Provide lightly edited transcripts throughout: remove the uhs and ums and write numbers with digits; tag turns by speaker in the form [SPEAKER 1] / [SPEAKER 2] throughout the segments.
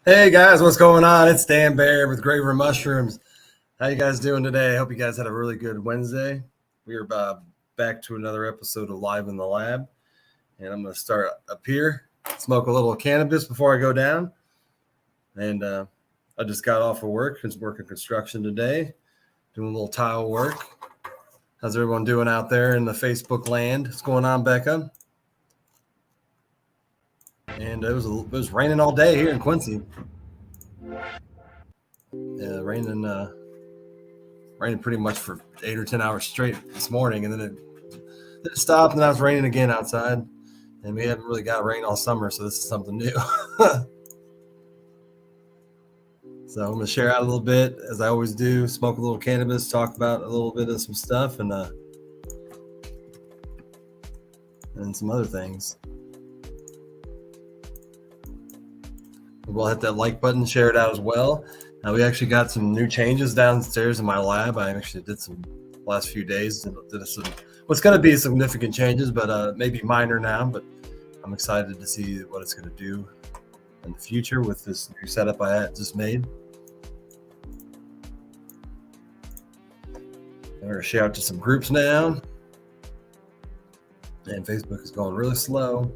[SPEAKER 1] Hey guys, what's going on? It's Dan Baird with Graver Mushrooms. How you guys doing today? I hope you guys had a really good Wednesday. We are back to another episode of Live in the Lab, and I'm going to start up here, smoke a little cannabis before I go down. And I just got off of work. I was working construction today, doing a little tile work. How's everyone doing out there in the Facebook land? What's going on, Becca? And it was raining all day here in Quincy. Yeah, raining pretty much for 8 or 10 hours straight this morning, and then it stopped, and now it's raining again outside. And we haven't really got rain all summer, so this is something new. So I'm gonna share out a little bit, as I always do, smoke a little cannabis, talk about a little bit of some stuff, and some other things. We'll hit that like button, share it out as well. We actually got some new changes downstairs in my lab. I actually did some last few days. Did some what's going to be significant changes, but maybe minor now. But I'm excited to see what it's going to do in the future with this new setup I just made. I'm going to share out to some groups now. And Facebook is going really slow.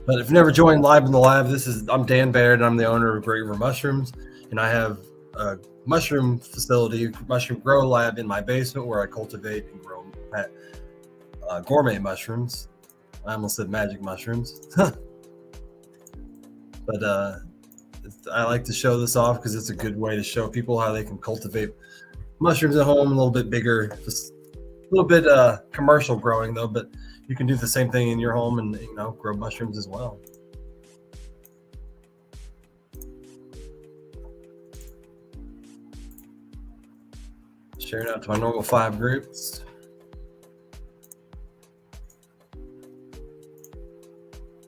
[SPEAKER 1] But if you've never joined Live in the Lab, I'm Dan Baird, and I'm the owner of Graver Mushrooms, and I have a mushroom facility, mushroom grow lab in my basement where I cultivate and grow gourmet mushrooms. I almost said magic mushrooms. But I like to show this off because it's a good way to show people how they can cultivate mushrooms at home, a little bit bigger, just a little bit commercial growing though, but you can do the same thing in your home and grow mushrooms as well. Share it out to my normal 5 groups.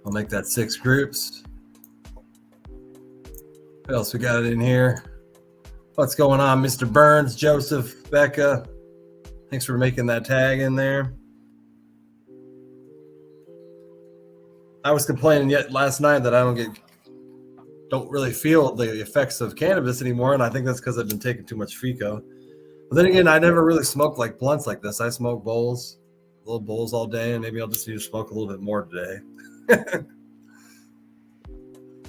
[SPEAKER 1] I'll make that 6 groups. What else we got in here? What's going on, Mr. Burns, Joseph, Becca? Thanks for making that tag in there. I was complaining last night that I don't really feel the effects of cannabis anymore, and I think that's because I've been taking too much FICO. But then again, I never really smoked like blunts like this. I smoke little bowls all day, and maybe I'll just need to smoke a little bit more today.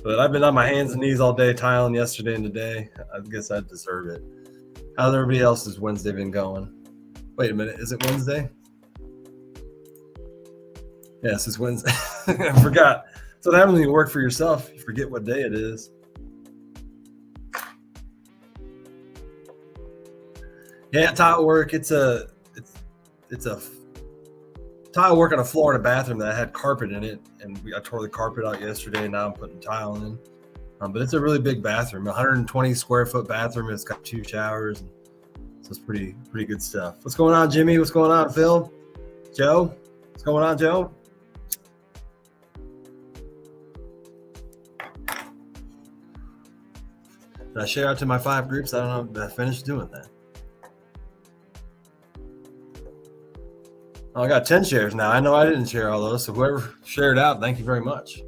[SPEAKER 1] But I've been on my hands and knees all day tiling yesterday and today. I guess I deserve it. How's everybody else's Wednesday been going? Wait a minute, is it Wednesday? Yes, it's Wednesday. I forgot. So that when you work for yourself, you forget what day it is. Yeah, tile work. It's a tile work on a floor in a bathroom that had carpet in it, and I tore the carpet out yesterday. And now I'm putting tile in. But it's a really big bathroom, 120 square foot bathroom. It's got 2 showers, so it's pretty good stuff. What's going on, Jimmy? What's going on, Phil? Joe? What's going on, Joe? Did I share out to my 5 groups? I don't know if I finished doing that. Oh, I got 10 shares now. I know I didn't share all those, so whoever shared out, thank you very much.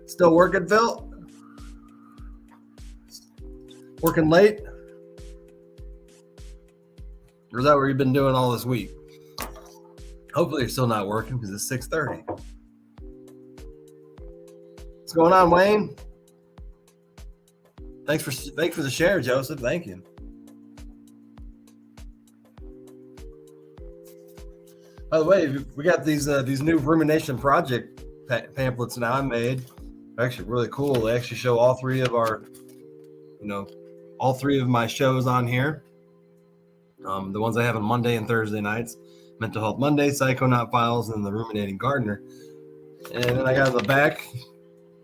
[SPEAKER 1] Still working, Phil? Working late? Or is that what you've been doing all this week? Hopefully you're still not working because it's 6:30. What's going on, Wayne? Thanks for the share, Joseph. Thank you. By the way, we got these new rumination project pamphlets now I made. They're actually really cool. They actually show all 3 of my shows on here. The ones I have on Monday and Thursday nights. Mental Health Monday, Psychonaut Files, and the Ruminating Gardener. And then I got in the back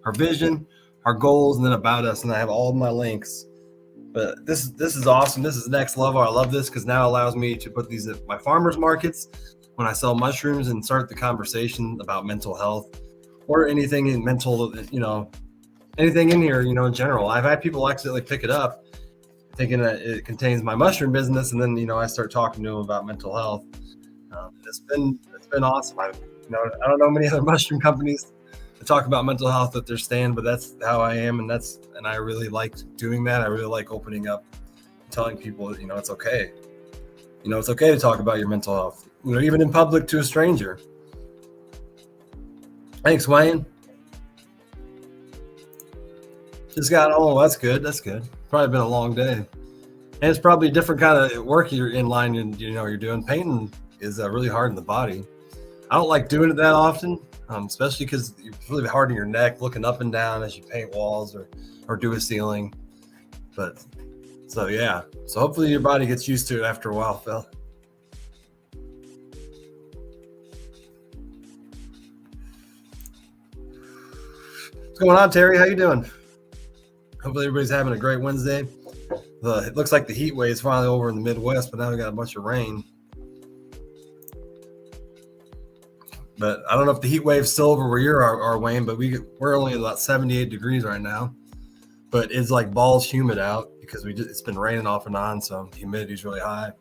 [SPEAKER 1] our vision, our goals, and then about us. And I have all of my links. But this is awesome. This is next level. I love this because now it allows me to put these at my farmers markets when I sell mushrooms and start the conversation about mental health or anything in mental, anything in here, in general. I've had people accidentally pick it up thinking that it contains my mushroom business. And then, I start talking to them about mental health. It's been awesome. I don't know many other mushroom companies that talk about mental health at their stand, but that's how I am, and I really like doing that. I really like opening up, telling people, it's okay. It's okay to talk about your mental health, even in public to a stranger. Thanks, Wayne. Just got home. That's good. That's good. Probably been a long day, and it's probably a different kind of work you're in line. And you're doing painting is really hard in the body. I don't like doing it that often, especially because it's really hard on your neck, looking up and down as you paint walls or do a ceiling. But so yeah, so hopefully your body gets used to it after a while, Phil. What's going on, Terry? How you doing? Hopefully everybody's having a great Wednesday. It looks like the heat wave is finally over in the Midwest, but now we got a bunch of rain. But I don't know if the heat wave's still over where you are, Wayne, but we're only at about 78 degrees right now. But it's like balls humid out because it's been raining off and on, so the humidity's really high.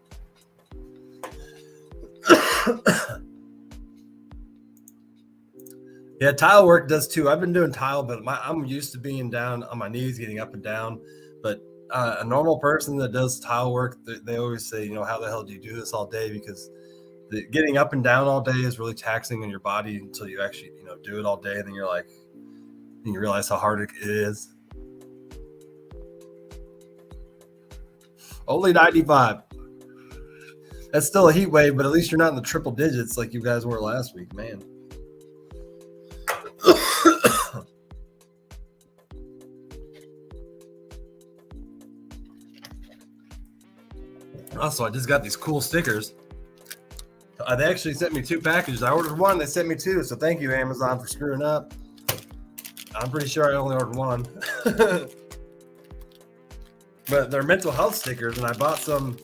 [SPEAKER 1] Yeah, tile work does too. I've been doing tile, but I'm used to being down on my knees, getting up and down. But a normal person that does tile work, they always say, how the hell do you do this all day? Because getting up and down all day is really taxing on your body until you actually, do it all day. And then you realize how hard it is. Only 95. That's still a heat wave, but at least you're not in the triple digits like you guys were last week, man. Also, I just got these cool stickers. They actually sent me 2 packages. I ordered 1, they sent me 2. So thank you, Amazon, for screwing up. I'm pretty sure I only ordered 1. But they're mental health stickers, and I bought some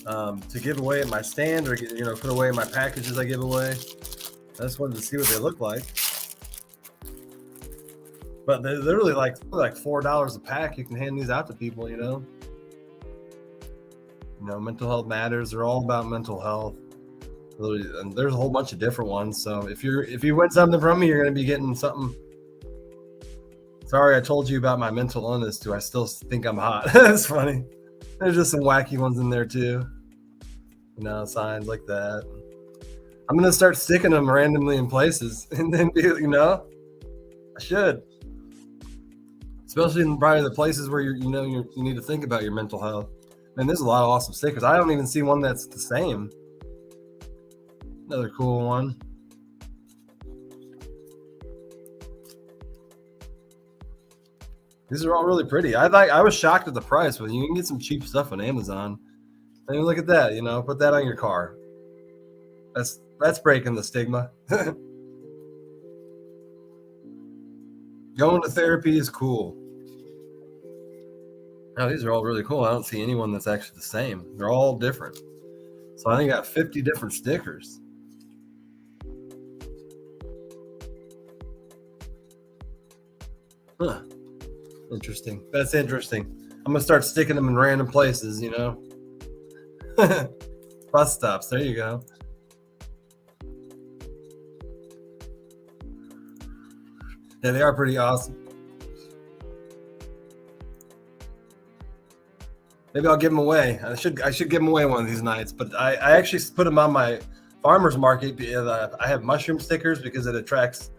[SPEAKER 1] to give away at my stand, or put away in my packages I give away. I just wanted to see what they look like. But they're literally like $4 a pack. You can hand these out to people, mental health matters. They're all about mental health. And there's a whole bunch of different ones. So if you win something from me, you're going to be getting something. Sorry, I told you about my mental illness. Do I still think I'm hot? That's funny. There's just some wacky ones in there too. Signs like that. I'm going to start sticking them randomly in places, and then I should. Especially in probably the places where you need to think about your mental health. Man, there's a lot of awesome stickers. I don't even see one that's the same. Another cool one. These are all really pretty. I was shocked at the price, but you can get some cheap stuff on Amazon. I mean, look at that. Put that on your car. That's breaking the stigma. Going to therapy is cool. Now, these are all really cool. I don't see anyone that's actually the same. They're all different. So I think I got 50 different stickers. Huh. Interesting. That's interesting. I'm going to start sticking them in random places, Bus stops. There you go. Yeah, they are pretty awesome. Maybe I'll give them away. I should give them away one of these nights. But I actually put them on my farmer's market. I have mushroom stickers because it attracts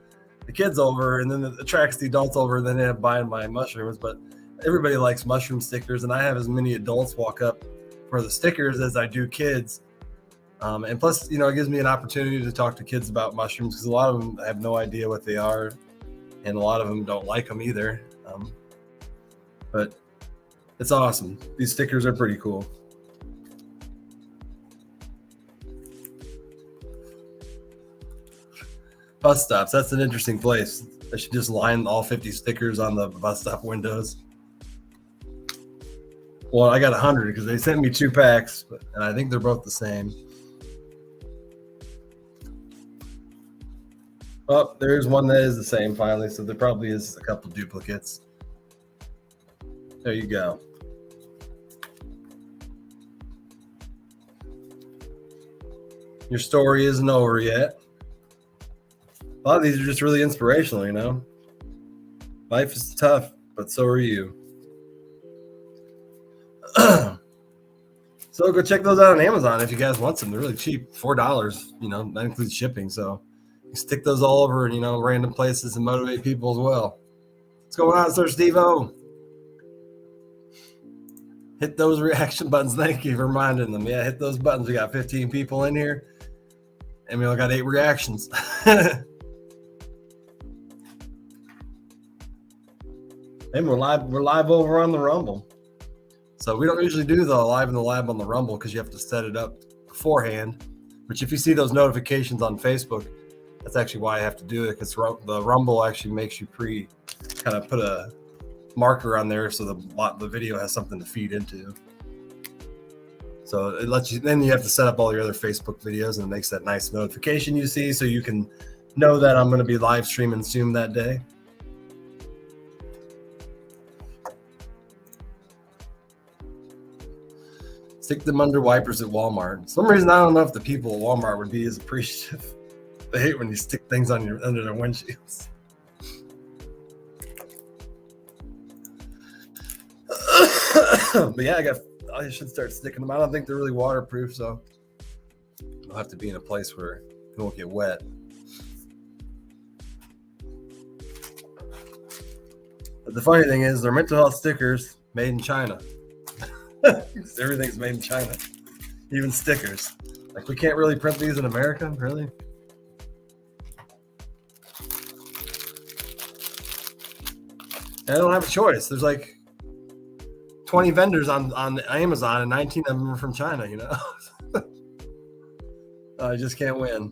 [SPEAKER 1] the kids over, and then it attracts the adults over, and then they end up buying my mushrooms. But everybody likes mushroom stickers, and I have as many adults walk up for the stickers as I do kids. And plus, it gives me an opportunity to talk to kids about mushrooms, because a lot of them have no idea what they are, and a lot of them don't like them either. But it's awesome. These stickers are pretty cool. Bus stops. That's an interesting place. I should just line all 50 stickers on the bus stop windows. Well, I got 100 because they sent me 2 packs, and I think they're both the same. Oh, there's one that is the same finally, so there probably is a couple duplicates. There you go. Your story isn't over yet. A lot of these are just really inspirational, you know. Life is tough, but so are you. So go check those out on Amazon if you guys want some. They're really cheap, $4. You know, that includes shipping. So you stick those all over, you know, random places and motivate people as well. What's going on, Sir Steve-O? Hit those reaction buttons. Thank you for reminding them. Yeah, hit those buttons. We got 15 people in here, and we only got 8 reactions. And we're live over on the Rumble. So we don't usually do the live in the lab on the Rumble because you have to set it up beforehand. Which if you see those notifications on Facebook, that's actually why I have to do it, because the Rumble actually makes you kind of put a marker on there so the video has something to feed into. So it lets you, then you have to set up all your other Facebook videos, and it makes that nice notification you see so you can know that I'm going to be live streaming Zoom that day. Stick them under wipers at Walmart. For some reason, I don't know if the people at Walmart would be as appreciative. They hate when you stick things under their windshields. But yeah, I should start sticking them. I don't think they're really waterproof, so they'll have to be in a place where it won't get wet. But the funny thing is, they're mental health stickers made in China. Everything's made in China, even stickers. Like, we can't really print these in America, really? I don't have a choice. There's like 20 vendors on Amazon, and 19 of them are from China, you know? I just can't win.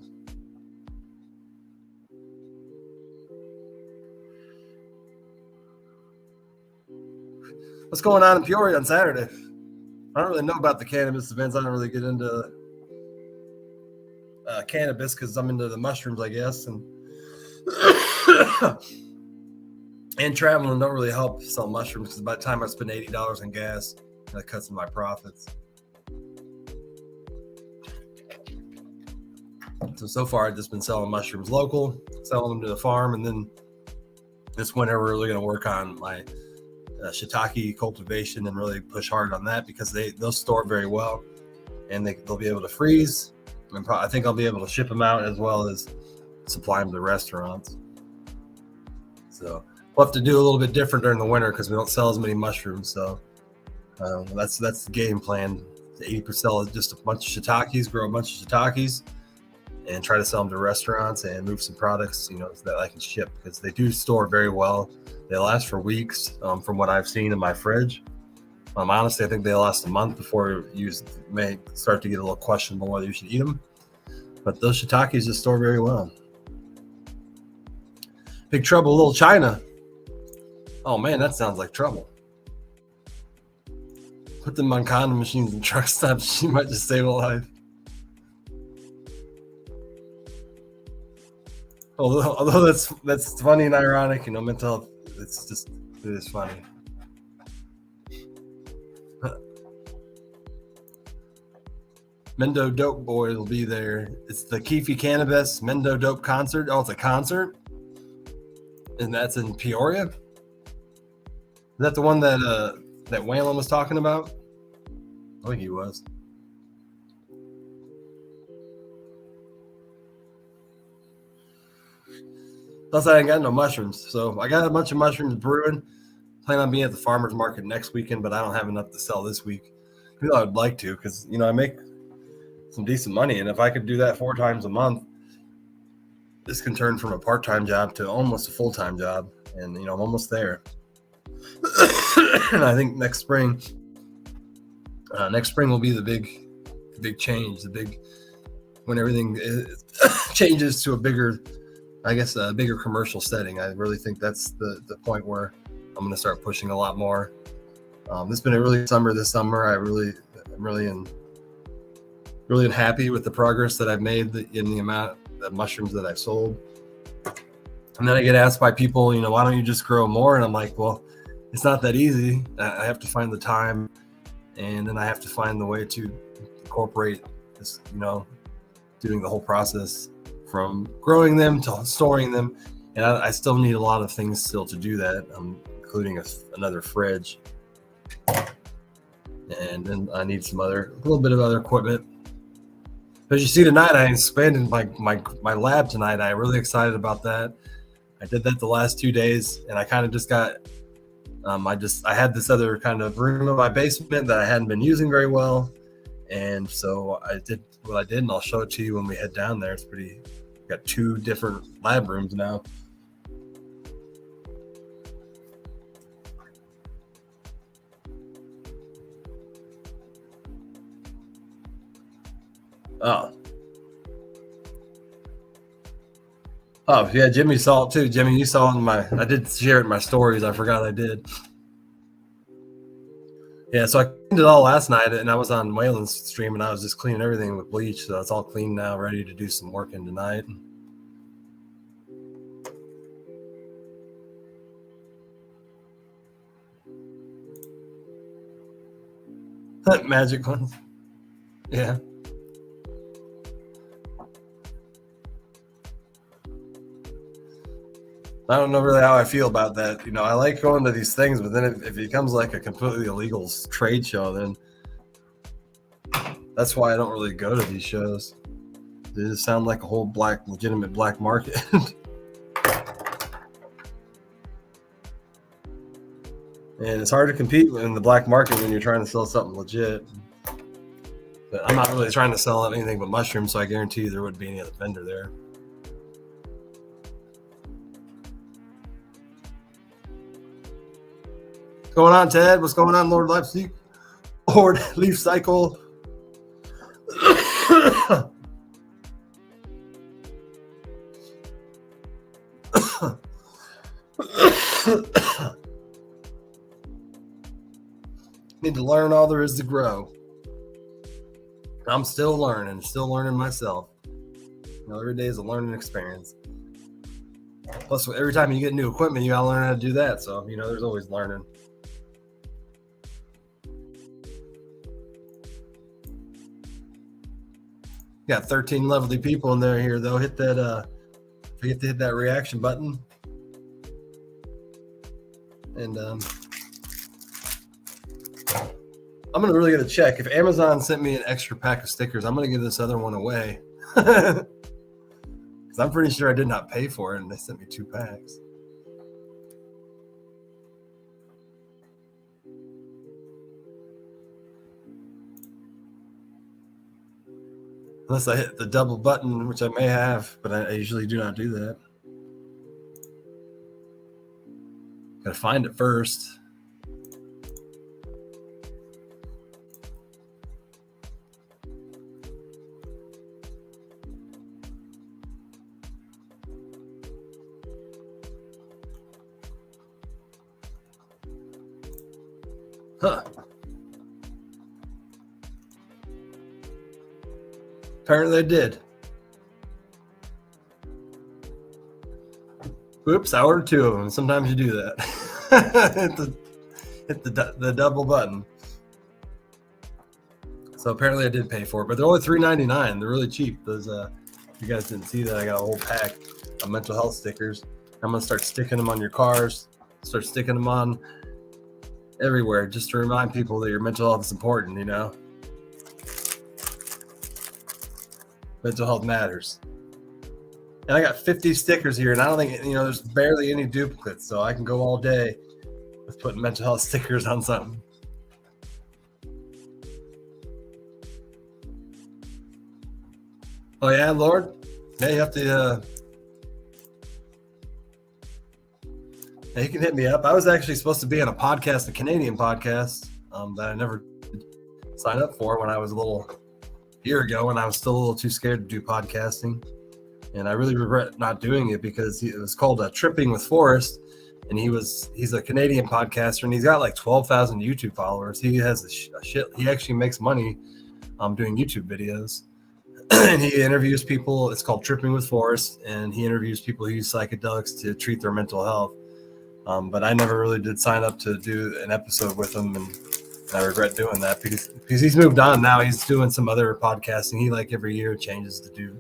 [SPEAKER 1] What's going on in Peoria on Saturday? I don't really know about the cannabis events. I don't really get into cannabis because I'm into the mushrooms, I guess, and and traveling don't really help sell mushrooms, because by the time I spend $80 on gas, that cuts in my profits. So far, I've just been selling mushrooms local, selling them to the farm, and then this winter we're really going to work on my shiitake cultivation and really push hard on that, because they'll store very well, and they'll be able to freeze, and I think I'll be able to ship them out as well as supply them to restaurants. So we'll have to do a little bit different during the winter because we don't sell as many mushrooms. So that's the game plan. 80% is just a bunch of shiitakes, grow a bunch of shiitakes, and try to sell them to restaurants and move some products, you know, so that I can ship, because they do store very well. They last for weeks, from what I've seen in my fridge. Honestly, I think they last a month before you may start to get a little questionable whether you should eat them. But those shiitakes just store very well. Big Trouble in Little China. Oh man, that sounds like trouble. Put them on condom machines and truck stops. She might just save a life. Although that's funny and ironic, you know, mental health. It is funny. Mendo Dope Boy will be there. It's the Keefy Cannabis Mendo Dope concert. Oh, it's a concert, and that's in Peoria. Is that the one that Waylon was talking about? I think he was. Plus, I ain't got no mushrooms, so I got a bunch of mushrooms brewing. Plan on being at the farmers market next weekend, but I don't have enough to sell this week. You know, I'd like to, because I make some decent money, and if I could do that 4 times a month, this can turn from a part-time job to almost a full-time job, and I'm almost there. And I think next spring will be the big change, when everything changes to a bigger commercial setting. I really think that's the point where I'm going to start pushing a lot more. This has been a really summer this summer. I'm really happy with the progress that I've made in the amount of mushrooms that I've sold. And then I get asked by people, why don't you just grow more? And I'm like, well, it's not that easy. I have to find the time, and then I have to find the way to incorporate this, doing the whole process from growing them to storing them. And I still need a lot of things still to do that, including another fridge. And then I need a little bit of other equipment. As you see tonight, I expanded my lab tonight. I'm really excited about that. I did that the last 2 days, and I kind of just got, I had this other kind of room in my basement that I hadn't been using very well. And so I did what I did, and I'll show it to you when we head down there. It's pretty, got 2 different lab rooms now. Oh yeah, Jimmy saw it too. Jimmy, you saw it I did share it in my stories. I forgot I did. Yeah, so I cleaned it all last night, and I was on Waylon's stream, and I was just cleaning everything with bleach. So it's all clean now, ready to do some work in tonight. Magic ones. Yeah. I don't know really how I feel about that. I like going to these things, but then if it becomes like a completely illegal trade show, then that's why I don't really go to these shows. They just sound like a whole legitimate black market. And it's hard to compete in the black market when you're trying to sell something legit. But I'm not really trying to sell anything but mushrooms, so I guarantee you there wouldn't be any other vendor there. What's going on, Ted? What's going on, Lord Leaf Cycle? Need to learn all there is to grow. I'm still learning myself. Every day is a learning experience. Plus, every time you get new equipment, you gotta learn how to do that. So, there's always learning. Got 13 lovely people in there here, though. Hit that, forget to hit that reaction button. And I'm going to really get a check. If Amazon sent me an extra pack of stickers, I'm going to give this other one away. Because I'm pretty sure I did not pay for it, and they sent me 2 packs. Unless I hit the double button, which I may have, but I usually do not do that. Gotta find it first. Huh. Apparently they did. Oops, I ordered 2 of them. Sometimes you do that. hit the double button. So apparently I did pay for it, but they're only $3.99. They're really cheap. Those you guys didn't see that, I got a whole pack of mental health stickers. I'm gonna start sticking them on your cars, start sticking them on everywhere, just to remind people that your mental health is important, Mental health matters. And I got 50 stickers here, and I don't think, there's barely any duplicates, so I can go all day with putting mental health stickers on something. Oh yeah, Lord? Yeah, you have to, you can hit me up. I was actually supposed to be on a podcast, a Canadian podcast, that I never signed up for when I was a year ago, when I was still a little too scared to do podcasting. And I really regret not doing it, because it was called Tripping with Forrest, and he's a Canadian podcaster, and he's got like 12,000 YouTube followers. He has he actually makes money doing YouTube videos. And he interviews people. It's called Tripping with Forrest, and he interviews people who use psychedelics to treat their mental health. But I never really did sign up to do an episode with him, and I regret doing that because he's moved on now. He's doing some other podcasting. He like every year changes to do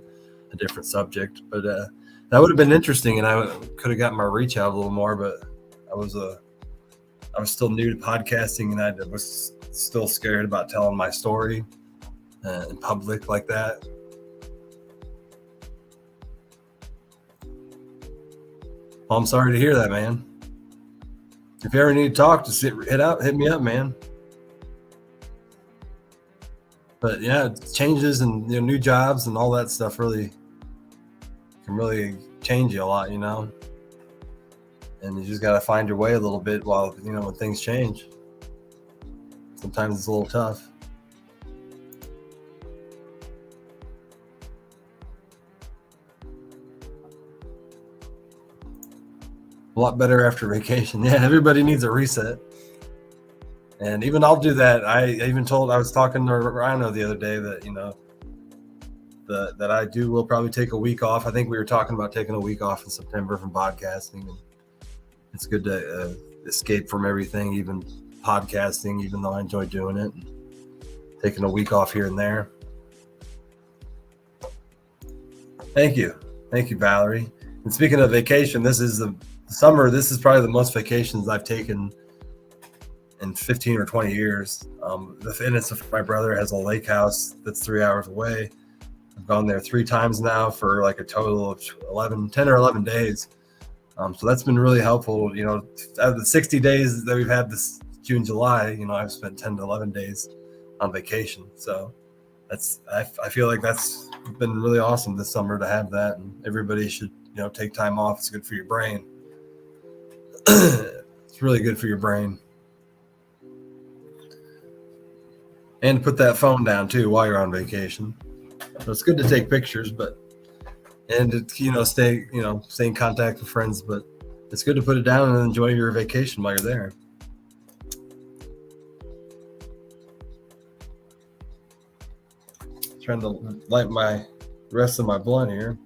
[SPEAKER 1] a different subject. But that would have been interesting, and I could have gotten my reach out a little more. But I was still new to podcasting, and I was still scared about telling my story in public like that. Well, I'm sorry to hear that, man. If you ever need to talk, just hit me up, man. But yeah, changes and new jobs and all that stuff can really change you a lot, and you just got to find your way a little bit while when things change. Sometimes it's a little tough. A lot better after vacation. Yeah, everybody needs a reset. And even I'll do that. I was talking to Rhino the other day that, that I will probably take a week off. I think we were talking about taking a week off in September from podcasting. And it's good to escape from everything, even podcasting, even though I enjoy doing it. And taking a week off here and there. Thank you, Valerie. And speaking of vacation, this is the summer. This is probably the most vacations I've taken in 15 or 20 years. My brother has a lake house that's 3 hours away. I've gone there 3 times now for like a total of 10 or 11 days. So that's been really helpful. Out of the 60 days that we've had this June, July, I've spent 10 to 11 days on vacation. So I feel like that's been really awesome this summer to have that. And everybody should, take time off. It's good for your brain. It's really good for your brain. And put that phone down too while you're on vacation. So it's good to take pictures, and to, stay in contact with friends, but it's good to put it down and enjoy your vacation while you're there. Trying to light the rest of my blunt here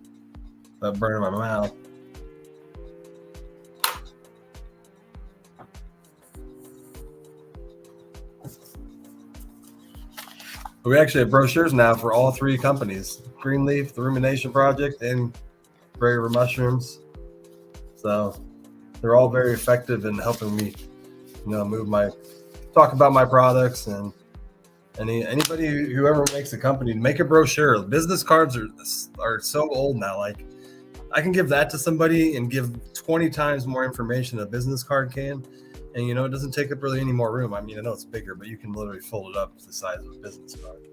[SPEAKER 1] without burning my mouth. We actually have brochures now for all 3 companies: Greenleaf, the Rumination Project, and Gray River Mushrooms. So they're all very effective in helping me, talk about my products, and whoever makes a company, make a brochure. Business cards are so old now. Like, I can give that to somebody and give 20 times more information than a business card can. And, it doesn't take up really any more room. I mean, I know it's bigger, but you can literally fold it up to the size of a business card.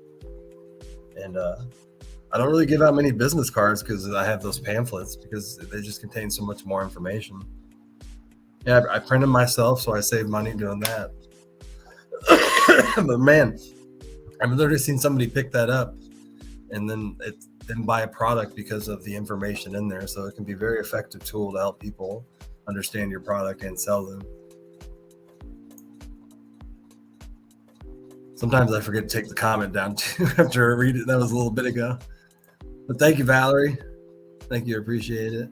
[SPEAKER 1] And I don't really give out many business cards because I have those pamphlets, because they just contain so much more information. Yeah, I print them myself, so I save money doing that. But man, I've literally seen somebody pick that up and then buy a product because of the information in there. So it can be a very effective tool to help people understand your product and sell them. Sometimes I forget to take the comment down too after I read it. That was a little bit ago. But thank you, Valerie. Thank you. I appreciate it.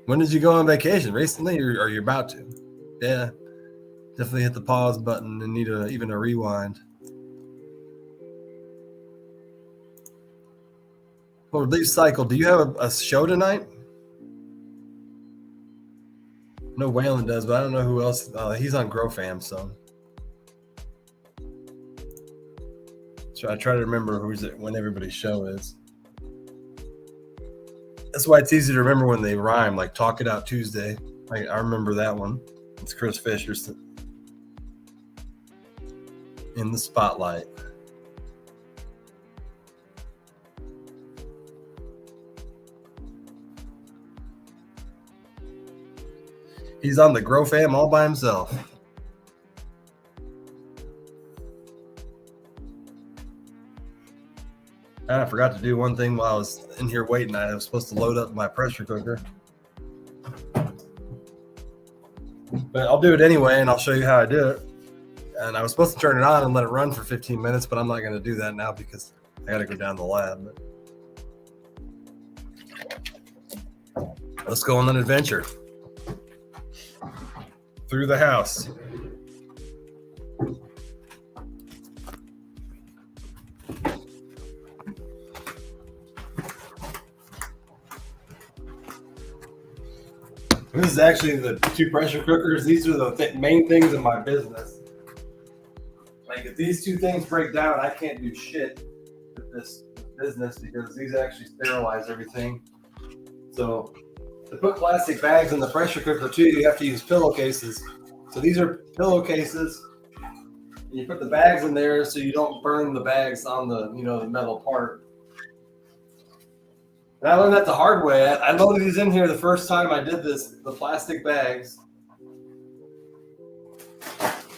[SPEAKER 1] When did you go on vacation? Recently, or are you about to? Yeah. Definitely hit the pause button and need even a rewind. Well, Release Cycle, do you have a show tonight? No, Waylon does, but I don't know who else. He's on Grow Fam, so I try to remember when everybody's show is. That's why it's easy to remember when they rhyme, like Talk It Out Tuesday. I remember that one. It's Chris Fisher in the spotlight. He's on the Grow Fam all by himself. I forgot to do one thing while I was in here waiting. I was supposed to load up my pressure cooker. But I'll do it anyway, and I'll show you how I do it. And I was supposed to turn it on and let it run for 15 minutes, but I'm not going to do that now because I got to go down to the lab. Let's go on an adventure. through the house. This is actually the 2 pressure cookers. These are the main things in my business. Like if these 2 things break down, I can't do shit with this business because these actually sterilize everything. So to put plastic bags in the pressure cooker too, you have to use pillowcases. So these are pillowcases. And you put the bags in there so you don't burn the bags on the the metal part. And I learned that the hard way. I loaded these in here the first time I did this, the plastic bags.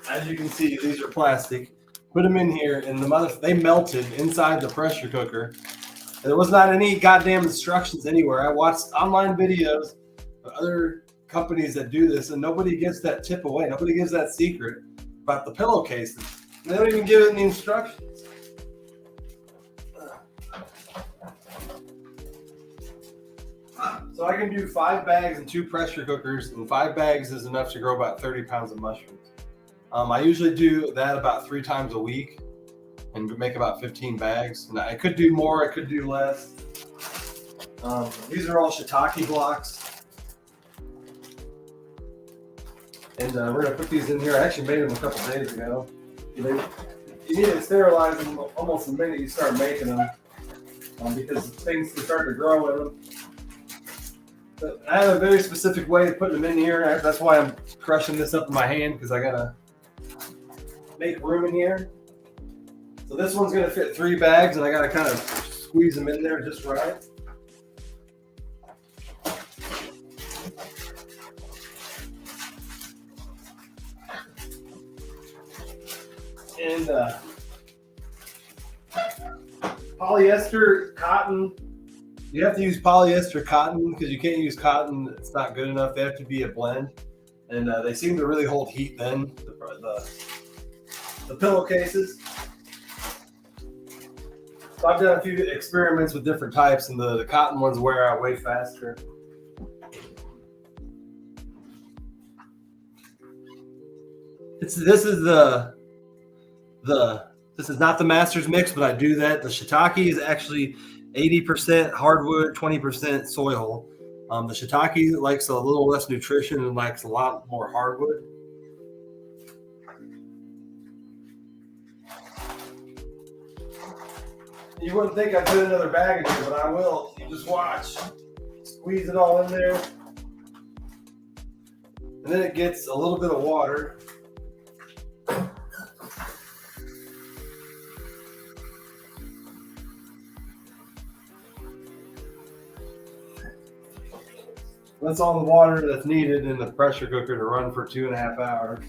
[SPEAKER 1] As you can see, these are plastic. Put them in here, and they melted inside the pressure cooker. And there was not any goddamn instructions anywhere. I watched online videos of other companies that do this, and nobody gives that tip away. Nobody gives that secret about the pillowcases. They don't even give it any instructions. So I can do 5 bags and 2 pressure cookers, and 5 bags is enough to grow about 30 pounds of mushrooms. I usually do that about 3 times a week and make about 15 bags. And I could do more, I could do less. These are all shiitake blocks. And we're gonna put these in here. I actually made them a couple days ago. You need to sterilize them almost the minute you start making them because things can start to grow in them. But I have a very specific way of putting them in here. That's why I'm crushing this up in my hand because I gotta make room in here. So this one's gonna fit 3 bags, and I gotta kind of squeeze them in there just right. And polyester cotton. You have to use polyester cotton because you can't use cotton. It's not good enough. They have to be a blend, and they seem to really hold heat. Then the pillowcases. So I've done a few experiments with different types, and the cotton ones wear out way faster. This is not the master's mix, but I do that. The shiitake is actually 80% hardwood, 20% soil. The shiitake likes a little less nutrition and likes a lot more hardwood. You wouldn't think I'd put another bag in here, but I will. You just watch. Squeeze it all in there. And then it gets a little bit of water. That's all the water that's needed in the pressure cooker to run for 2.5 hours.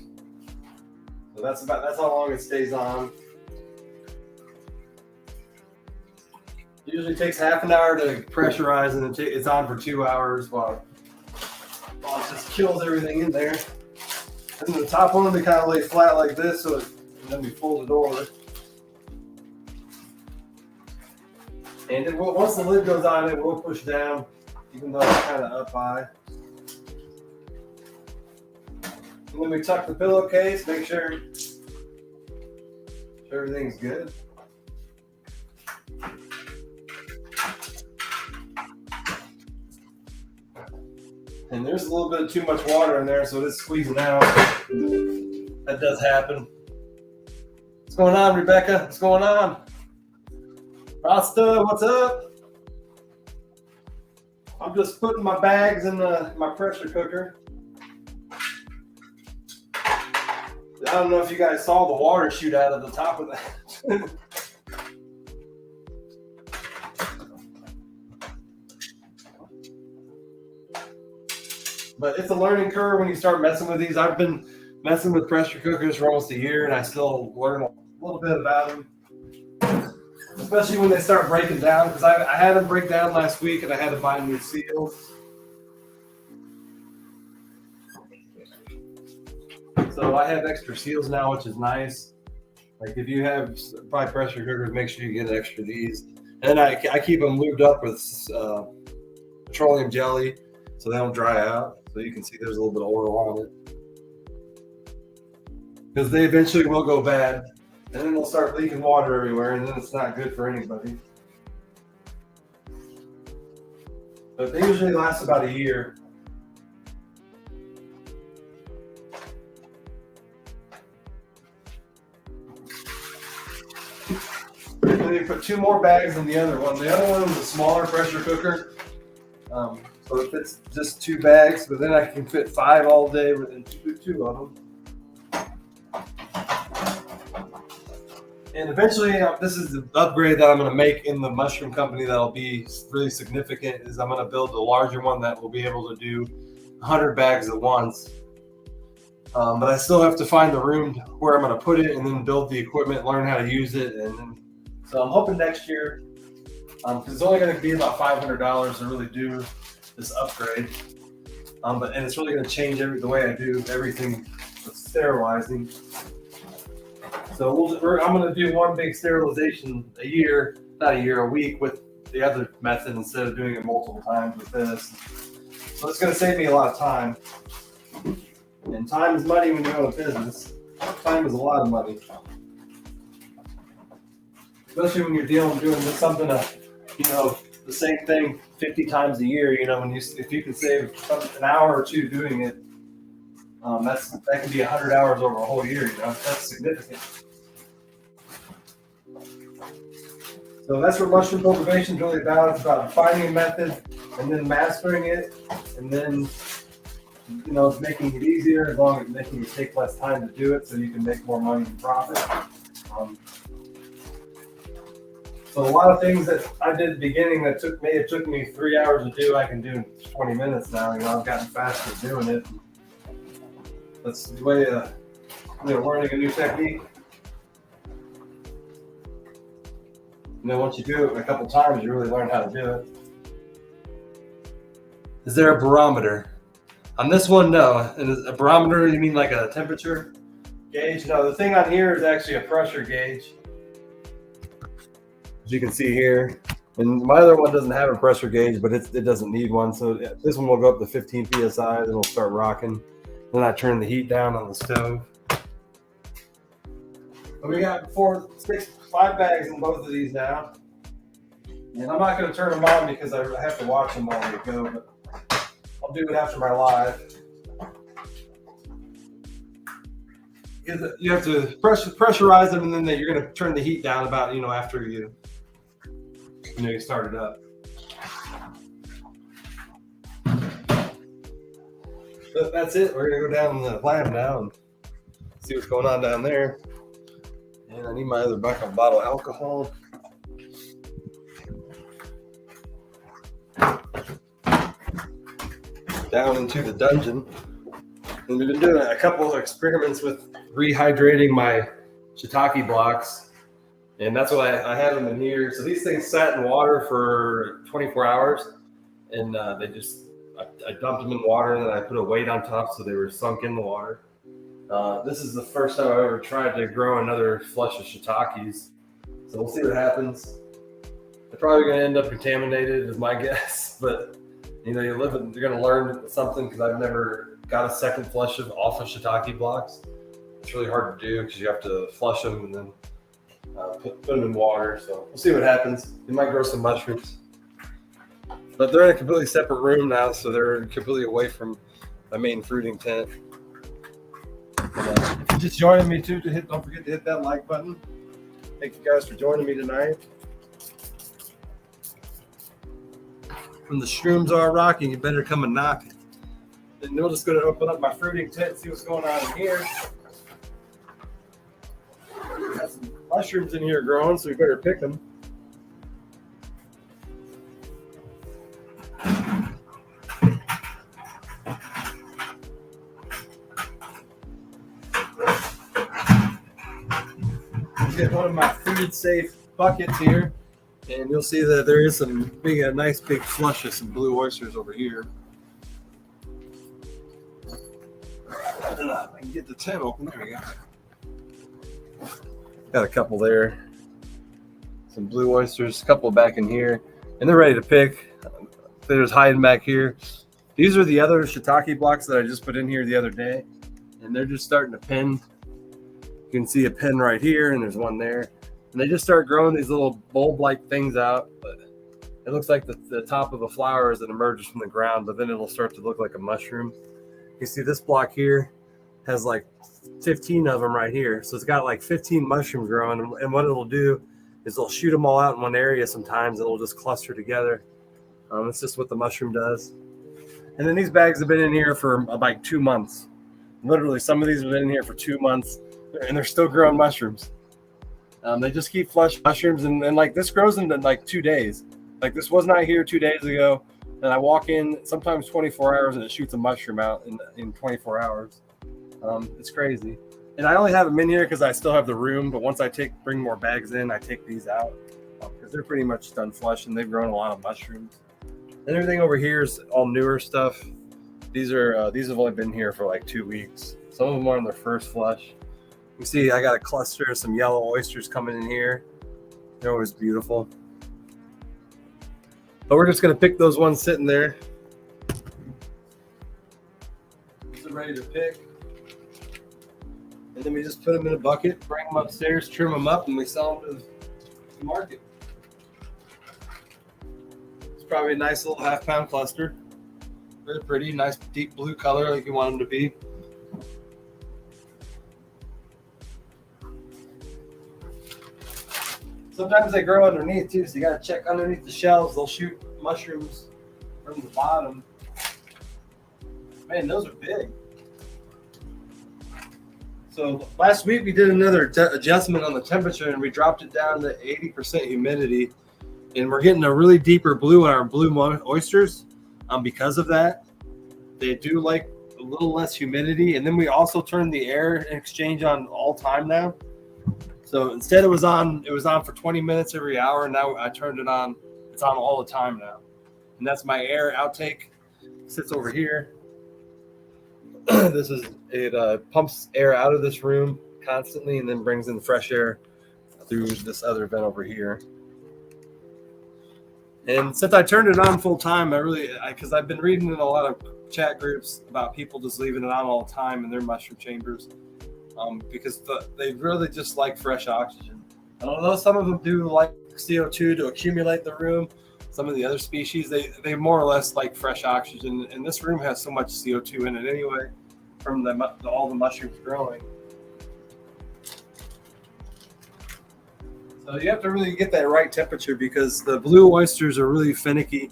[SPEAKER 1] So that's how long it stays on. It usually takes half an hour to pressurize, and it's on for 2 hours while it just kills everything in there. And then the top one, we kind of lay flat like this, so and then we fold it over. And then once the lid goes on, it will push down, even though it's kind of up high. And then we tuck the pillowcase, make sure everything's good. And there's a little bit of too much water in there, so it is squeezing out. That does happen. What's going on, Rebecca? What's going on? Rasta, what's up? I'm just putting my bags in my pressure cooker. I don't know if you guys saw the water shoot out of the top of that. But it's a learning curve when you start messing with these. I've been messing with pressure cookers for almost a year, and I still learn a little bit about them. Especially when they start breaking down, because I had them break down last week, and I had to buy new seals. So I have extra seals now, which is nice. Like if you have probably pressure cookers, make sure you get extra of these. And I keep them lubed up with petroleum jelly so they don't dry out. So you can see there's a little bit of oil on it. because they eventually will go bad, and then they'll start leaking water everywhere, and then it's not good for anybody. But they usually last about a year. And then you put 2 more bags in the other one. The other one is a smaller pressure cooker. So it fits just 2 bags, but then I can fit 5 all day within two of them. And eventually, this is the upgrade that I'm going to make in the mushroom company that'll be really significant, is I'm going to build a larger one that will be able to do 100 bags at once. But I still have to find the room where I'm going to put it, and then build the equipment, learn how to use it. And then, so I'm hoping next year, because it's only going to be about $500 to really do this upgrade. And it's really going to change the way I do everything with sterilizing. So I'm going to do one big sterilization a week with the other method instead of doing it multiple times with this. So it's going to save me a lot of time. And time is money when you own a business. Time is a lot of money. Especially when you're doing something, the same thing 50 times a year. If you can save an hour or 2 doing it, that can be 100 hours over a whole year. That's significant. So that's what mushroom cultivation is really about. It's about finding a method and then mastering it, and then making it easier, as long as making it take less time to do it, so you can make more money and profit. So a lot of things that I did at the beginning that took me 3 hours to do, I can do in 20 minutes now. I've gotten faster at doing it. That's the way learning a new technique. And then once you do it a couple times, you really learn how to do it. Is there a barometer? On this one, no. And a barometer, you mean like a temperature gauge? No, the thing on here is actually a pressure gauge. As you can see here. And my other one doesn't have a pressure gauge, but it doesn't need one. So this one will go up to 15 PSI, then it'll start rocking. Then I turn the heat down on the stove. But we got 5 bags in both of these now. And I'm not going to turn them on because I have to watch them while they go, but I'll do it after my live. Because you have to pressurize them, and then you're going to turn the heat down about, after you start it up. But that's it. We're going to go down in the lab now and see what's going on down there. And I need my other backup bottle of alcohol. Down into the dungeon. And we've been doing a couple of experiments with rehydrating my shiitake blocks. And that's why I have them in here. So these things sat in water for 24 hours. And I dumped them in water, and then I put a weight on top so they were sunk in the water. This is the first time I've ever tried to grow another flush of shiitakes. So we'll see what happens. They're probably going to end up contaminated, is my guess. But you're going to learn something, because I've never got a second flush off of shiitake blocks. It's really hard to do because you have to flush them and then put them in water. So we'll see what happens. You might grow some mushrooms. But they're in a completely separate room now, so they're completely away from my main fruiting tent. If you're just joining me too, don't forget to hit that like button. Thank you guys for joining me tonight. When the shrooms are rocking, you better come and knock. And we're just going to open up my fruiting tent and see what's going on in here. Got some mushrooms in here growing, so we better pick them. Get one of my food safe buckets here, and you'll see that there is a nice big flush of some blue oysters over here. I can get the tent open. There we go. Got a couple there. Some blue oysters, a couple back in here, and they're ready to pick. They're just hiding back here. These are the other shiitake blocks that I just put in here the other day, and they're just starting to pin. You can see a pin right here, and there's one there. And they just start growing these little bulb-like things out. But it looks like the top of a flower as it emerges from the ground, but then it'll start to look like a mushroom. You see this block here has like 15 of them right here. So it's got like 15 mushrooms growing. And what it'll do is they'll shoot them all out in one area sometimes. It'll just cluster together. It's just what the mushroom does. And then these bags have been in here for about 2 months. Literally, some of these have been in here for 2 months, and they're still growing mushrooms. They just keep flush mushrooms, and like this grows in like 2 days. Like this was not here 2 days ago, and I walk in sometimes 24 hours, and it shoots a mushroom out in 24 hours. It's crazy. And I only have them in here because I still have the room, but once I bring more bags in, I take these out because they're pretty much done flush, and they've grown a lot of mushrooms. And everything over here is all newer stuff. These have only been here for like 2 weeks. Some of them are on their first flush. You see, I got a cluster of some yellow oysters coming in here. They're always beautiful. But we're just gonna pick those ones sitting there. They're ready to pick. And then we just put them in a bucket, bring them upstairs, trim them up, and we sell them to the market. It's probably a nice little half-pound cluster. Very pretty, nice deep blue color like you want them to be. Sometimes they grow underneath too, so you got to check underneath the shelves. They'll shoot mushrooms from the bottom. Man, those are big. So last week we did another adjustment on the temperature, and we dropped it down to 80% humidity, and we're getting a really deeper blue on our blue oysters. Because of that, they do like a little less humidity, and then we also turned the air exchange on all time now. So instead it was on for 20 minutes every hour, and now I turned it on. It's on all the time now, and that's my air outtake. It sits over here. It pumps air out of this room constantly, and then brings in fresh air through this other vent over here. And since I turned it on full time, because I've been reading in a lot of chat groups about people just leaving it on all the time in their mushroom chambers, because they really just like fresh oxygen. I don't know, some of them do like CO2 to accumulate the room. Some of the other species, they more or less like fresh oxygen, and this room has so much CO2 in it anyway from all the mushrooms growing. So you have to really get that right temperature, because the blue oysters are really finicky.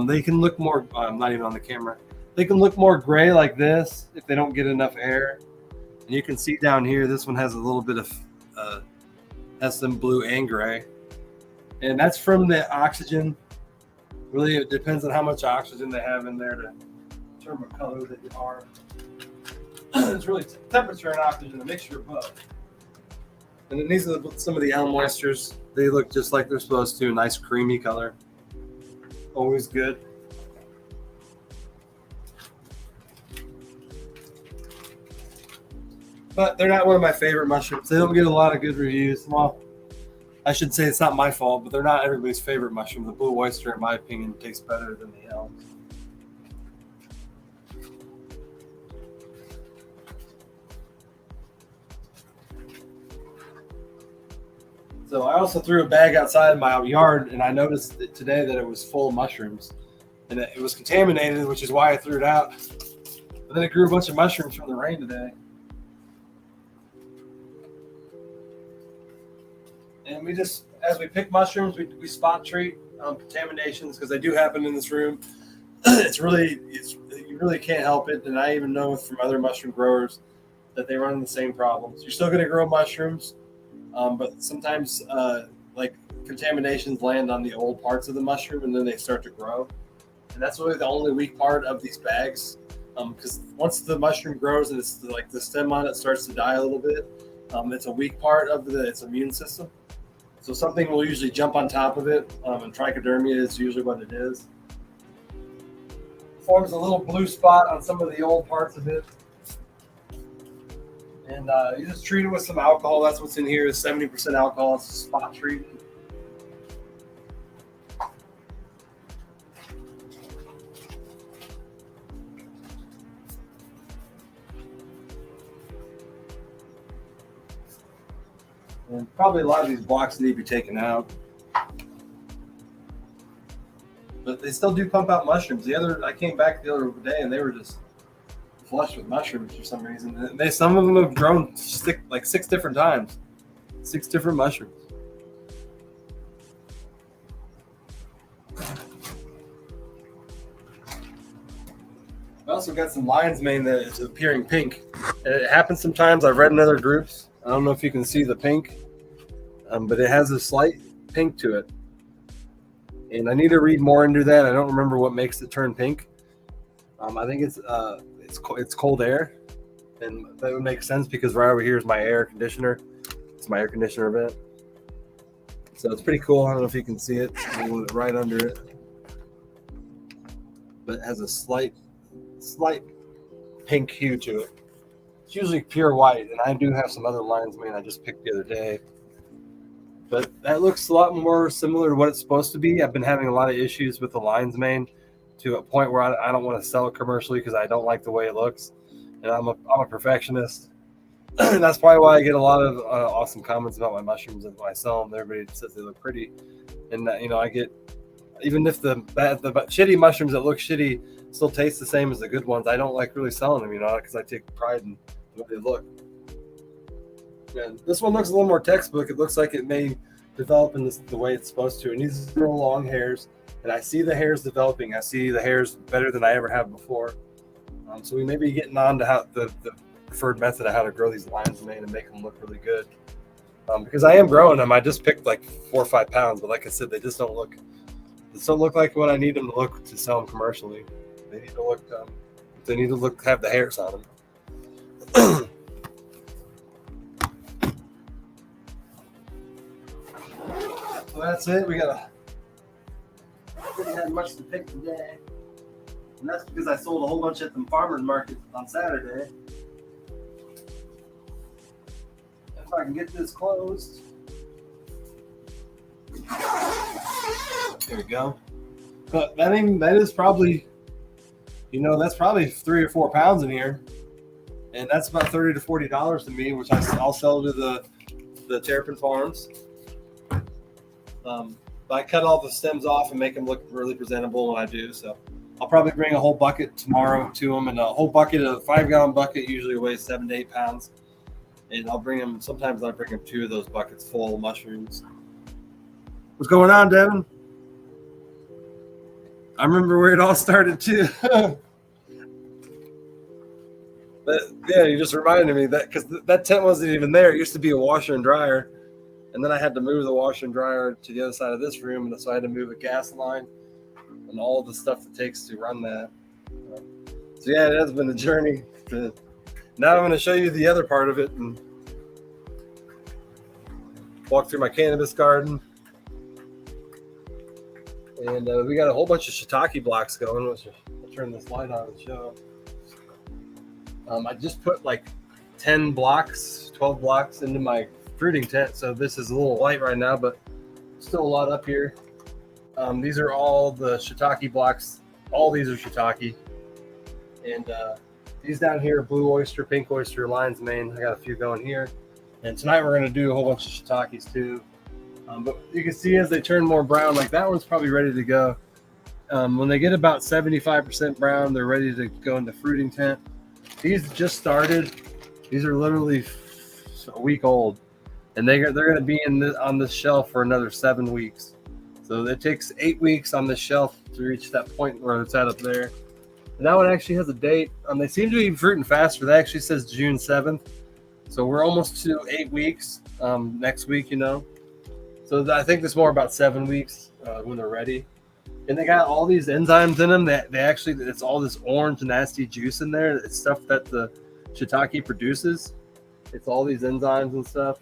[SPEAKER 1] They can look more, I'm not even on the camera. They can look more gray like this if they don't get enough air. And you can see down here, this one has a little bit of, has some blue and gray. And that's from the oxygen. Really, it depends on how much oxygen they have in there to determine what color they are. It's really temperature and oxygen, a mixture of both. And then these are some of the elm oysters. They look just like they're supposed to. Nice creamy color. Always good. But they're not one of my favorite mushrooms. They don't get a lot of good reviews. Well, I should say it's not my fault, but they're not everybody's favorite mushroom. The blue oyster, in my opinion, tastes better than the elm. So I also threw a bag outside my yard, and I noticed today that it was full of mushrooms, and it was contaminated, which is why I threw it out. But then it grew a bunch of mushrooms from the rain today. And we just, as we pick mushrooms, we spot treat contaminations, because they do happen in this room. You really can't help it, and I even know from other mushroom growers that they run into the same problems. You're still going to grow mushrooms. But sometimes like contaminations land on the old parts of the mushroom, and then they start to grow. And that's really the only weak part of these bags. Because once the mushroom grows and it's like the stem on it starts to die a little bit, it's a weak part of its immune system. So something will usually jump on top of it, and trichodermia is usually what it is. Forms a little blue spot on some of the old parts of it. And you just treat it with some alcohol. That's what's in here, is 70% alcohol. It's spot treated. And probably a lot of these blocks need to be taken out. But they still do pump out mushrooms. I came back the other day and they were just flush with mushrooms for some reason. Some of them have grown like 6 different times. 6 different mushrooms. I also got some lion's mane that is appearing pink. It happens sometimes. I've read in other groups. I don't know if you can see the pink, but it has a slight pink to it. And I need to read more into that. I don't remember what makes it turn pink. I think it's cold air, and that would make sense because right over here is my air conditioner. It's my air conditioner vent. So it's pretty cool. I don't know if you can see it. Right under it, but it has a slight pink hue to it. It's usually pure white, and I do have some other lion's mane I just picked the other day. But that looks a lot more similar to what it's supposed to be. I've been having a lot of issues with the lion's mane to a point where I don't want to sell it commercially because I don't like the way it looks. And I'm a perfectionist. And that's probably why I get a lot of awesome comments about my mushrooms and when I sell them. Everybody says they look pretty. And, I get, even if the shitty mushrooms that look shitty still taste the same as the good ones, I don't like really selling them, because I take pride in the way they look. And this one looks a little more textbook. It looks like it may develop in the way it's supposed to. And these are long hairs, and I see the hairs developing. I see the hairs better than I ever have before. So we may be getting on to how the preferred method of how to grow these lion's mane and make them look really good. Because I am growing them. I just picked like 4 or 5 pounds, but like I said, they just don't look like what I need them to look to sell them commercially. They need to look have the hairs on them. So that's it. We didn't have much to pick today. And that's because I sold a whole bunch at the farmer's market on Saturday. If I can get this closed. There we go. But that is probably, that's probably 3 or 4 pounds in here. And that's about $30 to $40 to me, which I'll sell to the Terrapin Farms. But I cut all the stems off and make them look really presentable when I do. So I'll probably bring a whole bucket tomorrow to them, and a whole bucket, a 5-gallon bucket usually weighs 7 to 8 pounds. And sometimes I bring them 2 of those buckets full of mushrooms. What's going on, Devin? I remember where it all started too. But yeah, you just reminded me that because that tent wasn't even there. It used to be a washer and dryer. And then I had to move the washer and dryer to the other side of this room. And so I had to move a gas line and all the stuff it takes to run that. So yeah, it has been a journey. Now I'm going to show you the other part of it and walk through my cannabis garden. And we got a whole bunch of shiitake blocks going. I'll turn this light on and show. I just put like 10 blocks, 12 blocks into my fruiting tent. So this is a little light right now, but still a lot up here. These are all the shiitake blocks. All these are shiitake. And these down here are blue oyster, pink oyster, lion's mane. I got a few going here. And tonight we're going to do a whole bunch of shiitakes too. But you can see as they turn more brown, like that one's probably ready to go. When they get about 75% brown, they're ready to go into fruiting tent. These just started. These are literally a week old. And they're going to be on this shelf for another 7 weeks. So it takes 8 weeks on this shelf to reach that point where it's at up there. And that one actually has a date. They seem to be fruiting faster. That actually says June 7th. So we're almost to 8 weeks next week, So I think it's more about 7 weeks when they're ready. And they got all these enzymes in them. It's all this orange nasty juice in there. It's stuff that the shiitake produces. It's all these enzymes and stuff.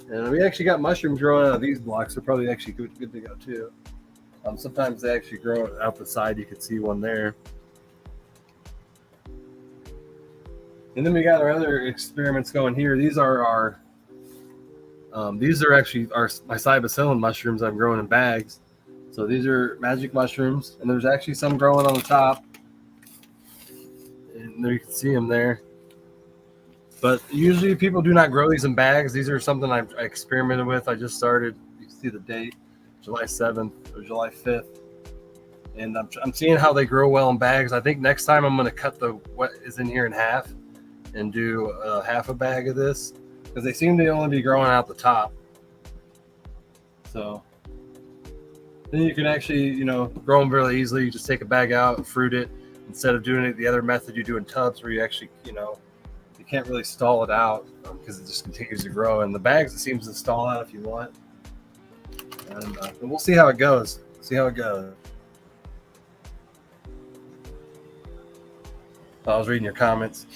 [SPEAKER 1] And we actually got mushrooms growing out of these blocks. They're probably actually good to go too. Sometimes they actually grow out the side. You can see one there. And then we got our other experiments going here. These are actually my cybacillin mushrooms I'm growing in bags. So these are magic mushrooms, and there's actually some growing on the top. And there you can see them there. But usually people do not grow these in bags. These are something I experimented with. I just started. You can see the date, July 7th or July 5th. And I'm seeing how they grow well in bags. I think next time I'm going to cut what is in here in half and do half a bag of this, because they seem to only be growing out the top. So then you can actually, grow them really easily. You just take a bag out and fruit it, instead of doing it the other method you do in tubs, where you actually, you can't really stall it out because it just continues to grow. And the bags, it seems to stall out if you want. And we'll see how it goes. I was reading your comments.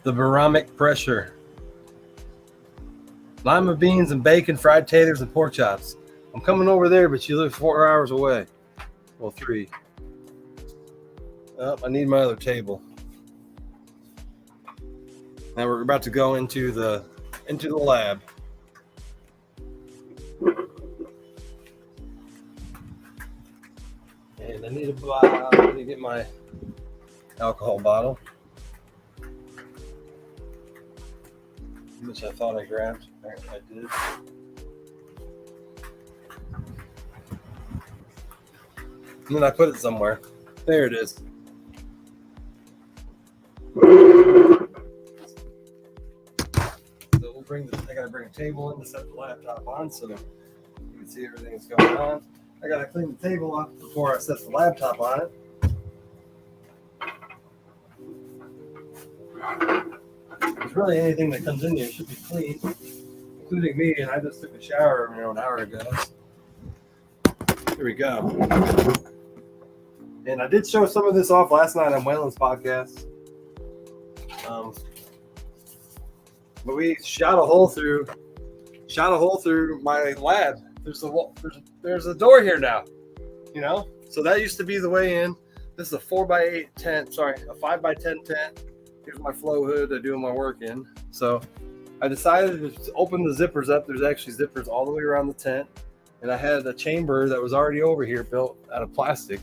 [SPEAKER 1] The barometric pressure. Lima beans and bacon, fried taters, and pork chops. I'm coming over there, but you live 4 hours away. Well, 3. Oh, I need my other table. Now we're about to go into the lab. And I need to get my alcohol bottle, which I thought I grabbed. Apparently I did. And then I put it somewhere. There it is. So I gotta bring a table in to set the laptop on so you can see everything that's going on. I gotta clean the table up before I set the laptop on it. There's really anything that comes in here should be clean, including me, and I just took a shower an hour ago. Here we go. And I did show some of this off last night on Waylon's podcast. But we shot a hole through my lab. There's a door here now, So that used to be the way in. This is a 4x8 tent. Sorry, a 5x10 tent. Here's my flow hood I do my work in. So I decided to open the zippers up. There's actually zippers all the way around the tent. And I had a chamber that was already over here built out of plastic.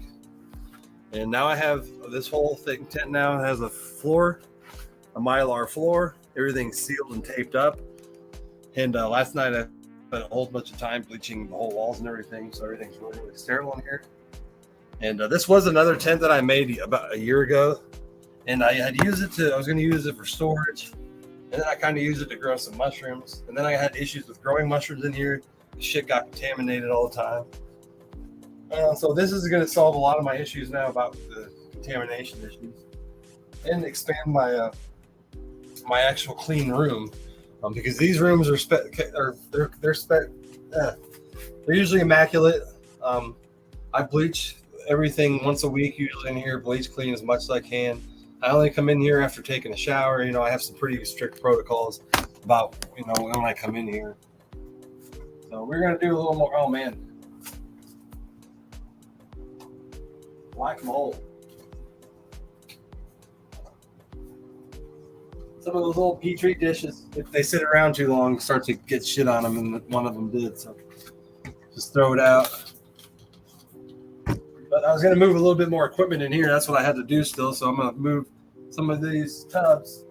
[SPEAKER 1] And now I have this whole thing. Tent now has a floor, a Mylar floor. Everything's sealed and taped up. And last night I spent a whole bunch of time bleaching the whole walls and everything. So everything's really, really sterile in here. And this was another tent that I made about a year ago. And I was going to use it for storage. And then I kind of used it to grow some mushrooms. And then I had issues with growing mushrooms in here. The shit got contaminated all the time. So this is going to solve a lot of my issues now about the contamination issues, and expand my my actual clean room, because these rooms they're usually immaculate. I bleach everything once a week usually in here, bleach clean as much as I can. I only come in here after taking a shower. I have some pretty strict protocols about when I come in here. So we're gonna do a little more. Oh man. Black mold. Some of those old Petri dishes, if they sit around too long, start to get shit on them, and one of them did. So just throw it out. But I was going to move a little bit more equipment in here. That's what I had to do still. So I'm going to move some of these tubs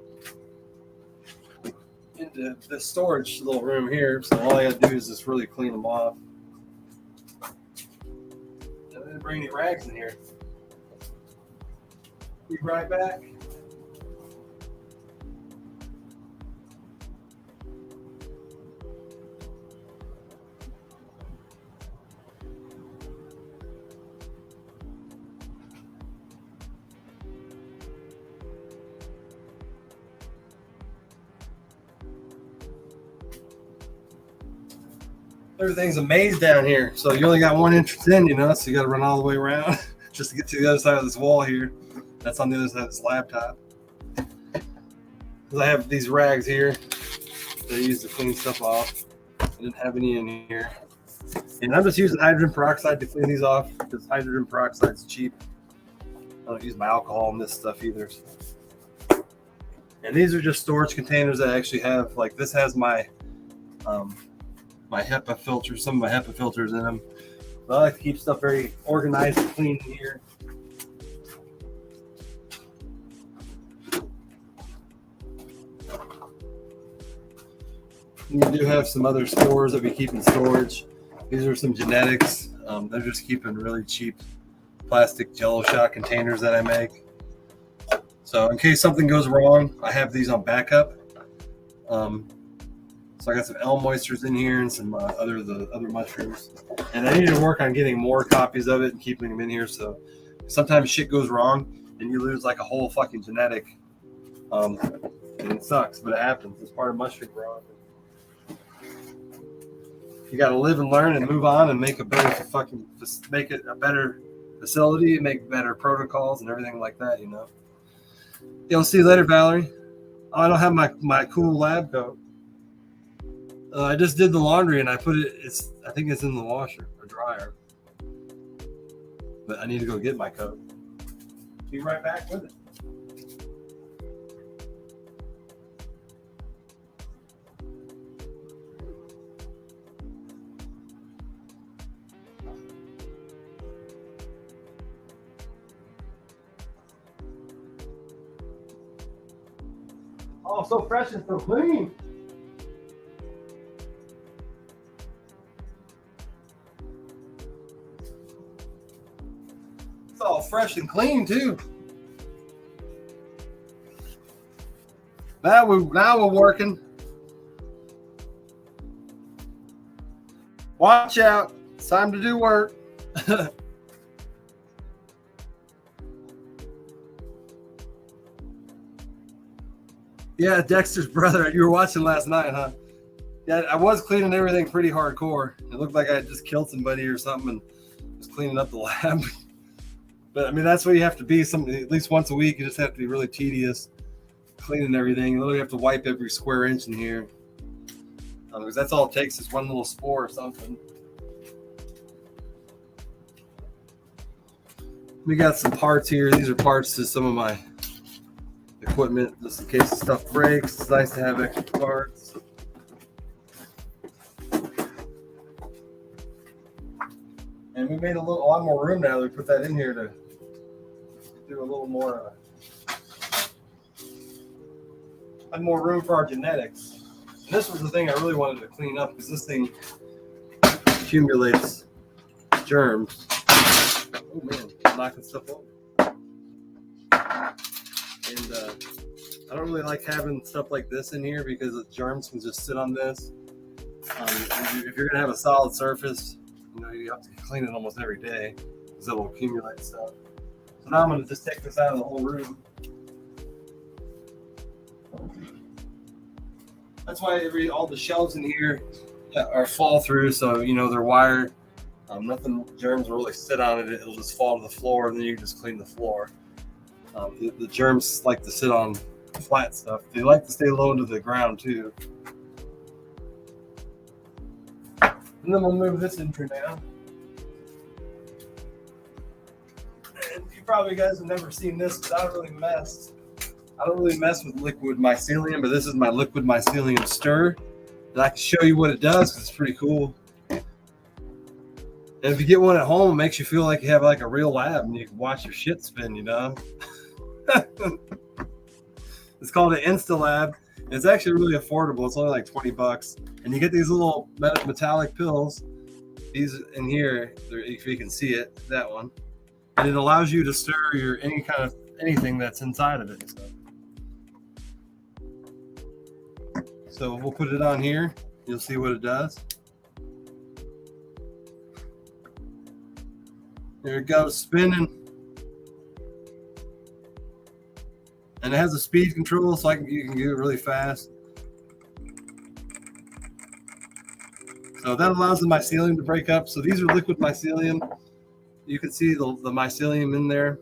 [SPEAKER 1] into this storage little room here. So all I got to do is just really clean them off. I didn't bring any rags in here. Be right back. Everything's a maze down here, so you only got one entrance in, so you got to run all the way around just to get to the other side of this wall here. That's on the other side of this laptop. Because I have these rags here that I use to clean stuff off. I didn't have any in here. And I'm just using hydrogen peroxide to clean these off because hydrogen peroxide's cheap. I don't use my alcohol in this stuff either. And these are just storage containers that I actually have. Like this has my my HEPA filters, some of my HEPA filters in them. But I like to keep stuff very organized and clean in here. And we do have some other spores that we keep in storage. These are some genetics. They're just keeping really cheap plastic Jello shot containers that I make. So in case something goes wrong, I have these on backup. So I got some elm oysters in here and some other mushrooms. And I need to work on getting more copies of it and keeping them in here. So sometimes shit goes wrong and you lose like a whole fucking genetic. And it sucks, but it happens. It's part of mushroom growing. You got to live and learn and move on and make a better make it a better facility, make better protocols and everything like that, you know. Yeah, I'll see you later, Valerie. Oh, I don't have my cool lab coat. I just did the laundry and I put it. I think it's in the washer or dryer. But I need to go get my coat. Be right back with it. Oh, so fresh and so clean. It's all fresh and clean too. Now we're working. Watch out. It's time to do work. Yeah, Dexter's brother. You were watching last night, huh? Yeah, I was cleaning everything pretty hardcore. It looked like I had just killed somebody or something and was cleaning up the lab. But I mean, that's what you have to be. At least once a week, you just have to be really tedious, cleaning everything. You literally have to wipe every square inch in here. Because that's all it takes is one little spore or something. We got some parts here. These are parts to some of my equipment, just in case the stuff breaks. It's nice to have extra parts. And we made a lot more room now. We put that in here to do a little more, had more room for our genetics. And this was the thing I really wanted to clean up because this thing accumulates germs. Oh man, I'm knocking stuff over. And I don't really like having stuff like this in here because the germs can just sit on this. If you're gonna have a solid surface, you know, you have to clean it almost every day because it will accumulate stuff. So now I'm gonna just take this out of the whole room. That's why all the shelves in here are fall through, so you know they're wired. Nothing germs will really sit on it. It'll just fall to the floor, and then you can just clean the floor. The germs like to sit on flat stuff. They like to stay low to the ground too. And then we'll move this in for now. And you probably guys have never seen this because I don't really mess with liquid mycelium, but this is my liquid mycelium stir. And I can show you what it does because it's pretty cool. And if you get one at home, it makes you feel like you have like a real lab and you can watch your shit spin, you know? It's called an InstaLab. It's actually really affordable. It's only like $20. And you get these little metallic pills. These in here, if you can see it, that one. And it allows you to stir anything that's inside of it. So we'll put it on here. You'll see what it does. There it goes, spinning. And it has a speed control, so you can do it really fast. So that allows the mycelium to break up. So these are liquid mycelium. You can see the mycelium in there.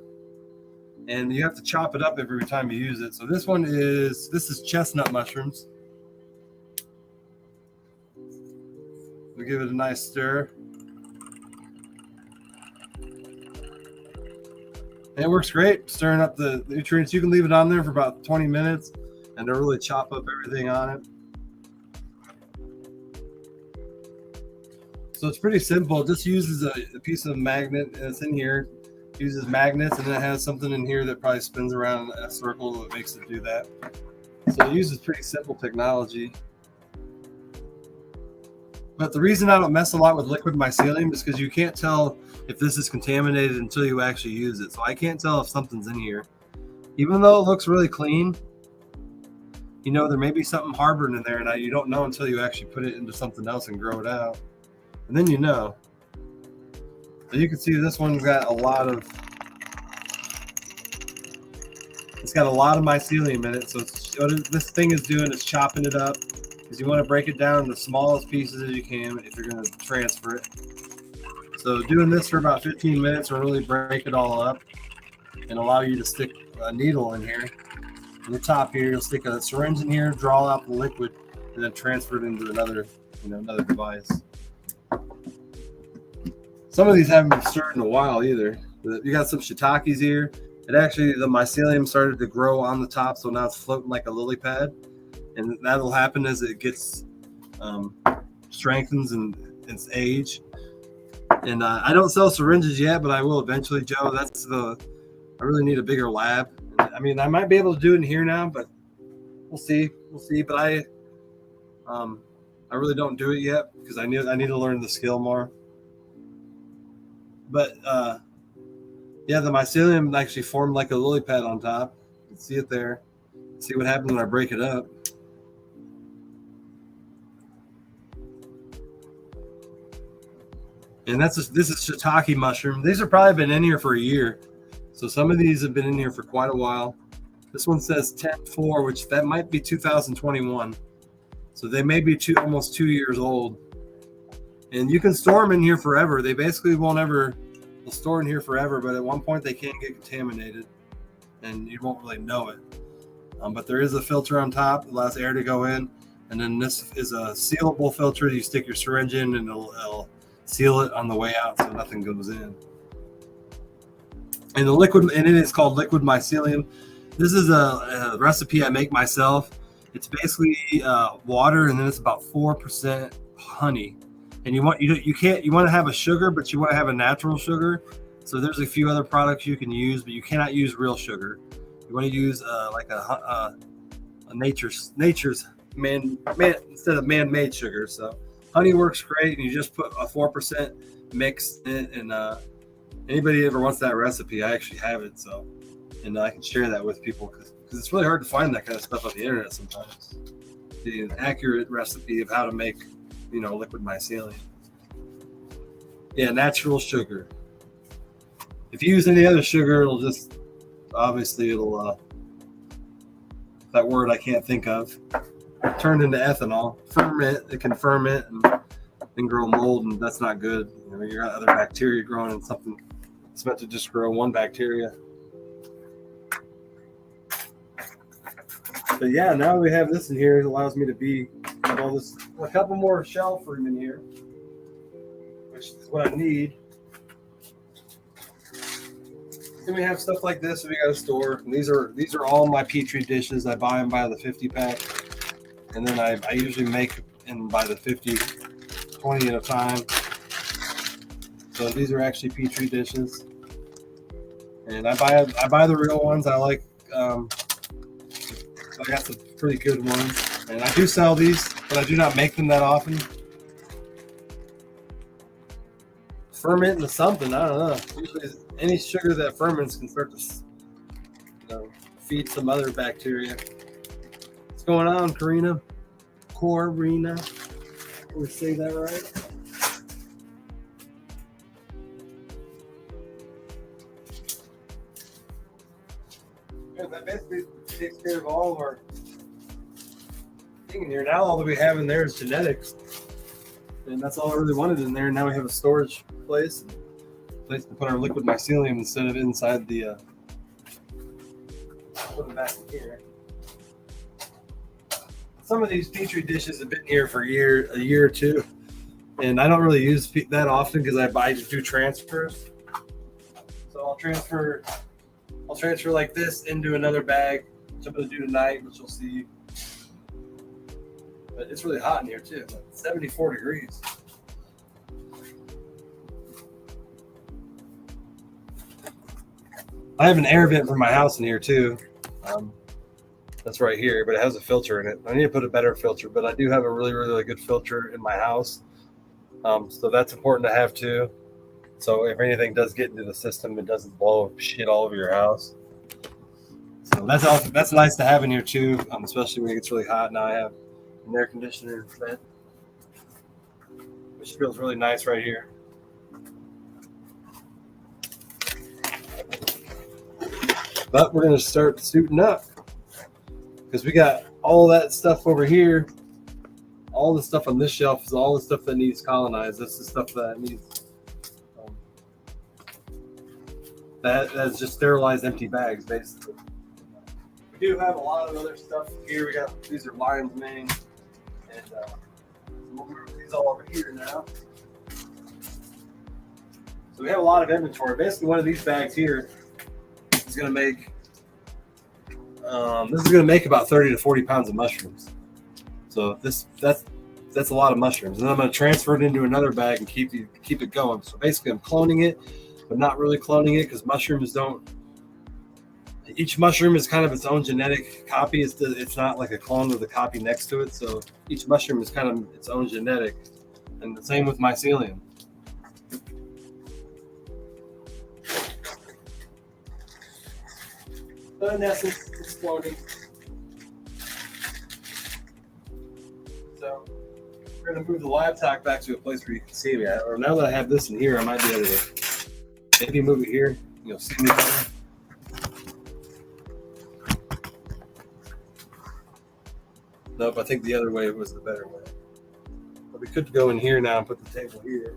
[SPEAKER 1] And you have to chop it up every time you use it. So this is chestnut mushrooms. We give it a nice stir. And it works great, stirring up the nutrients. You can leave it on there for about 20 minutes and it'll really chop up everything on it. So it's pretty simple. It just uses a piece of magnet, and it's in here. It uses magnets, and then it has something in here that probably spins around in a circle that makes it do that. So it uses pretty simple technology. But the reason I don't mess a lot with liquid mycelium is because you can't tell if this is contaminated until you actually use it. So I can't tell if something's in here. Even though it looks really clean, there may be something harboring in there, and you don't know until you actually put it into something else and grow it out. And then So you can see this one's got a lot of mycelium in it. So what this thing is doing is chopping it up, because you want to break it down into the smallest pieces as you can if you're going to transfer it. So doing this for about 15 minutes will really break it all up and allow you to stick a needle in here. On the top here, you'll stick a syringe in here, draw out the liquid, and then transfer it into another device. Some of these haven't been stirred in a while either. You got some shiitakes here. The mycelium started to grow on the top, so now it's floating like a lily pad. And that'll happen as it gets strengthens in its age. And I don't sell syringes yet, but I will eventually, Joe. I really need a bigger lab. I mean, I might be able to do it in here now, but we'll see. But I really don't do it yet because I need to learn the skill more. But the mycelium actually formed like a lily pad on top. You can see it there. See what happens when I break it up. And this is shiitake mushroom. These have probably been in here for a year. So some of these have been in here for quite a while. This one says 10-4, which that might be 2021. So they may be almost 2 years old. And you can store them in here forever. They basically they'll store in here forever, but at one point they can get contaminated and you won't really know it. But there is a filter on top that allows air to go in. And then this is a sealable filter. You stick your syringe in and it'll seal it on the way out so nothing goes in. And it is called liquid mycelium. This is a recipe I make myself. It's basically water, and then it's about 4% honey. And you want to have a sugar, but you want to have a natural sugar. So there's a few other products you can use, but you cannot use real sugar. You want to use like a nature's man instead of man-made sugar. So honey works great, and you just put a 4% mix in it. And anybody ever wants that recipe, I actually have it. So, and I can share that with people because it's really hard to find that kind of stuff on the internet sometimes. An accurate recipe of how to make, liquid mycelium. Yeah, natural sugar. If you use any other sugar, it'll that word I can't think of, turned into ethanol. Ferment, it can ferment and grow mold, and that's not good. You got other bacteria growing in something that's meant to just grow one bacteria. But yeah, now we have this in here. It allows me to have all this, a couple more shelf room in here, which is what I need. Then we have stuff like this that we got to store. And these are all my Petri dishes. I buy them by the 50 pack, and then I usually make and by the 50, 20 at a time. So these are actually Petri dishes, and I buy the real ones. I like. I got some pretty good ones, and I do sell these, but I do not make them that often. Ferment into something, I don't know. Usually any sugar that ferments can start to feed some other bacteria. What's going on, Corina? Did we say that right? Yeah, that basically takes care of all of our thing in here. Now all that we have in there is genetics, and that's all I really wanted in there. Now we have a storage place to put our liquid mycelium instead of inside the put them back in here. Some of these Petri dishes have been here for a year or two, and I don't really use that often because I just do transfers. So I'll transfer like this into another bag, which I'm going to do tonight, which you'll see. But it's really hot in here too, like 74 degrees. I have an air vent for my house in here too. That's right here, but it has a filter in it. I need to put a better filter, but I do have a really, really good filter in my house. So that's important to have too. So if anything does get into the system, it doesn't blow shit all over your house. So that's nice to have in here too, especially when it gets really hot. Now I have an air conditioner vent, which feels really nice right here. But we're gonna start suiting up because we got all that stuff over here. All the stuff on this shelf is all the stuff that needs colonized. That's the stuff that needs. That's just sterilized empty bags, basically. We do have a lot of other stuff here. We got these are lion's mane, and we'll move these all over here now. So we have a lot of inventory. Basically, one of these bags here is going to make. This is going to make about 30 to 40 pounds of mushrooms. So that's a lot of mushrooms, and I'm going to transfer it into another bag and keep it going. So basically, I'm cloning it, but not really cloning it because mushrooms don't. Each mushroom is kind of its own genetic copy. It's not like a clone with a copy next to it. So each mushroom is kind of its own genetic, and the same with mycelium. But in essence, it's cloning. So we're going to move the laptop back to a place where you can see me at. Or now that I have this in here, I might be able to maybe move it here. You'll see me better. Nope, I think the other way was the better way. But we could go in here now and put the table here.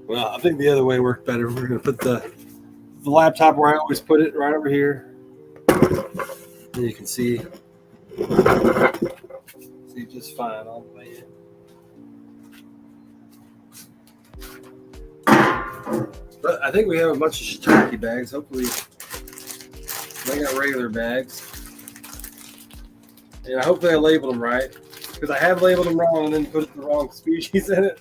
[SPEAKER 1] Well, I think the other way worked better. We're going to put the laptop where I always put it, right over here. And you can see just fine all the way in. But I think we have a bunch of shiitake bags. Hopefully, they got regular bags. And I hope I labeled them right, because I have labeled them wrong and then put the wrong species in it.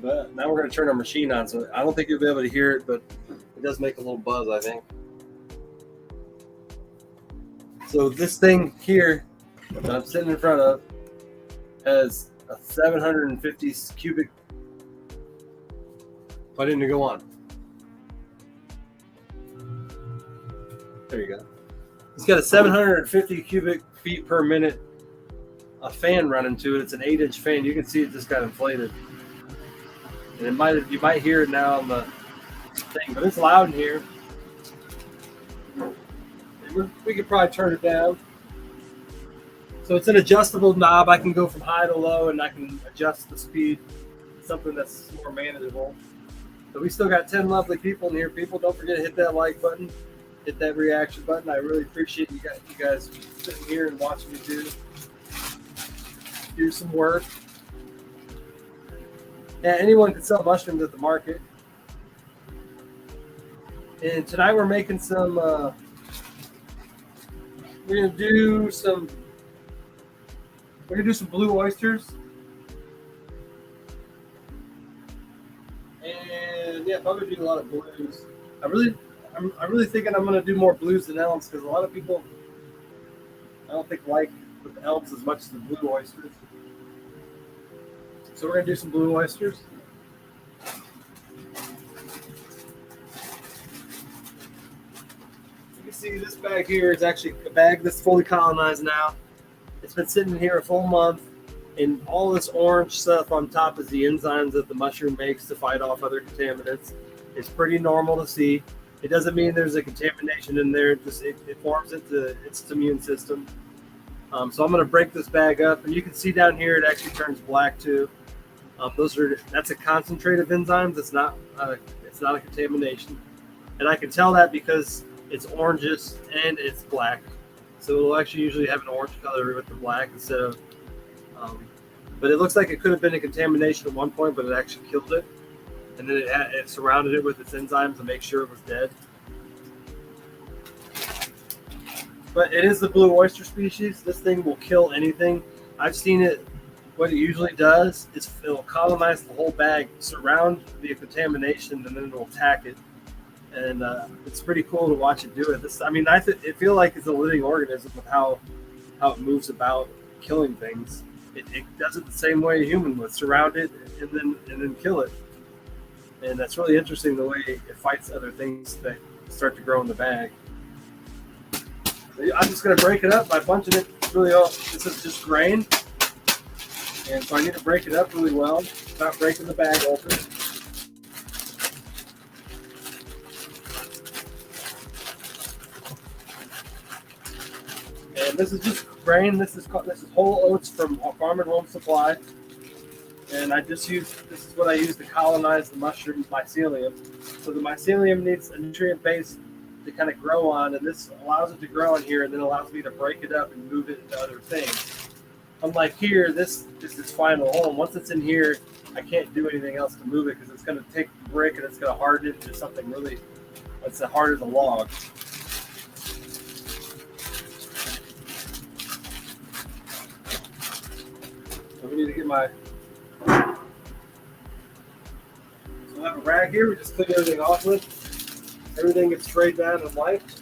[SPEAKER 1] But now we're going to turn our machine on, so I don't think you'll be able to hear it, but it does make a little buzz, I think. So this thing here that I'm sitting in front of has a 750 cubic. Why didn't it go on? There you go. It's got a 750 cubic feet per minute a fan running to it. It's an 8-inch fan. You can see it just got inflated. And you might hear it now on the thing, but it's loud in here. We could probably turn it down. So it's an adjustable knob. I can go from high to low, and I can adjust the speed. Something that's more manageable. So we still got 10 lovely people in here. People, don't forget to hit that like button, hit that reaction button. I really appreciate you guys sitting here and watching me do some work. Yeah, anyone can sell mushrooms at the market. And tonight we're making some. We're gonna do some blue oysters. And yeah, probably do a lot of blues. I'm really thinking I'm gonna do more blues than elms, because a lot of people I don't think like the elms as much as the blue oysters. So we're gonna do some blue oysters. You can see this bag here is actually a bag that's fully colonized now. It's been sitting here a full month, and all this orange stuff on top is the enzymes that the mushroom makes to fight off other contaminants. It's pretty normal to see. It doesn't mean there's a contamination in there. It forms into its immune system. So I'm going to break this bag up, and you can see down here it actually turns black too. That's a concentrate of enzymes. It's not a contamination, and I can tell that because it's oranges and it's black. So it'll actually usually have an orange color with the black instead of. But it looks like it could have been a contamination at one point, but it actually killed it, and then it surrounded it with its enzymes to make sure it was dead. But it is the blue oyster species. This thing will kill anything. I've seen it. What it usually does is it'll colonize the whole bag, surround the contamination, and then it'll attack it. And it's pretty cool to watch it do it. I feel like it's a living organism with how it moves about, killing things. It does it the same way a human would: surround it and then kill it. And that's really interesting the way it fights other things that start to grow in the bag. I'm just going to break it up by bunching it really all. This is just grain. And so I need to break it up really well without breaking the bag open. And this is just grain. This is whole oats from Farm and Home Supply. And this is what I use to colonize the mushroom mycelium. So the mycelium needs a nutrient base to kind of grow on, and this allows it to grow in here, and then allows me to break it up and move it into other things. Unlike here, this is its final home. Once it's in here, I can't do anything else to move it because it's going to take the brick and it's going to harden it into something really that's hard as a log. So we need to get my. So I have a rag here. We just clean everything off with. Everything gets sprayed down and wiped.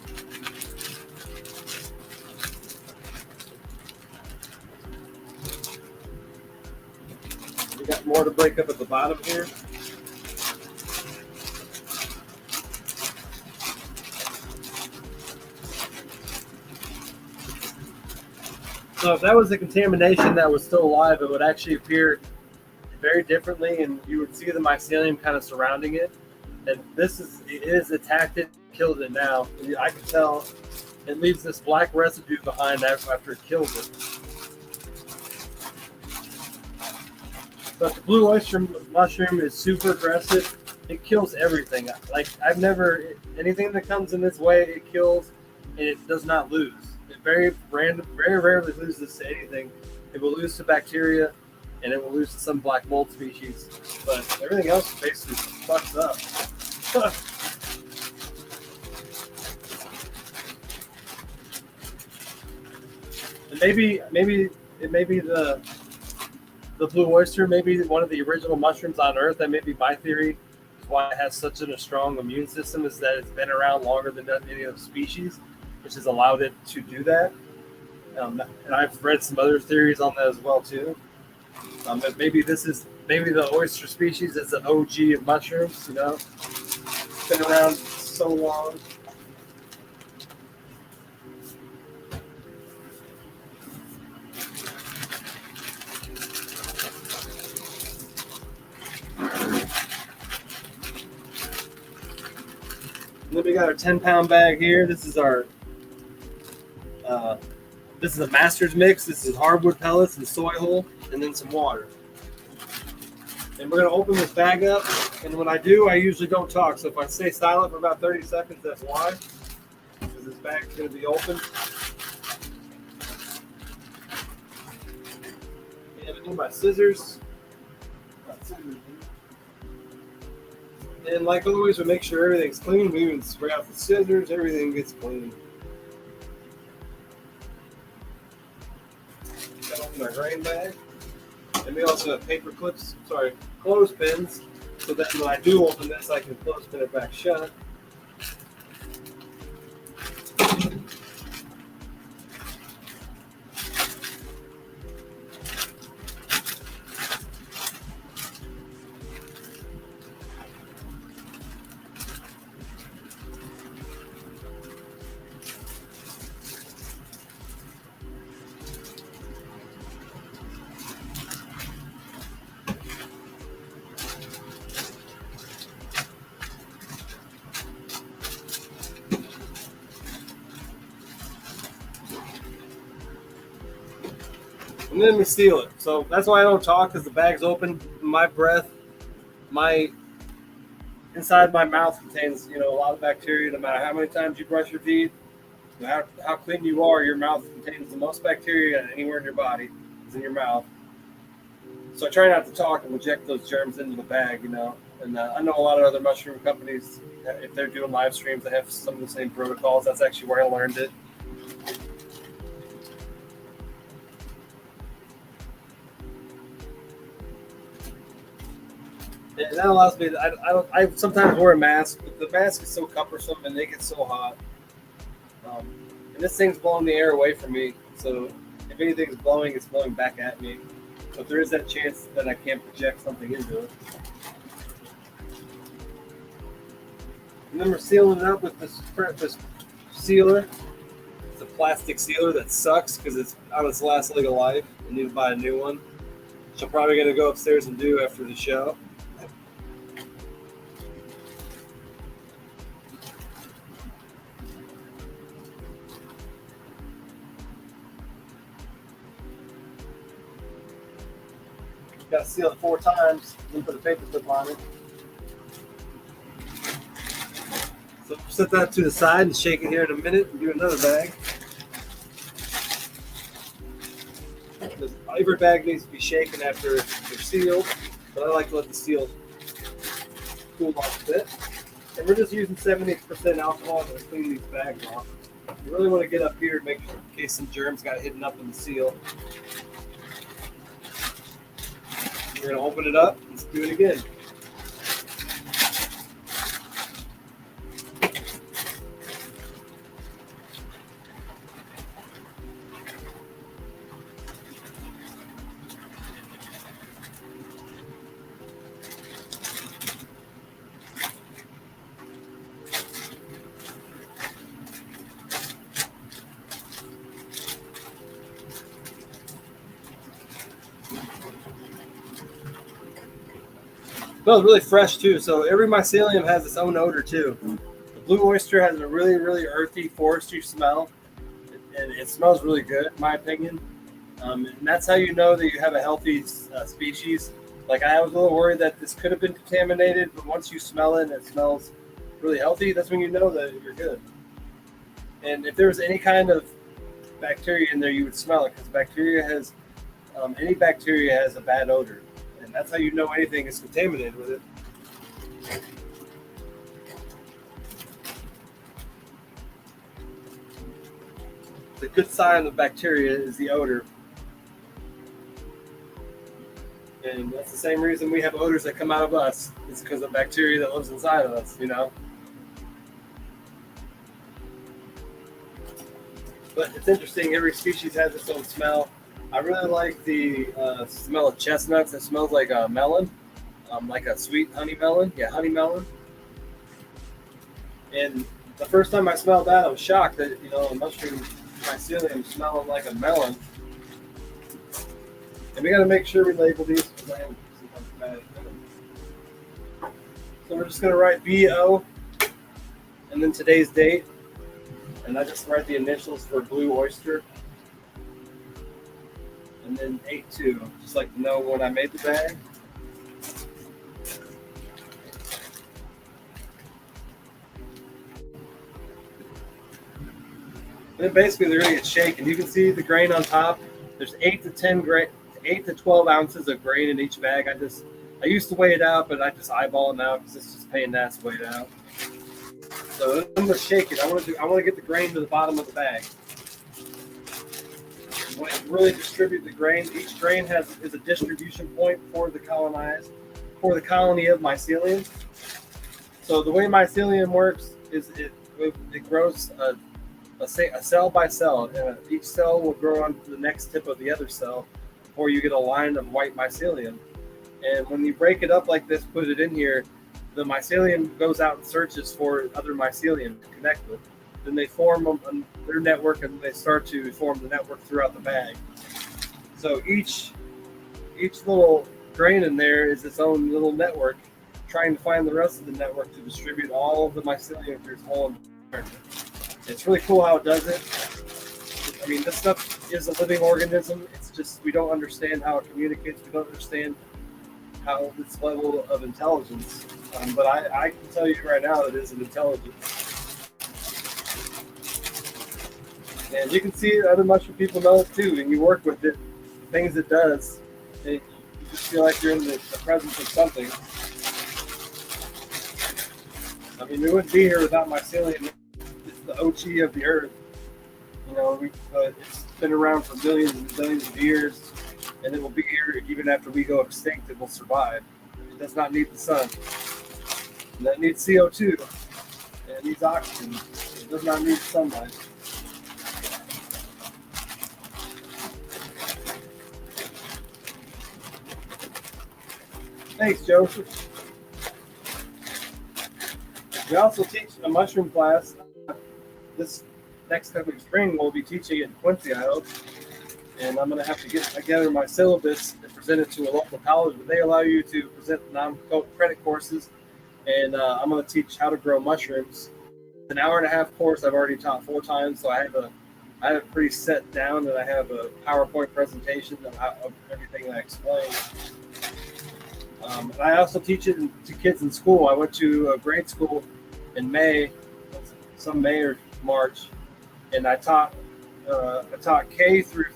[SPEAKER 1] We got more to break up at the bottom here. So if that was a contamination that was still alive, it would actually appear very differently, and you would see the mycelium kind of surrounding it. And it is attacked it, killed it now. I can tell it leaves this black residue behind after it kills it. But the blue oyster mushroom is super aggressive. It kills everything. Like anything that comes in this way, it kills, and it does not lose. It very rarely loses to anything. It will lose to bacteria, and it will lose to some black mold species. But everything else basically fucks up. And maybe it may be the blue oyster, maybe one of the original mushrooms on Earth. That may be my theory. Why it has such a strong immune system is that it's been around longer than any other species, which has allowed it to do that. And I've read some other theories on that as well too. But maybe the oyster species is the OG of mushrooms. It's been around so long. And then we got our 10-pound bag here. This is our this is a master's mix. This is hardwood pellets and soy hull, and then some water. And we're going to open this bag up. And when I do, I usually don't talk. So if I stay silent for about 30 seconds, that's why. Because this bag's going to be open. And I need my scissors. And like always, we make sure everything's clean. We even spray out the scissors. Everything gets clean. Got open our grain bag. And we also have paper clips, clothespins, so that when I do open this, I can clothespin it back shut. And then we seal it. So that's why I don't talk, because the bag's open. My breath, inside my mouth contains, a lot of bacteria. No matter how many times you brush your teeth, how clean you are, your mouth contains the most bacteria anywhere in your body is in your mouth. So I try not to talk and inject those germs into the bag, And I know a lot of other mushroom companies, if they're doing live streams, they have some of the same protocols. That's actually where I learned it. And that allows me to, I sometimes wear a mask, but the mask is so cumbersome and they get so hot. And this thing's blowing the air away from me, so if anything's blowing, it's blowing back at me. So there is that chance that I can't project something into it. And then we're sealing it up with this sealer. It's a plastic sealer that sucks because it's on its last leg of life. I need to buy a new one, which I'm probably going to go upstairs and do after the show. Got to seal it 4 times, then put a paper clip on it. So set that to the side and shake it here in a minute and do another bag. Every bag needs to be shaken after they're sealed, but I like to let the seal cool off a bit. And we're just using 70% alcohol to clean these bags off. You really want to get up here and make sure in case some germs got hidden up in the seal. We're going to open it up. Let's do it again. Smells really fresh too. So every mycelium has its own odor too. The blue oyster has a really, really earthy, forestry smell, and it smells really good, in my opinion. And that's how you know that you have a healthy species. Like I was a little worried that this could have been contaminated, but once you smell it and it smells really healthy, that's when you know that you're good. And if there was any kind of bacteria in there, you would smell it because bacteria has any bacteria has a bad odor. And that's how you know anything is contaminated with it. The good sign of bacteria is the odor. And that's the same reason we have odors that come out of us. It's because of bacteria that lives inside of us, you know? But it's interesting, every species has its own smell. I really like the smell of chestnuts. It smells like a melon, like a sweet honey melon. Yeah, honey melon. And the first time I smelled that, I was shocked that, you know, a mushroom mycelium smelling like a melon. And we got to make sure we label these because I am sometimes mad at them. So we're just going to write BO and then today's date. And I just write the initials for blue oyster. And then 8-2, just like to know when I made the bag. And then basically they're going to get shaken. You can see the grain on top. There's 8 to 12 ounces of grain in each bag. I used to weigh it out, but I just eyeball it now because it's just pain in the ass to weigh it out. So I'm going to shake it. I want to get the grain to the bottom of the bag. When you really distribute the grain, each grain is a distribution point for the colony of mycelium. So the way mycelium works is it grows a cell by cell, and each cell will grow onto the next tip of the other cell before you get a line of white mycelium. And when you break it up like this, put it in here, the mycelium goes out and searches for other mycelium to connect with. Then they form their network, and they start to form the network throughout the bag. So each little grain in there is its own little network, trying to find the rest of the network to distribute all of the mycelium through its whole environment. It's really cool how it does it. I mean, this stuff is a living organism. It's just we don't understand how it communicates. We don't understand how this level of intelligence. But I can tell you right now it is an intelligence. And you can see other mushroom people know it too, and you work with it, the things it does, and you just feel like you're in the presence of something. I mean, we wouldn't be here without mycelium. It's the OG of the earth. It's been around for millions and billions of years, and it will be here even after we go extinct. It will survive. It does not need the sun. And that needs CO2. And it needs oxygen. It does not need sunlight. Thanks, Joseph. We also teach a mushroom class. This next coming spring, we'll be teaching it in Quincy, I hope. And I'm going to have to get together my syllabus and present it to a local college, but they allow you to present non-credit courses. And I'm going to teach how to grow mushrooms. It's an hour and a half course I've already taught 4 times, so I have it pretty set down, and I have a PowerPoint presentation of everything that I explain. And I also teach it to kids in school. I went to a grade school in May or March, and I taught K through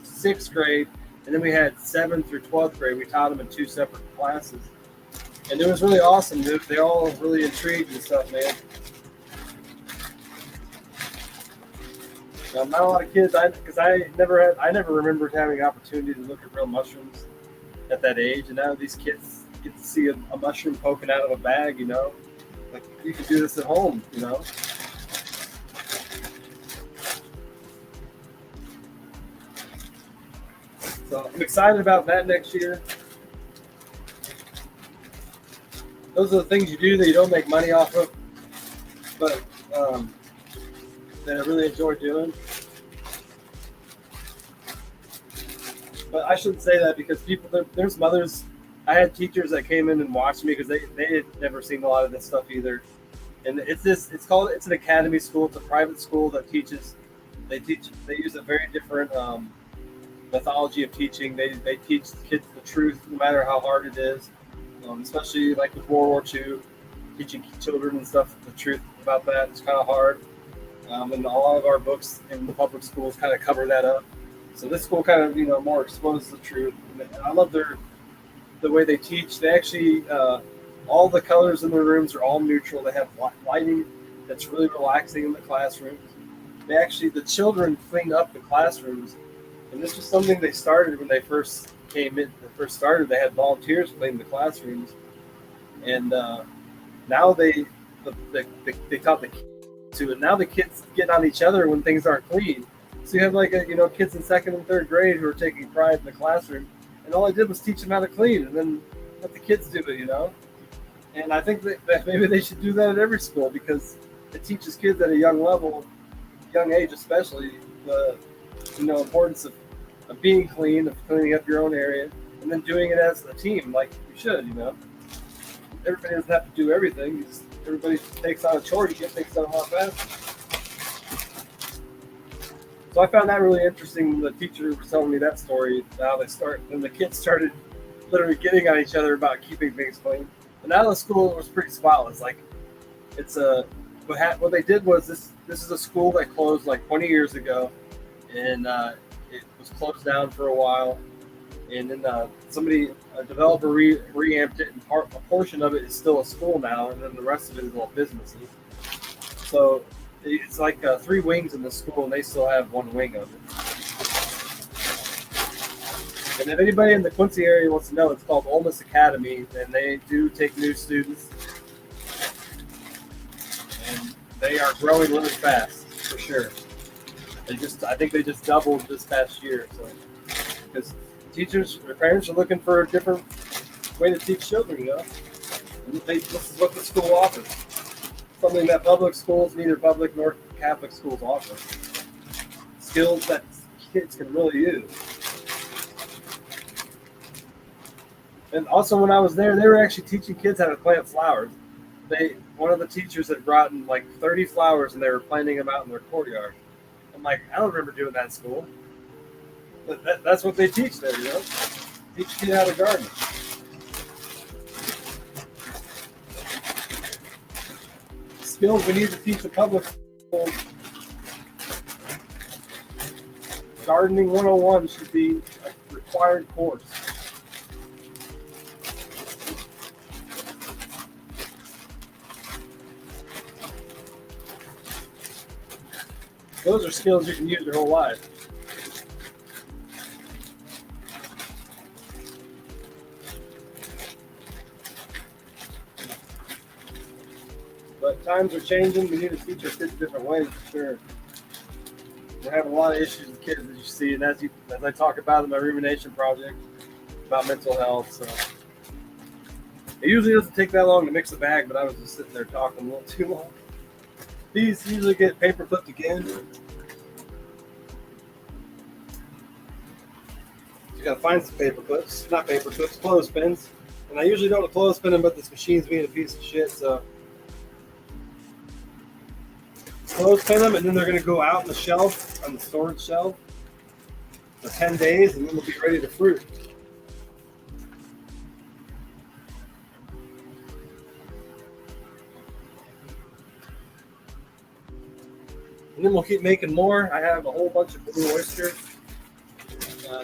[SPEAKER 1] 6th grade, and then we had 7th through 12th grade. We taught them in 2 separate classes, and it was really awesome. They all really intrigued and stuff, man. Not a lot of kids, because I never remembered having an opportunity to look at real mushrooms at that age, and now these kids get to see a mushroom poking out of a bag, like you can do this at home, So I'm excited about that next year. Those are the things you do that you don't make money off of, but that I really enjoy doing. But I shouldn't say that, because there's mothers. I had teachers that came in and watched me because they had never seen a lot of this stuff either. And it's an academy school. It's a private school that teaches. They use a very different methodology of teaching. They teach kids the truth, no matter how hard it is. Especially like with World War II, teaching children and stuff the truth about that. It's kind of hard. And a lot of our books in the public schools kind of cover that up. So this school kind of, more exposes the truth. And I love the way they teach. They actually, all the colors in the rooms are all neutral. They have lighting that's really relaxing in the classrooms. The children clean up the classrooms. And this was something they started when they first came in. They had volunteers clean the classrooms. And now they taught the kids to, and now the kids get on each other when things aren't clean. So you have kids in 2nd and 3rd grade who are taking pride in the classroom, and all I did was teach them how to clean, and then let the kids do it, And I think that maybe they should do that at every school, because it teaches kids at a young age especially, the importance of being clean, of cleaning up your own area, and then doing it as a team, like you should, Everybody doesn't have to do everything. Everybody takes on a chore, you get things done a lot faster. So I found that really interesting. The teacher was telling me that story, how when the kids started literally getting on each other about keeping things clean. And now the school was pretty spotless. Like, what they did was this is a school that closed like 20 years ago, and it was closed down for a while. And then a developer reamped it, and a portion of it is still a school now, and then the rest of it is all businesses. So it's like 3 wings in the school, and they still have 1 wing of it. And if anybody in the Quincy area wants to know, it's called Ole Miss Academy, and they do take new students. And they are growing really fast, for sure. I think they just doubled this past year. So, because their parents are looking for a different way to teach children, And this is what the school offers. Something that public schools, neither public nor Catholic schools, offer. Skills that kids can really use. And also, when I was there, they were actually teaching kids how to plant flowers. One of the teachers had brought in like 30 flowers, and they were planting them out in their courtyard. I'm like, I don't remember doing that in school. But that's what they teach there, Teach kids how to garden. Skills we need to teach the public schools. Gardening 101 should be a required course. Those are skills you can use your whole life. But times are changing. We need to teach our kids different ways for sure. We're having a lot of issues with kids, as you see, and as I talk about in my rumination project about mental health. So it usually doesn't take that long to mix a bag, but I was just sitting there talking a little too long. These usually get paper clipped again. You gotta find some paper clips, not paper clips, clothespins. And I usually don't clothespin them, but this machine's being a piece of shit, so clothespin them, and then they're gonna go out on the shelf, on the storage shelf, for 10 days, and then they'll be ready to fruit. And then we'll keep making more. I have a whole bunch of blue oysters.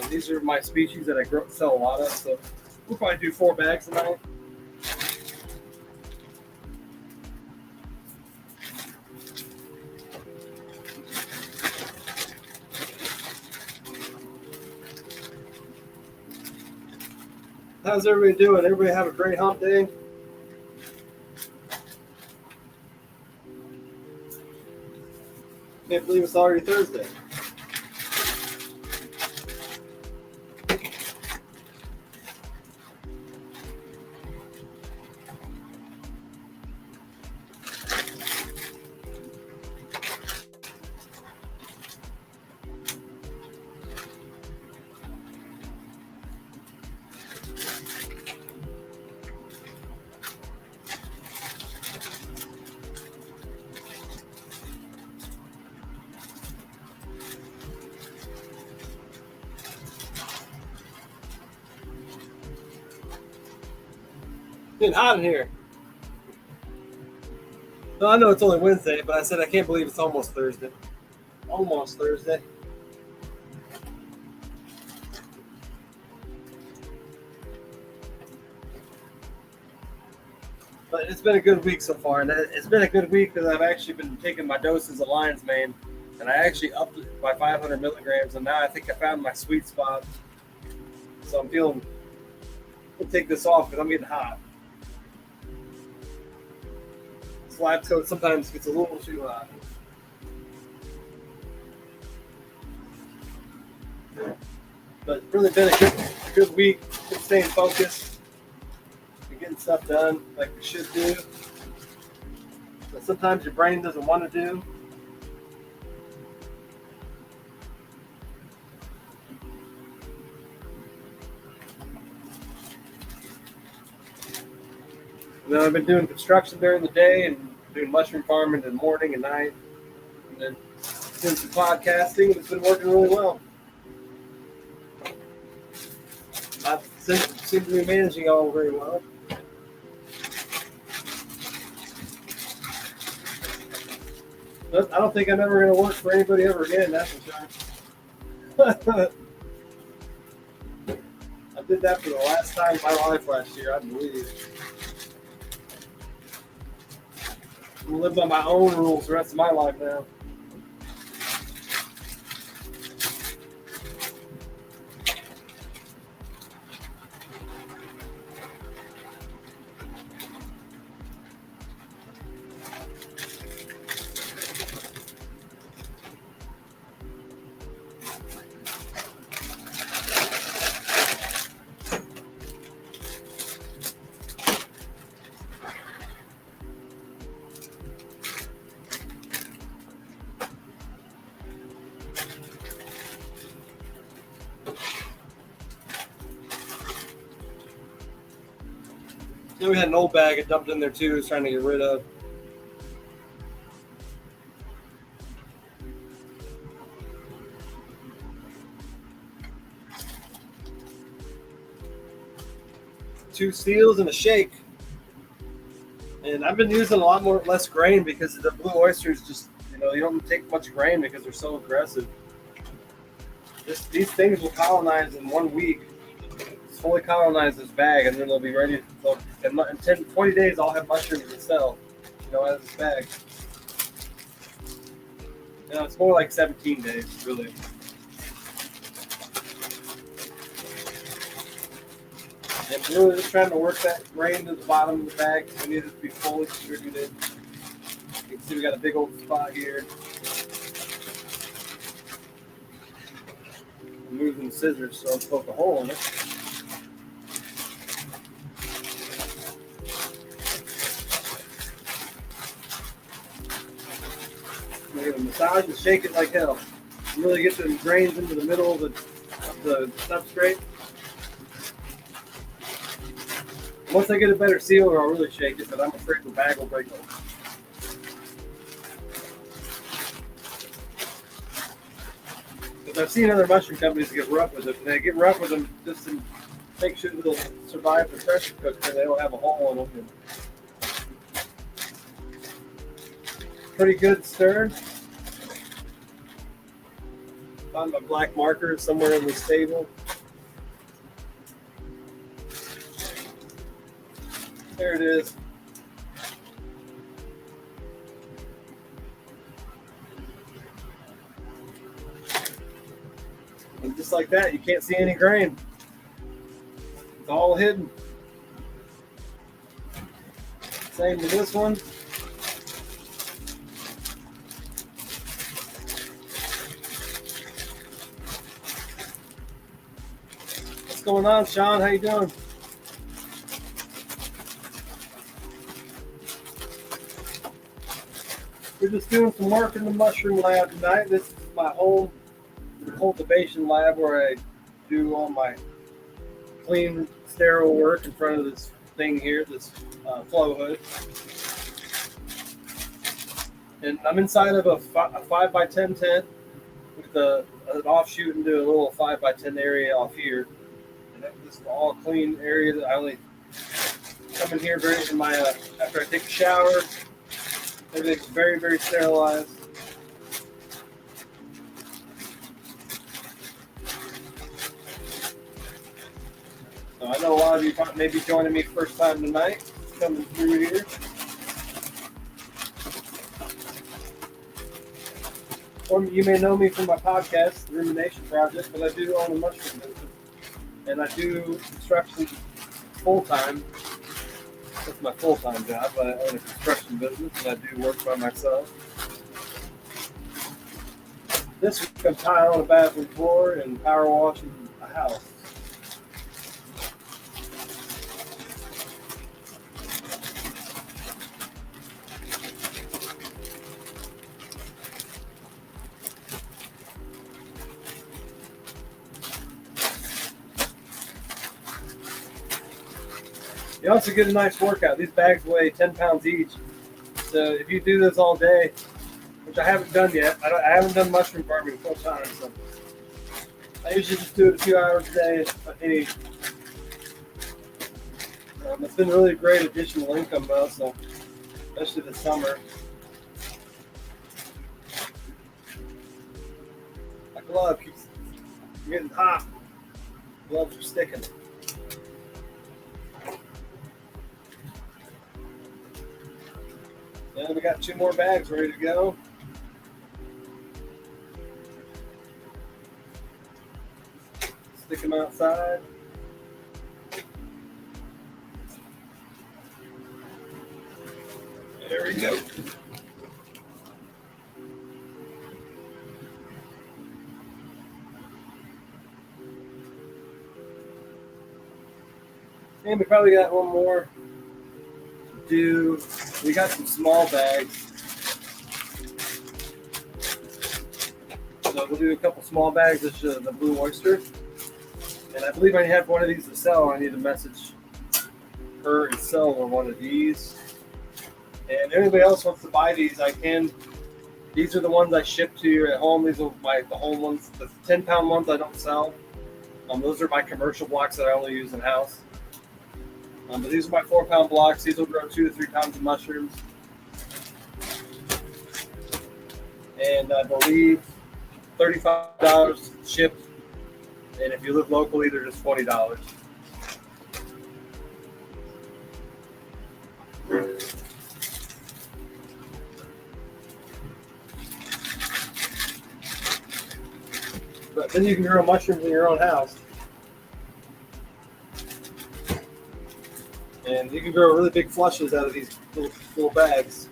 [SPEAKER 1] These are my species that I sell a lot of, so we'll probably do 4 bags tonight. How's everybody doing? Everybody have a great hump day? Can't believe it's already Thursday. It's getting hot in here. No, I know it's only Wednesday, but I said I can't believe it's almost Thursday. Almost Thursday. But it's been a good week so far, and it's been a good week because I've actually been taking my doses of lion's mane, and I actually upped it by 500 milligrams, and now I think I found my sweet spot. So I'm feeling. I'll take this off because I'm getting hot. This lab coat sometimes gets a little too hot. But it's really been a good week. Been staying focused. Been getting stuff done like we should do. But sometimes your brain doesn't want to do. And then I've been doing construction during the day and doing mushroom farming in the morning and night. And then doing some podcasting, and it's been working really well. I seem to be managing all very well. But I don't think I'm ever going to work for anybody ever again, that's for sure. I did that for the last time in my life last year, I believe. I'm going to live by my own rules the rest of my life now. Then we had an old bag I dumped in there too, I was trying to get rid of. Two seals and a shake. And I've been using a lot less grain because the blue oysters just, you don't take much grain because they're so aggressive. These things will colonize in 1 week. Fully colonize this bag, and then they'll be ready. In 20 days, I'll have mushrooms to sell, out of this bag. No, it's more like 17 days, really. And we're really just trying to work that grain to the bottom of the bag. We need it to be fully distributed. You can see we got a big old spot here. I'm using scissors so I'll poke a hole in it. We're going to massage and shake it like hell. Really get the grains into the middle of the substrate. Once I get a better sealer, I'll really shake it, but I'm afraid the bag will break open. Because I've seen other mushroom companies get rough with it, and they get rough with them just to make sure that they'll survive the pressure cooker and they don't have a hole in them. Pretty good stir. Found my black marker somewhere in the stable. There it is. And just like that, you can't see any grain. It's all hidden. Same with this one. What's going on, Sean? How you doing? We're just doing some work in the mushroom lab tonight. This is my home cultivation lab where I do all my clean, sterile work in front of this thing here, this flow hood. And I'm inside of a 5x10 tent with an offshoot into a little 5x10 area off here. And this is all clean area that I only come in here after I take a shower. Everything's very, very sterilized. So I know a lot of you may be joining me first time tonight, coming through here. Or you may know me from my podcast, The Rumination Project, but I do own a mushroom business. And I do construction full-time. That's my full-time job. I own a construction business and I do work by myself. This week I'm tiling a bathroom floor and power washing a house. You also get a nice workout. These bags weigh 10 pounds each. So if you do this all day, which I haven't done yet, I haven't done mushroom farming full time. So I usually just do it a few hours a day if I need. It's been really a great additional income though, so especially this summer. My glove keeps getting hot. Gloves are sticking. Yeah, we got 2 more bags ready to go. Stick them outside. There we go. And we probably got one more to do. We got some small bags. So we'll do a couple small bags of the blue oyster. And I believe I have one of these to sell. I need to message her and sell one of these. And if anybody else wants to buy these, I can. These are the ones I ship to you at home. These are the home ones. The 10-pound ones I don't sell. Those are my commercial blocks that I only use in house. But these are my 4-pound blocks. These will grow 2 to 3 pounds of mushrooms. And I believe $35 shipped. And if you live locally, they're just $20. But then you can grow mushrooms in your own house. And you can grow really big flushes out of these little bags.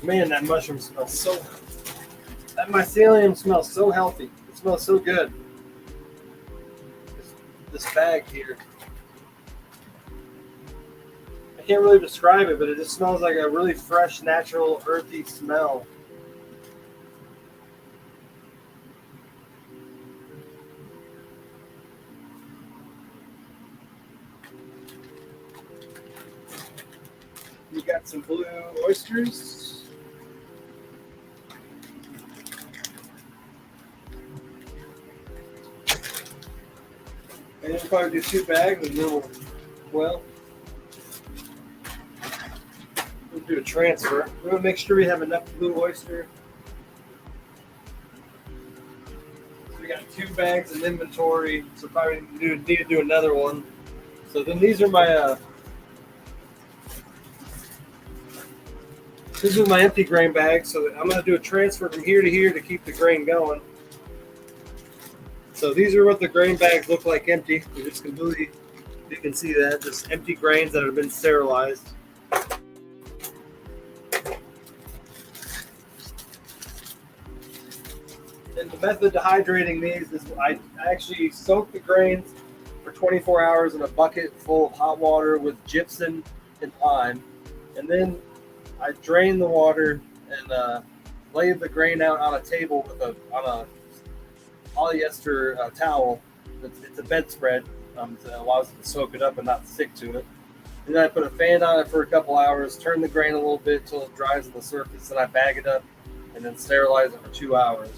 [SPEAKER 1] Man, that mushroom smells so. That mycelium smells so healthy. It smells so good. This bag here. I can't really describe it, but it just smells like a really fresh, natural, earthy smell. You got some blue oysters. And we'll probably do 2 bags, and then we'll do a transfer. We're gonna make sure we have enough blue oyster. So we got 2 bags in inventory, so probably need to do another one. So then these are my this is my empty grain bag. So I'm gonna do a transfer from here to here to keep the grain going. So these are what the grain bags look like empty. They're just completely, you can see that, just empty grains that have been sterilized. And the method to hydrating these is I actually soak the grains for 24 hours in a bucket full of hot water with gypsum and lime. And then I drain the water and lay the grain out on a table with on a polyester towel. It's a bedspread. It allows it to soak it up and not stick to it. And then I put a fan on it for a couple hours, turn the grain a little bit until it dries on the surface, and I bag it up and then sterilize it for 2 hours.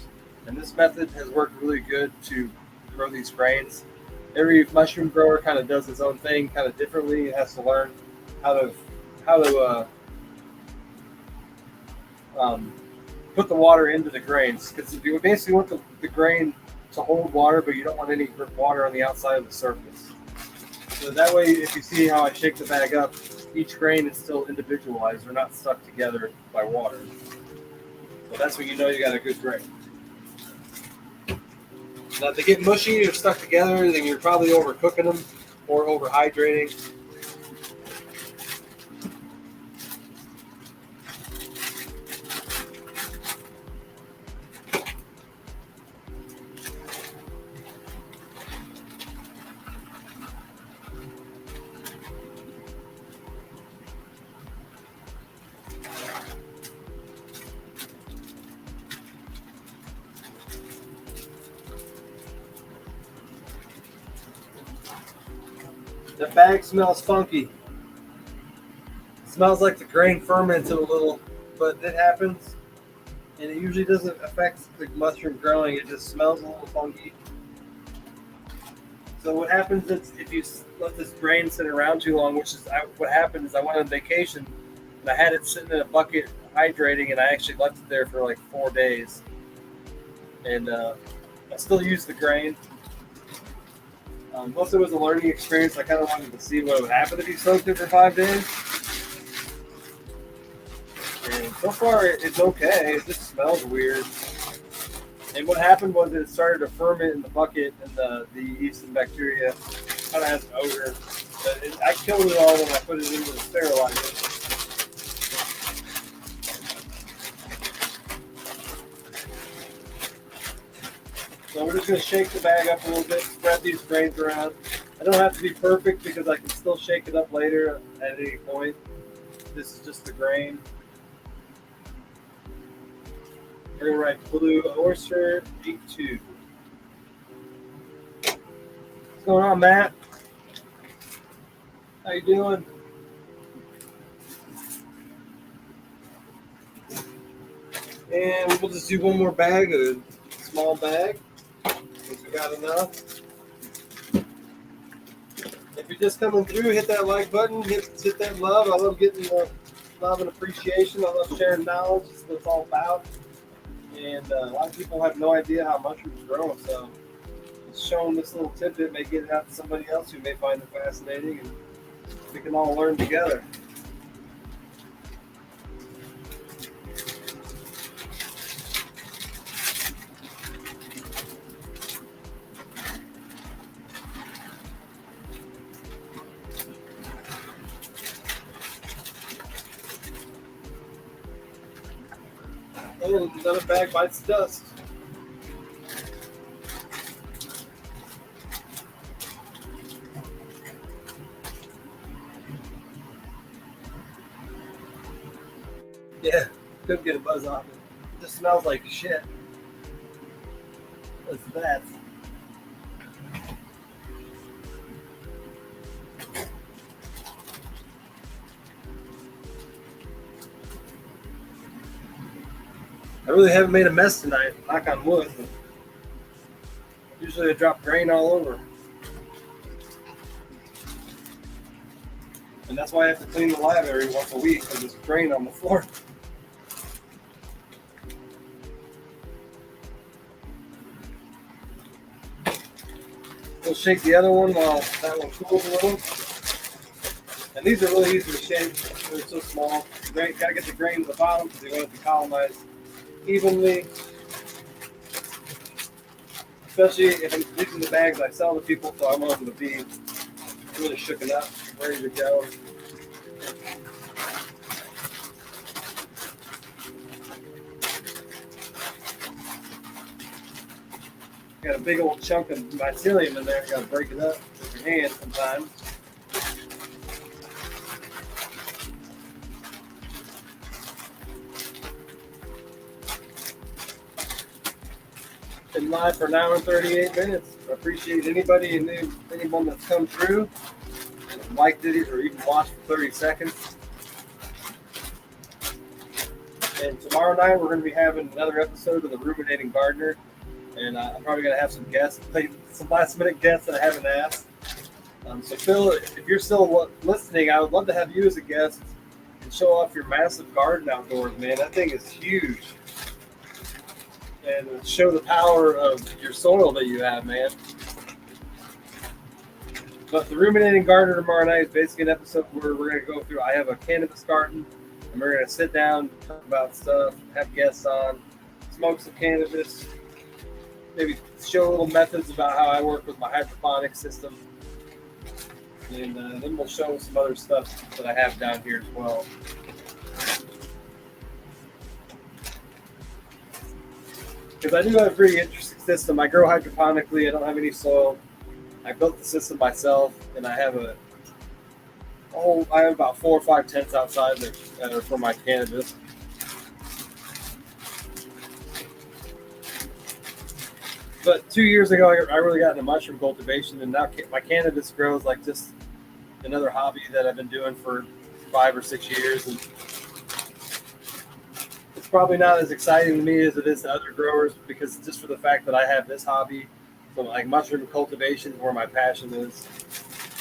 [SPEAKER 1] And this method has worked really good to grow these grains. Every mushroom grower kind of does his own thing kind of differently. It has to learn how to put the water into the grains, because you basically want the grain to hold water, but you don't want any water on the outside of the surface. So that way, if you see how I shake the bag up, each grain is still individualized. They're not stuck together by water. So that's when you know you got a good grain. Now, if they get mushy or stuck together, then you're probably overcooking them or overhydrating. The bag smells funky. It smells like the grain fermented a little, but it happens. And it usually doesn't affect the mushroom growing. It just smells a little funky. So what happens is if you let this grain sit around too long, which is what happened is I went on vacation and I had it sitting in a bucket hydrating, and I actually left it there for like 4 days. And I still use the grain. Plus, it was a learning experience. I kind of wanted to see what would happen if you soaked it for 5 days. And so far, it's okay. It just smells weird. And what happened was it started to ferment in the bucket, and the yeast and bacteria kind of has an odor. But I killed it all when I put it into the sterilizer. So we're just going to shake the bag up a little bit, spread these grains around. I don't have to be perfect because I can still shake it up later at any point. This is just the grain. We're going to write blue oyster 82. What's going on, Matt? How you doing? And we'll just do one more bag, a small bag. We got enough. If you're just coming through, hit that like button, hit that love. I love getting love and appreciation. I love sharing knowledge. It's what it's all about. And a lot of people have no idea how mushrooms grow. So showing this little tidbit may get it out to somebody else who may find it fascinating, and we can all learn together. And another bag bites the dust. Yeah, couldn't get a buzz off it. It just smells like shit. What's that? I really haven't made a mess tonight, knock on wood. Usually I drop grain all over. And that's why I have to clean the lab every once a week, because there's grain on the floor. We'll shake the other one while that one cools a little. And these are really easy to shake. They're so small. You gotta get the grain to the bottom because they want it to colonize evenly. Especially if I'm using the bags I sell to people, so I want them to be really shooken up, ready to go. Got a big old chunk of mycelium in there. You gotta break it up with your hand sometimes. Been live for an hour and 38 minutes. I appreciate anyone that's come through and liked it or even watched for 30 seconds. And tomorrow night we're going to be having another episode of the Ruminating Gardener. And I'm probably going to have some guests, some last minute guests that I haven't asked. So Phil, if you're still listening, I would love to have you as a guest and show off your massive garden outdoors, man. That thing is huge. And show the power of your soil that you have, man. But the Ruminating Gardener tomorrow night is basically an episode where we're going to go through. I have a cannabis garden, and we're going to sit down, talk about stuff, have guests on, smoke some cannabis, maybe show little methods about how I work with my hydroponic system. And then we'll show some other stuff that I have down here as well. Because I do have a pretty interesting system. I grow hydroponically. I don't have any soil. I built the system myself, and I have about 4 or 5 tents outside that are for my cannabis. But 2 years ago, I really got into mushroom cultivation, and now my cannabis grows like just another hobby that I've been doing for 5 or 6 years. And it's probably not as exciting to me as it is to other growers, because just for the fact that I have this hobby, so like mushroom cultivation is where my passion is.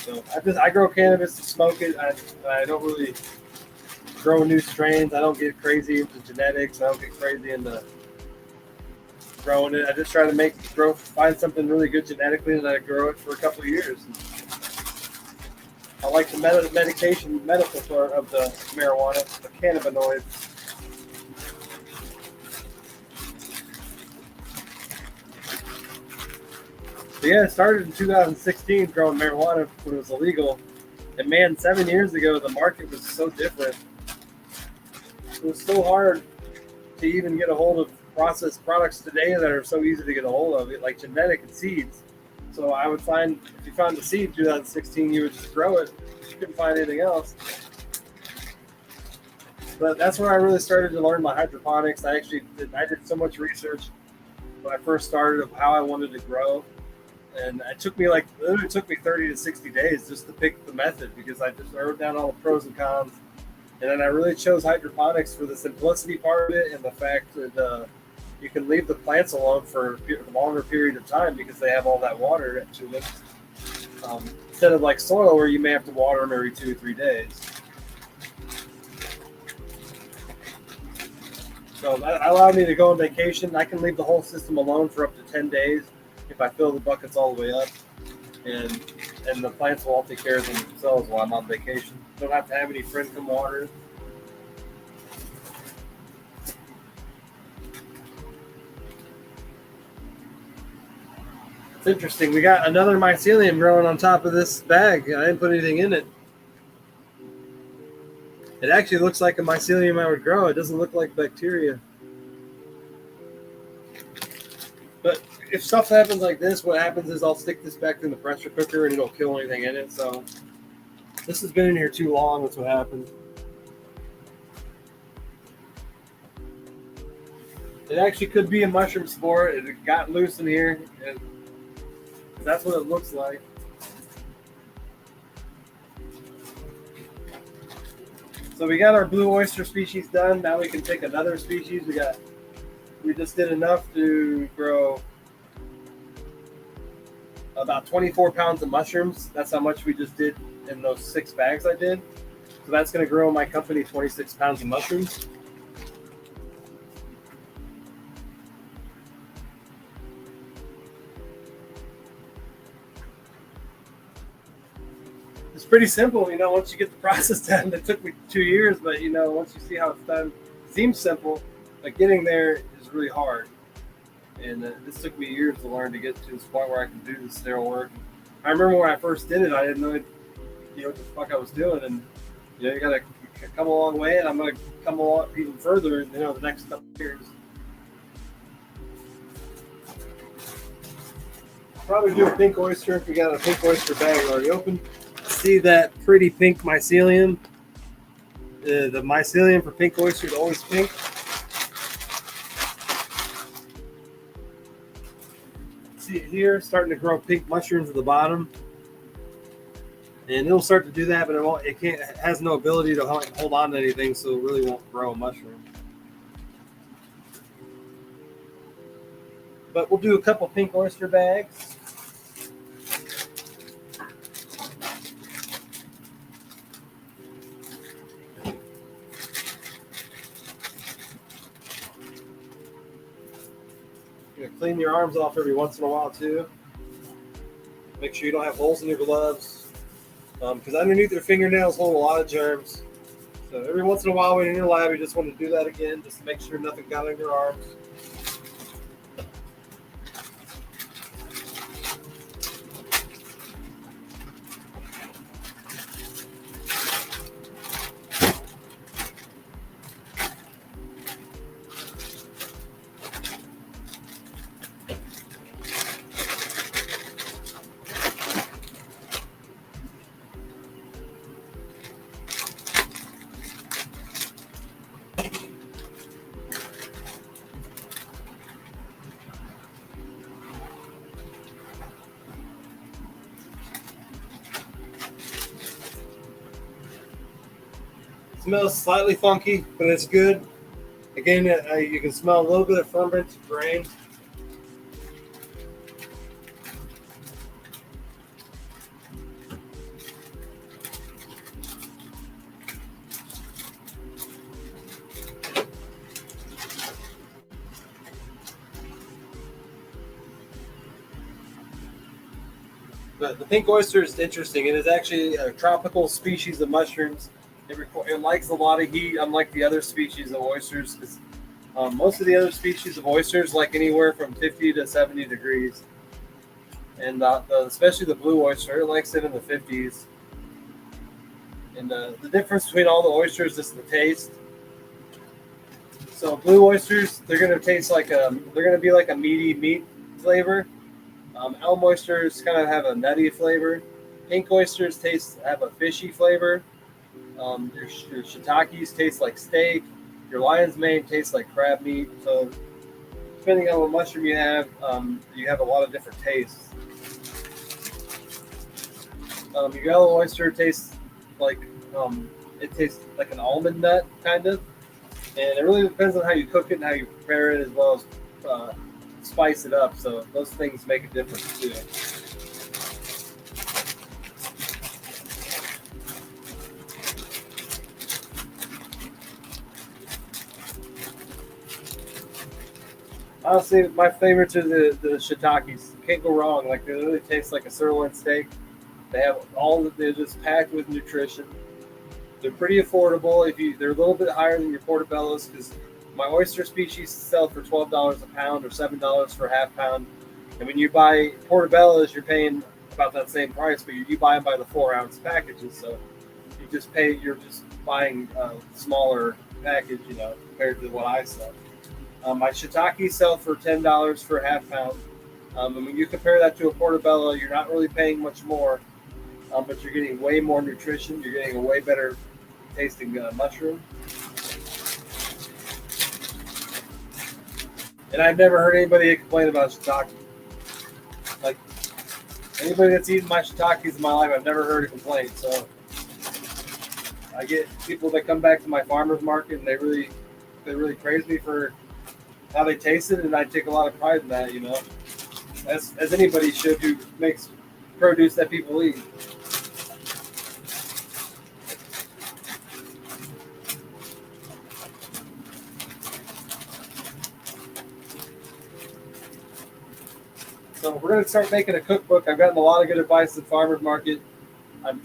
[SPEAKER 1] So I grow cannabis to smoke it. I don't really grow new strains. I don't get crazy into genetics. I don't get crazy into growing it. I just try to find something really good genetically, and I grow it for a couple of years. I like the medical part of the marijuana, the cannabinoids. But yeah, it started in 2016 growing marijuana when it was illegal. And man, 7 years ago, the market was so different. It was so hard to even get a hold of processed products today that are so easy to get a hold of, like genetic and seeds. So I would find, if you found the seed in 2016, you would just grow it. You couldn't find anything else. But that's where I really started to learn my hydroponics. I did so much research when I first started of how I wanted to grow. And it literally took me 30 to 60 days just to pick the method, because I wrote down all the pros and cons. And then I really chose hydroponics for the simplicity part of it, and the fact that you can leave the plants alone for a longer period of time because they have all that water to them. Instead of like soil where you may have to water them every 2 or 3 days. So that allowed me to go on vacation. I can leave the whole system alone for up to 10 days if I fill the buckets all the way up. And the plants will all take care of themselves while I'm on vacation. Don't have to have any friend come water. It's interesting. We got another mycelium growing on top of this bag. I didn't put anything in it. It actually looks like a mycelium I would grow. It doesn't look like bacteria. But if stuff happens like this, what happens is I'll stick this back in the pressure cooker and it'll kill anything in it. So this has been in here too long. That's what happened. It actually could be a mushroom spore. It got loose in here. And that's what it looks like. So we got our blue oyster species done. Now we can take another species. We just did enough to grow about 24 pounds of mushrooms. That's how much we just did in those 6 bags I did. So that's going to grow my company 26 pounds of mushrooms. It's pretty simple, once you get the process done. It took me 2 years, but once you see how it's done, it seems simple, but getting there is really hard. And this took me years to learn to get to this point where I can do the sterile work. I remember when I first did it, I didn't know what the fuck I was doing, and you got to come a long way, and I'm going to come a lot even further, the next couple of years. Probably do a pink oyster if we got a pink oyster bag already open. See that pretty pink mycelium? The mycelium for pink oyster is always pink. See it here, starting to grow pink mushrooms at the bottom, and it'll start to do that, but it has no ability to hold on to anything, so it really won't grow a mushroom. But we'll do a couple pink oyster bags. Clean your arms off every once in a while too. Make sure you don't have holes in your gloves, because underneath your fingernails hold a lot of germs. So every once in a while when you're in your lab, you just want to do that again, just to make sure nothing got in your arms. Smells slightly funky, but it's good. Again, you can smell a little bit of ferment grain. But the pink oyster is interesting. It is actually a tropical species of mushrooms. It likes a lot of heat, unlike the other species of oysters. Most of the other species of oysters like anywhere from 50 to 70 degrees. And especially the blue oyster, it likes it in the 50s. And the difference between all the oysters is the taste. So blue oysters, they're going to be like a meaty meat flavor. Elm oysters kind of have a nutty flavor. Pink oysters have a fishy flavor. Your shiitakes taste like steak. Your lion's mane tastes like crab meat. So depending on what mushroom you have a lot of different tastes. Your yellow oyster tastes like an almond nut kind of, and it really depends on how you cook it and how you prepare it, as well as spice it up. So those things make a difference too. Honestly, my favorites are the shiitakes. Can't go wrong. Like they literally taste like a sirloin steak. They have they're just packed with nutrition. They're pretty affordable. They're a little bit higher than your portobellos because my oyster species sell for $12 a pound or $7 for a half pound. And when you buy portobellos, you're paying about that same price, but you buy them by the 4 ounce packages. So you're just buying a smaller package, compared to what I sell. My shiitake sell for $10 for a half pound. And when you compare that to a portobello, you're not really paying much more, but you're getting way more nutrition. You're getting a way better tasting mushroom. And I've never heard anybody complain about shiitake. Like anybody that's eaten my shiitakes in my life, I've never heard a complaint. So I get people that come back to my farmer's market and they really praise me for how they taste it, and I take a lot of pride in that, as anybody should who makes produce that people eat. So we're going to start making a cookbook. I've gotten a lot of good advice at farmer's market. I'm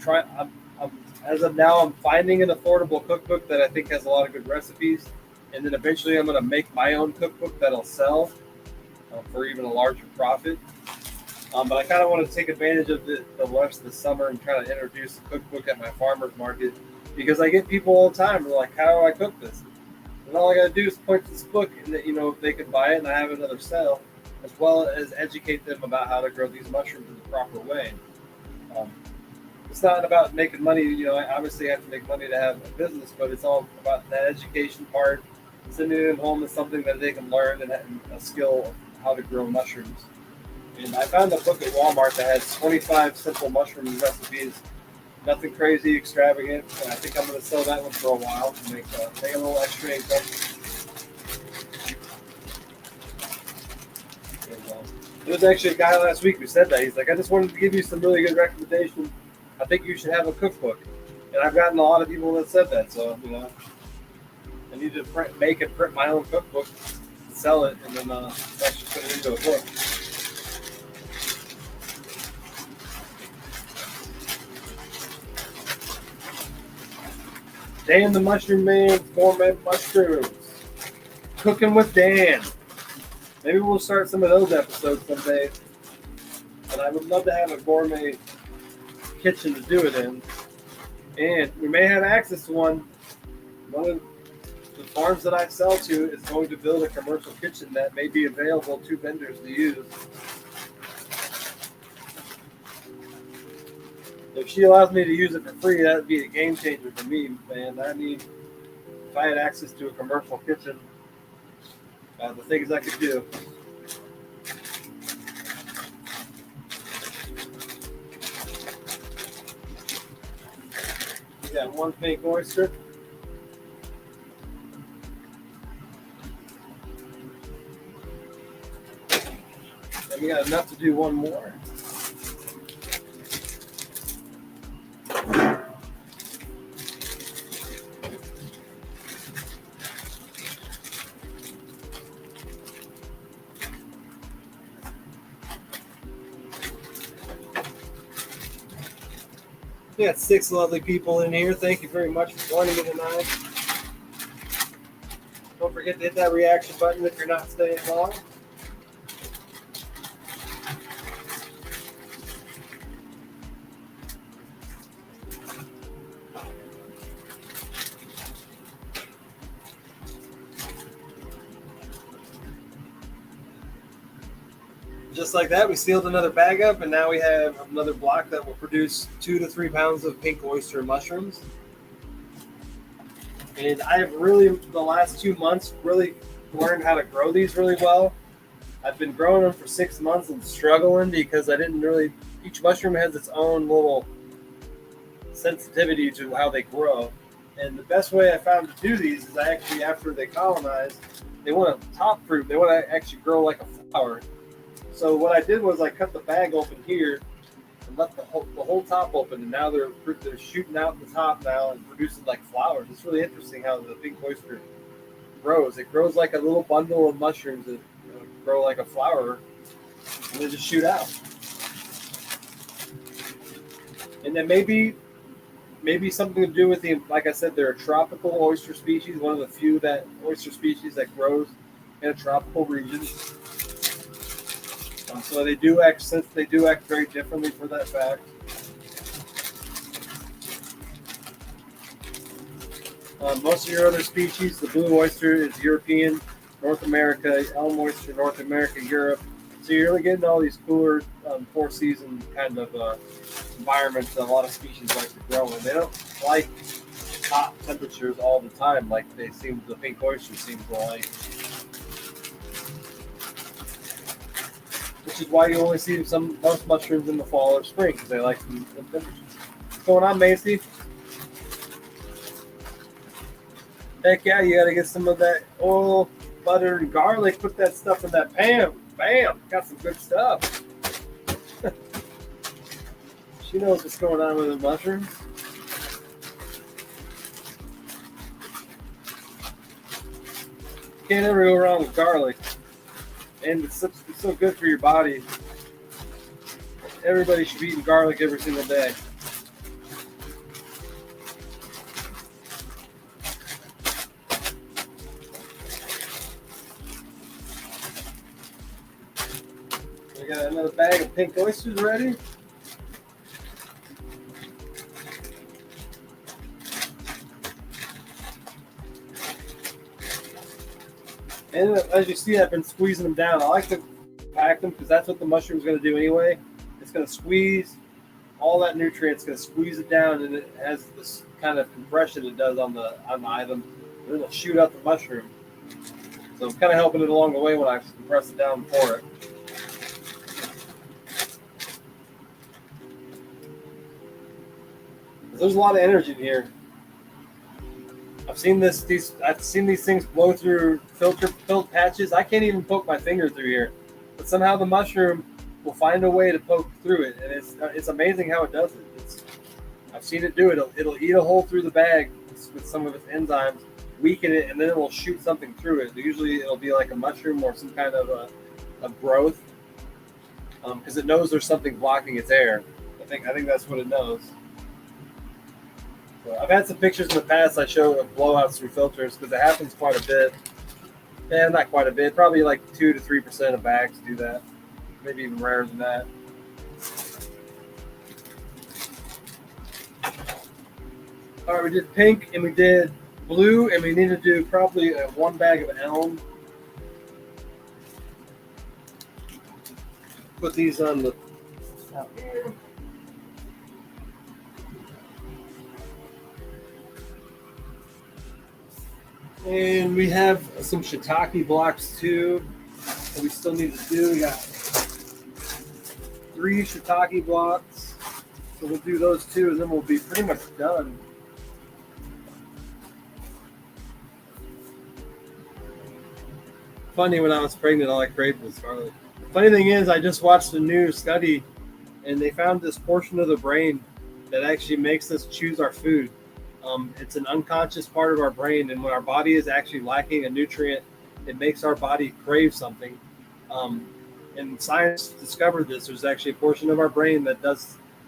[SPEAKER 1] as of now, I'm finding an affordable cookbook that I think has a lot of good recipes, and then eventually I'm going to make my own cookbook that'll sell for even a larger profit. But I kind of want to take advantage of the rest of the summer and try to introduce a cookbook at my farmer's market because I get people all the time. They're like, "How do I cook this?" And all I got to do is point to this book, and they can buy it, and I have another sale, as well as educate them about how to grow these mushrooms in the proper way. Um, it's not about making money. I obviously have to make money to have a business, but it's all about that education part, sending them home with something that they can learn and a skill of how to grow mushrooms. And I found a book at Walmart that has 25 simple mushroom recipes. Nothing crazy, extravagant. And I think I'm going to sell that one for a while to make a little extra income. And, there was actually a guy last week who said that. He's like, I just wanted to give you some really good recommendations. I think you should have a cookbook. And I've gotten a lot of people that said that. So, I need to print my own cookbook, sell it, and then actually put it into a book. Dan the Mushroom Man, gourmet mushrooms. Cooking with Dan. Maybe we'll start some of those episodes someday. And I would love to have a gourmet kitchen to do it in. And we may have access to one. One of the farms that I sell to is going to build a commercial kitchen that may be available to vendors to use. If she allows me to use it for free, that would be a game changer for me, man. If I had access to a commercial kitchen, the things I could do. We got one pink oyster. And we got enough to do one more. We got 6 lovely people in here. Thank you very much for joining me tonight. Don't forget to hit that reaction button if you're not staying long. Just like that, we sealed another bag up, and now we have another block that will produce 2 to 3 pounds of pink oyster mushrooms. And I have really, the last 2 months, really learned how to grow these really well. I've been growing them for 6 months and struggling because each mushroom has its own little sensitivity to how they grow. And the best way I found to do these is after they colonize, they want a top fruit. They want to actually grow like a flower. So what I did was I cut the bag open here and left the whole top open, and now they're shooting out the top now and producing like flowers. It's really interesting how the pink oyster grows. It grows like a little bundle of mushrooms that grow like a flower, and they just shoot out. And then maybe something to do with the, like I said, they're a tropical oyster species, one of the few that oyster species that grows in a tropical region. So they do act very differently for that fact. Most of your other species, the blue oyster is European, North America, elm oyster, North America, Europe. So you're really getting all these cooler, four-season kind of environments that a lot of species like to grow in. They don't like hot temperatures all the time like the pink oyster seems to like. Which is why you only see most mushrooms in the fall or spring, because they like some temperatures. What's going on, Macy? Heck yeah, you gotta get some of that oil, butter, and garlic. Put that stuff in that pan. Bam! Got some good stuff. She knows what's going on with the mushrooms. Can't ever go wrong with garlic. And it's so good for your body. Everybody should be eating garlic every single day. We got another bag of pink oysters ready. And as you see, I've been squeezing them down. I like to pack them because that's what the mushroom's going to do anyway. It's going to squeeze all that nutrients, going to squeeze it down, and it has this kind of compression it does on the item. And it'll shoot out the mushroom. So I'm kind of helping it along the way when I compress it down and pour it. There's a lot of energy in here. I've seen these things blow through filled patches. I can't even poke my finger through here, but somehow the mushroom will find a way to poke through it, and it's amazing how it does it. I've seen it do it. It'll eat a hole through the bag with some of its enzymes, weaken it, and then it will shoot something through it. Usually, it'll be like a mushroom or some kind of a growth, because it knows there's something blocking its air. I think that's what it knows. I've had some pictures in the past I show of blowouts through filters because it happens quite a bit. Yeah, not quite a bit. Probably like 2 to 3% of bags do that. Maybe even rarer than that. All right, we did pink and we did blue, and we need to do probably one bag of elm. Put these on the out here. And we have some shiitake blocks too that we still need to do. We got 3 shiitake blocks. So we'll do those 2 and then we'll be pretty much done. Funny, when I was pregnant, all I craved was garlic. The funny thing is, I just watched a new study and they found this portion of the brain that actually makes us choose our food. It's an unconscious part of our brain, and when our body is actually lacking a nutrient, it makes our body crave something. And science discovered this. There's actually a portion of our brain that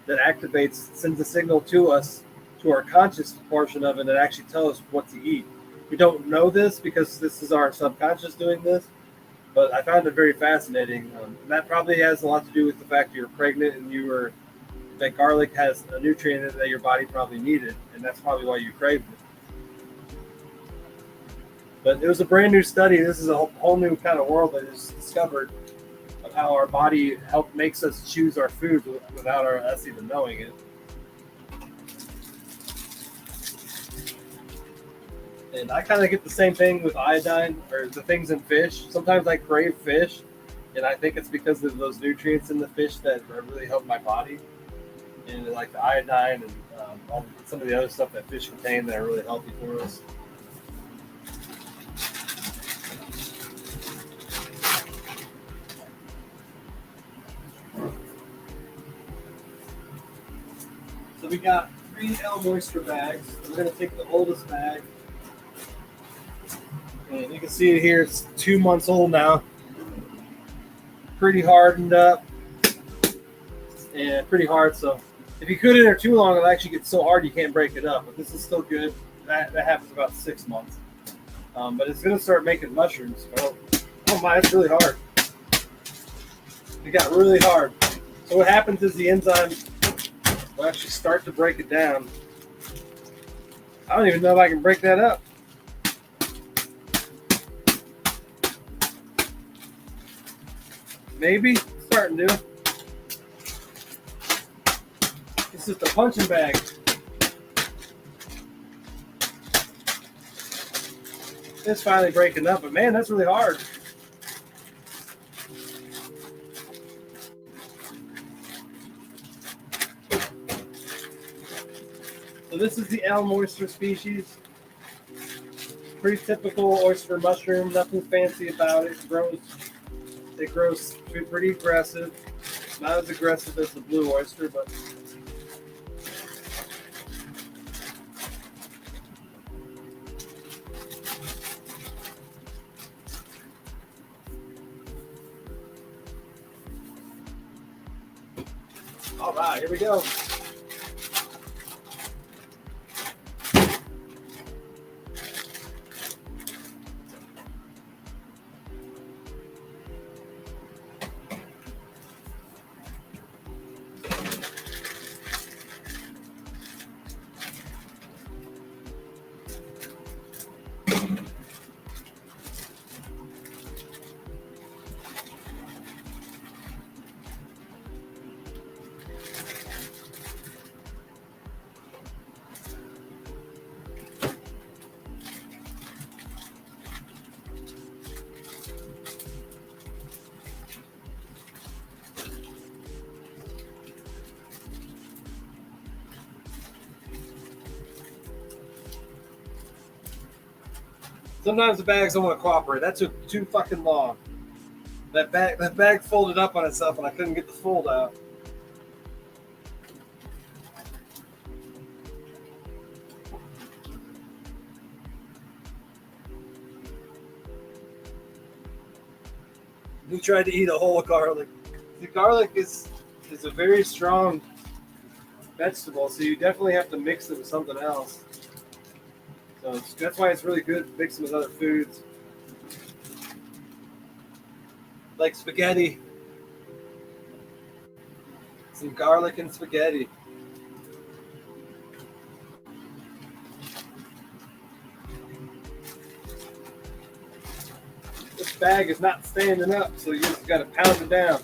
[SPEAKER 1] activates, sends a signal to us, to our conscious portion of it, that actually tells us what to eat. We don't know this because this is our subconscious doing this, but I found it very fascinating. That probably has a lot to do with the fact you're pregnant and that garlic has a nutrient in it that your body probably needed, and that's probably why you craved it. But it was a brand new study. This is a whole new kind of world that is discovered of how our body makes us choose our food without us even knowing it. And I kind of get the same thing with iodine or the things in fish. Sometimes I crave fish, and I think it's because of those nutrients in the fish that really help my body. And like the iodine and some of the other stuff that fish contain that are really healthy for us. So we got 3 elm oyster bags. We're going to take the oldest bag. And you can see it here, it's 2 months old now. pretty hardened up and pretty hard. So if you cook it in there too long, it'll actually get so hard you can't break it up. But this is still good. That happens about 6 months. But it's going to start making mushrooms. Oh my, it's really hard. It got really hard. So what happens is the enzyme will actually start to break it down. I don't even know if I can break that up. Maybe. Starting to. This is the punching bag. It's finally breaking up, but man, that's really hard. So this is the elm oyster species. Pretty typical oyster mushroom, nothing fancy about it. It grows pretty aggressive. Not as aggressive as the blue oyster, but all right, here we go. Sometimes the bags don't want to cooperate. That took too fucking long. That bag folded up on itself, and I couldn't get the fold out. We tried to eat a whole garlic. The garlic is a very strong vegetable, so you definitely have to mix it with something else. So that's why it's really good mixing with other foods. Like spaghetti. Some garlic and spaghetti. This bag is not standing up, so you just got to pound it down.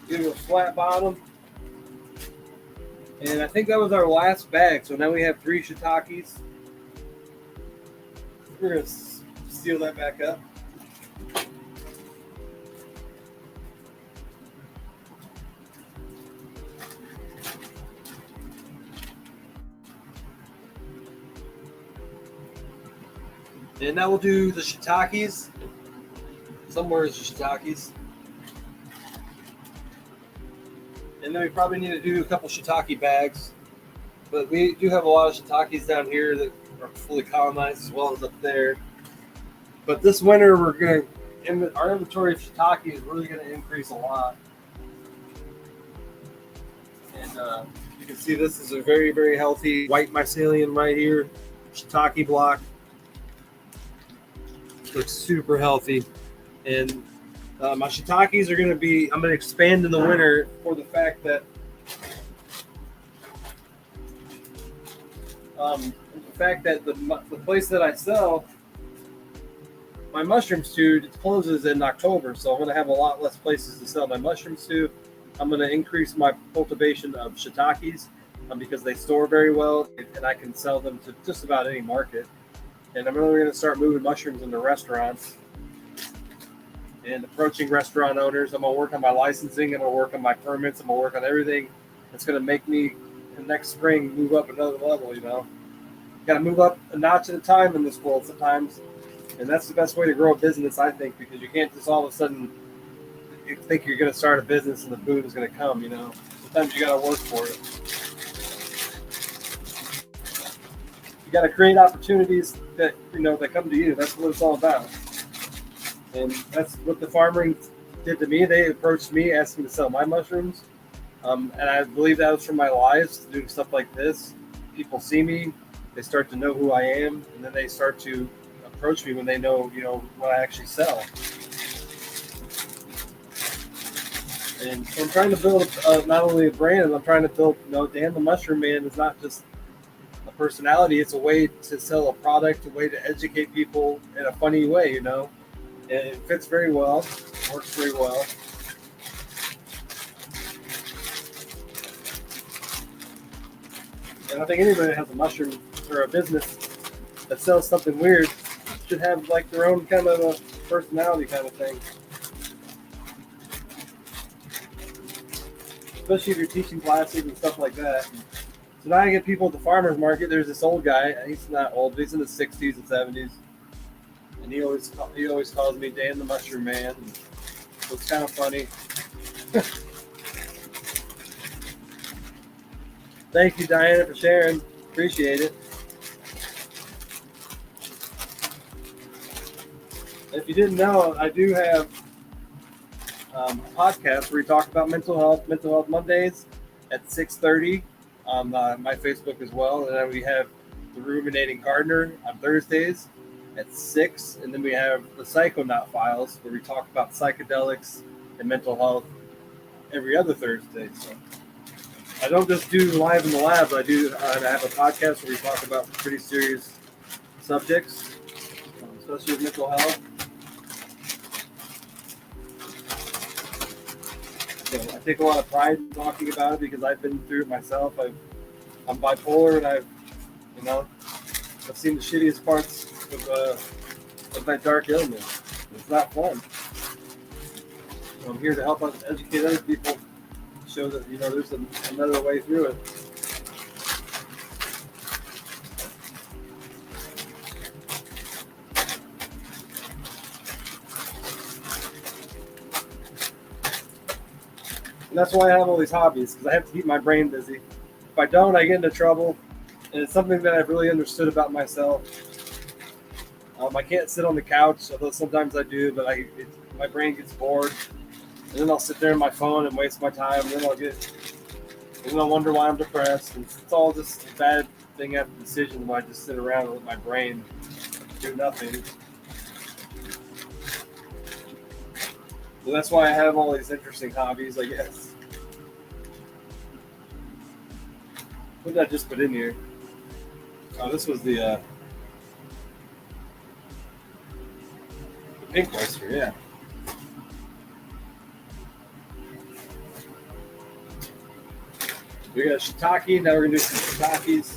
[SPEAKER 1] Give it a flat bottom. And I think that was our last bag. So now we have 3 shiitakes. We're going to seal that back up. And now we'll do the shiitakes. Somewhere is the shiitakes. And then we probably need to do a couple shiitake bags. But we do have a lot of shiitakes down here that are fully colonized as well as up there. But this winter, our inventory of shiitake is really going to increase a lot. And you can see this is a very, very healthy white mycelium right here. Shiitake block. Looks super healthy. And my shiitakes are I'm going to expand in the winter for the fact that the place that I sell my mushrooms to, it closes in October, so I'm going to have a lot less places to sell my mushrooms to. I'm going to increase my cultivation of shiitakes because they store very well, and I can sell them to just about any market. And I'm really going to start moving mushrooms into restaurants and approaching restaurant owners. I'm going to work on my licensing. I'm going to work on my permits. I'm going to work on everything that's going to make me, next spring, move up another level, you know. You got to move up a notch at a time in this world sometimes. And that's the best way to grow a business, I think, because you can't just all of a sudden think you're going to start a business and the boom is going to come, you know. Sometimes you got to work for it. You got to create opportunities that, that come to you. That's what it's all about. And that's what the did to me. They approached me asking to sell my mushrooms. And I believe that was from my lives, doing stuff like this. People see me, they start to know who I am, and then they start to approach me when they know, what I actually sell. And so I'm trying to build not only a brand, I'm trying to build, Dan the Mushroom Man is not just a personality, it's a way to sell a product, a way to educate people in a funny way, And it fits very well, works very well. And I think anybody that has a mushroom or a business that sells something weird should have like their own kind of a personality kind of thing. Especially if you're teaching classes and stuff like that. So now I get people at the farmer's market. There's this old guy, and he's not old, but he's in his 60s and 70s. And he always calls me Dan the Mushroom Man. So it's kind of funny. Thank you, Diana, for sharing. Appreciate it. If you didn't know, I do have a podcast where we talk about mental health Mondays at 6:30 on my Facebook as well. And then we have the Ruminating Gardener on Thursdays at 6. And then we have the Psychonaut Files where we talk about psychedelics and mental health every other Thursday. So I don't just do live in the labs. I have a podcast where we talk about pretty serious subjects, especially with mental health. So I take a lot of pride in talking about it because I've been through it myself. I'm bipolar, and I've seen the shittiest parts of my dark illness. It's not fun. So I'm here to help us educate other people. Show that there's another way through it. And that's why I have all these hobbies, because I have to keep my brain busy. If I don't, I get into trouble, and it's something that I've really understood about myself. I can't sit on the couch, although sometimes I do, but my brain gets bored. And then I'll sit there on my phone and waste my time. And then I'll wonder why I'm depressed. And it's all just a bad thing after decision when I just sit around and let my brain do nothing. So that's why I have all these interesting hobbies, I guess. What did I just put in here? Oh, this was the pink oyster, yeah. We got shiitake. Now we're gonna do some shiitakes.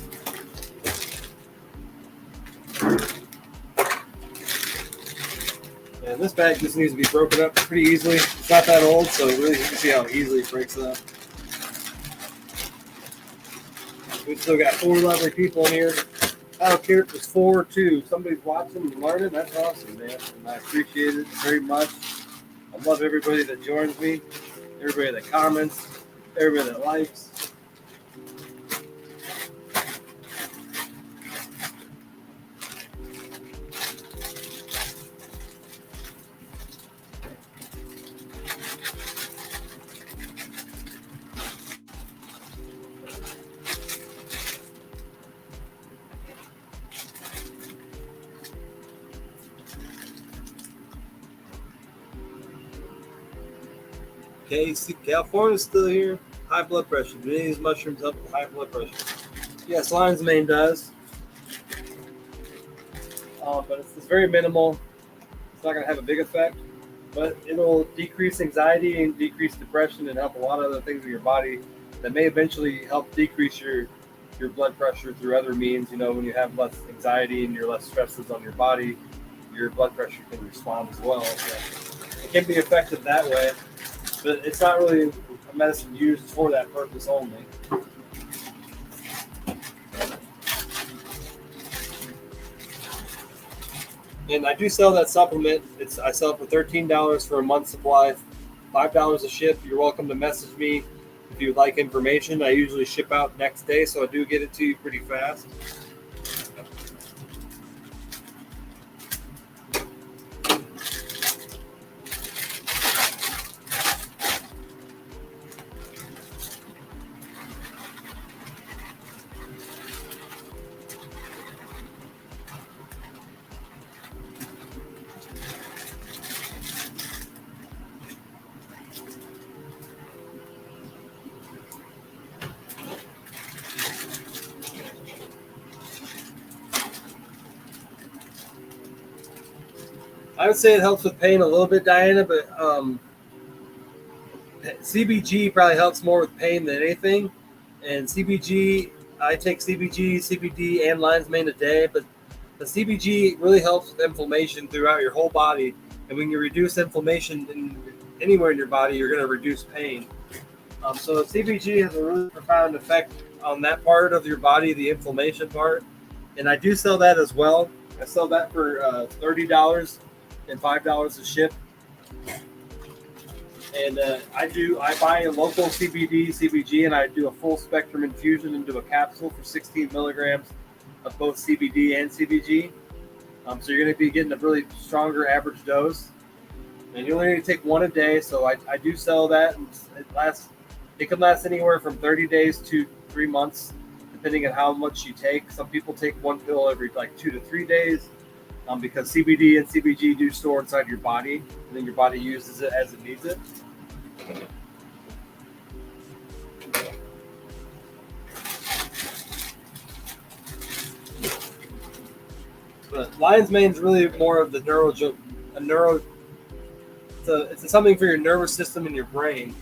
[SPEAKER 1] And this bag just needs to be broken up pretty easily. It's not that old, so really you can see how easily it breaks up. We've still got 4 lovely people in here. I don't care if it's 4 or 2. Somebody's watching and learning. That's awesome, man. And I appreciate it very much. I love everybody that joins me, everybody that comments, everybody that likes. Okay, see, California's still here. High blood pressure. Do any of these mushrooms help with high blood pressure? Yes, lion's mane does. But it's very minimal. It's not going to have a big effect. But it'll decrease anxiety and decrease depression and help a lot of other things in your body that may eventually help decrease your blood pressure through other means. When you have less anxiety and you're less stresses on your body, your blood pressure can respond as well. So it can be effective that way. But it's not really a medicine used for that purpose only. And I do sell that supplement. I sell it for $13 for a month's supply, $5 a ship. You're welcome to message me if you'd like information. I usually ship out next day, so I do get it to you pretty fast. I would say it helps with pain a little bit, Diana, but CBG probably helps more with pain than anything. And CBG, I take CBG, CBD, and lion's mane a day, but the CBG really helps with inflammation throughout your whole body. And when you reduce inflammation anywhere in your body, you're going to reduce pain. So CBG has a really profound effect on that part of your body, the inflammation part. And I do sell that as well. I sell that for $30 and $5 a ship. And I buy a local CBD, CBG, and I do a full spectrum infusion into a capsule for 16 milligrams of both CBD and CBG. So you're going to be getting a really stronger average dose. And you only need to take one a day. So I do sell that. And it can last anywhere from 30 days to 3 months, depending on how much you take. Some people take one pill every like 2 to 3 days because CBD and CBG do store inside your body, and then your body uses it as it needs it. But lion's mane is really more of the it's something for your nervous system and your brain.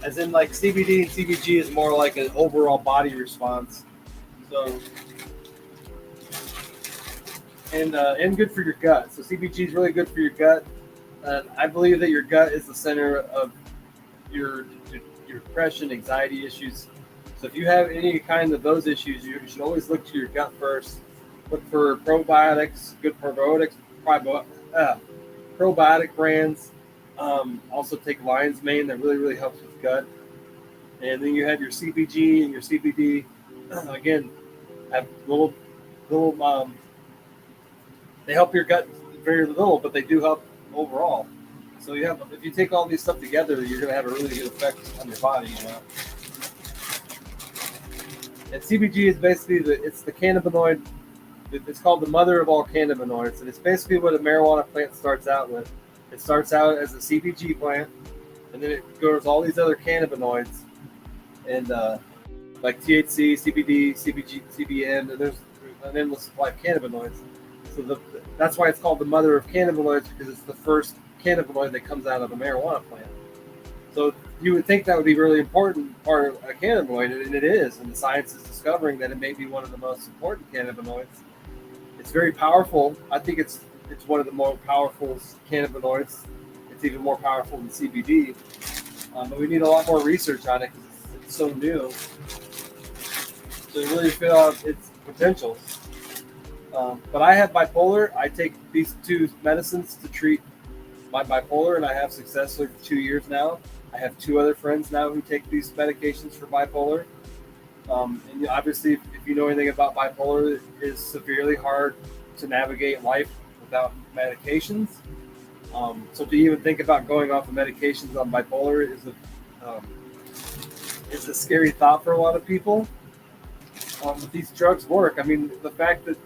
[SPEAKER 1] As in, like, CBD and CBG is more like an overall body response. So, and good for your gut. So CBG is really good for your gut. I believe that your gut is the center of your depression, anxiety issues. So if you have any kind of those issues, you should always look to your gut first. Look for probiotics, good probiotic brands. Also take lion's mane, that really helps with gut. And then you have your CBG and your CBD. Again, have little they help your gut very little, but they do help overall. So if you take all these stuff together, you're going to have a really good effect on your body. And CBG is basically it's the cannabinoid. It's called the mother of all cannabinoids, and it's basically what a marijuana plant starts out with. It starts out as a CBG plant, and then it goes all these other cannabinoids, and like THC, CBD, CBG, CBN, and there's an endless supply of cannabinoids. So that's why it's called the mother of cannabinoids, because it's the first cannabinoid that comes out of a marijuana plant. So you would think that would be a really important part of a cannabinoid, and it is. And the science is discovering that it may be one of the most important cannabinoids. It's very powerful. I think it's one of the more powerful cannabinoids. It's even more powerful than CBD. But we need a lot more research on it because it's so new. So you really feel out its potential. But I have bipolar. I take these two medicines to treat my bipolar, and I have successfully for 2 years now. I have 2 other friends now who take these medications for bipolar. And obviously, if you know anything about bipolar, it is severely hard to navigate life without medications. So to even think about going off of medications on bipolar is a scary thought for a lot of people. But these drugs work. I mean, the fact that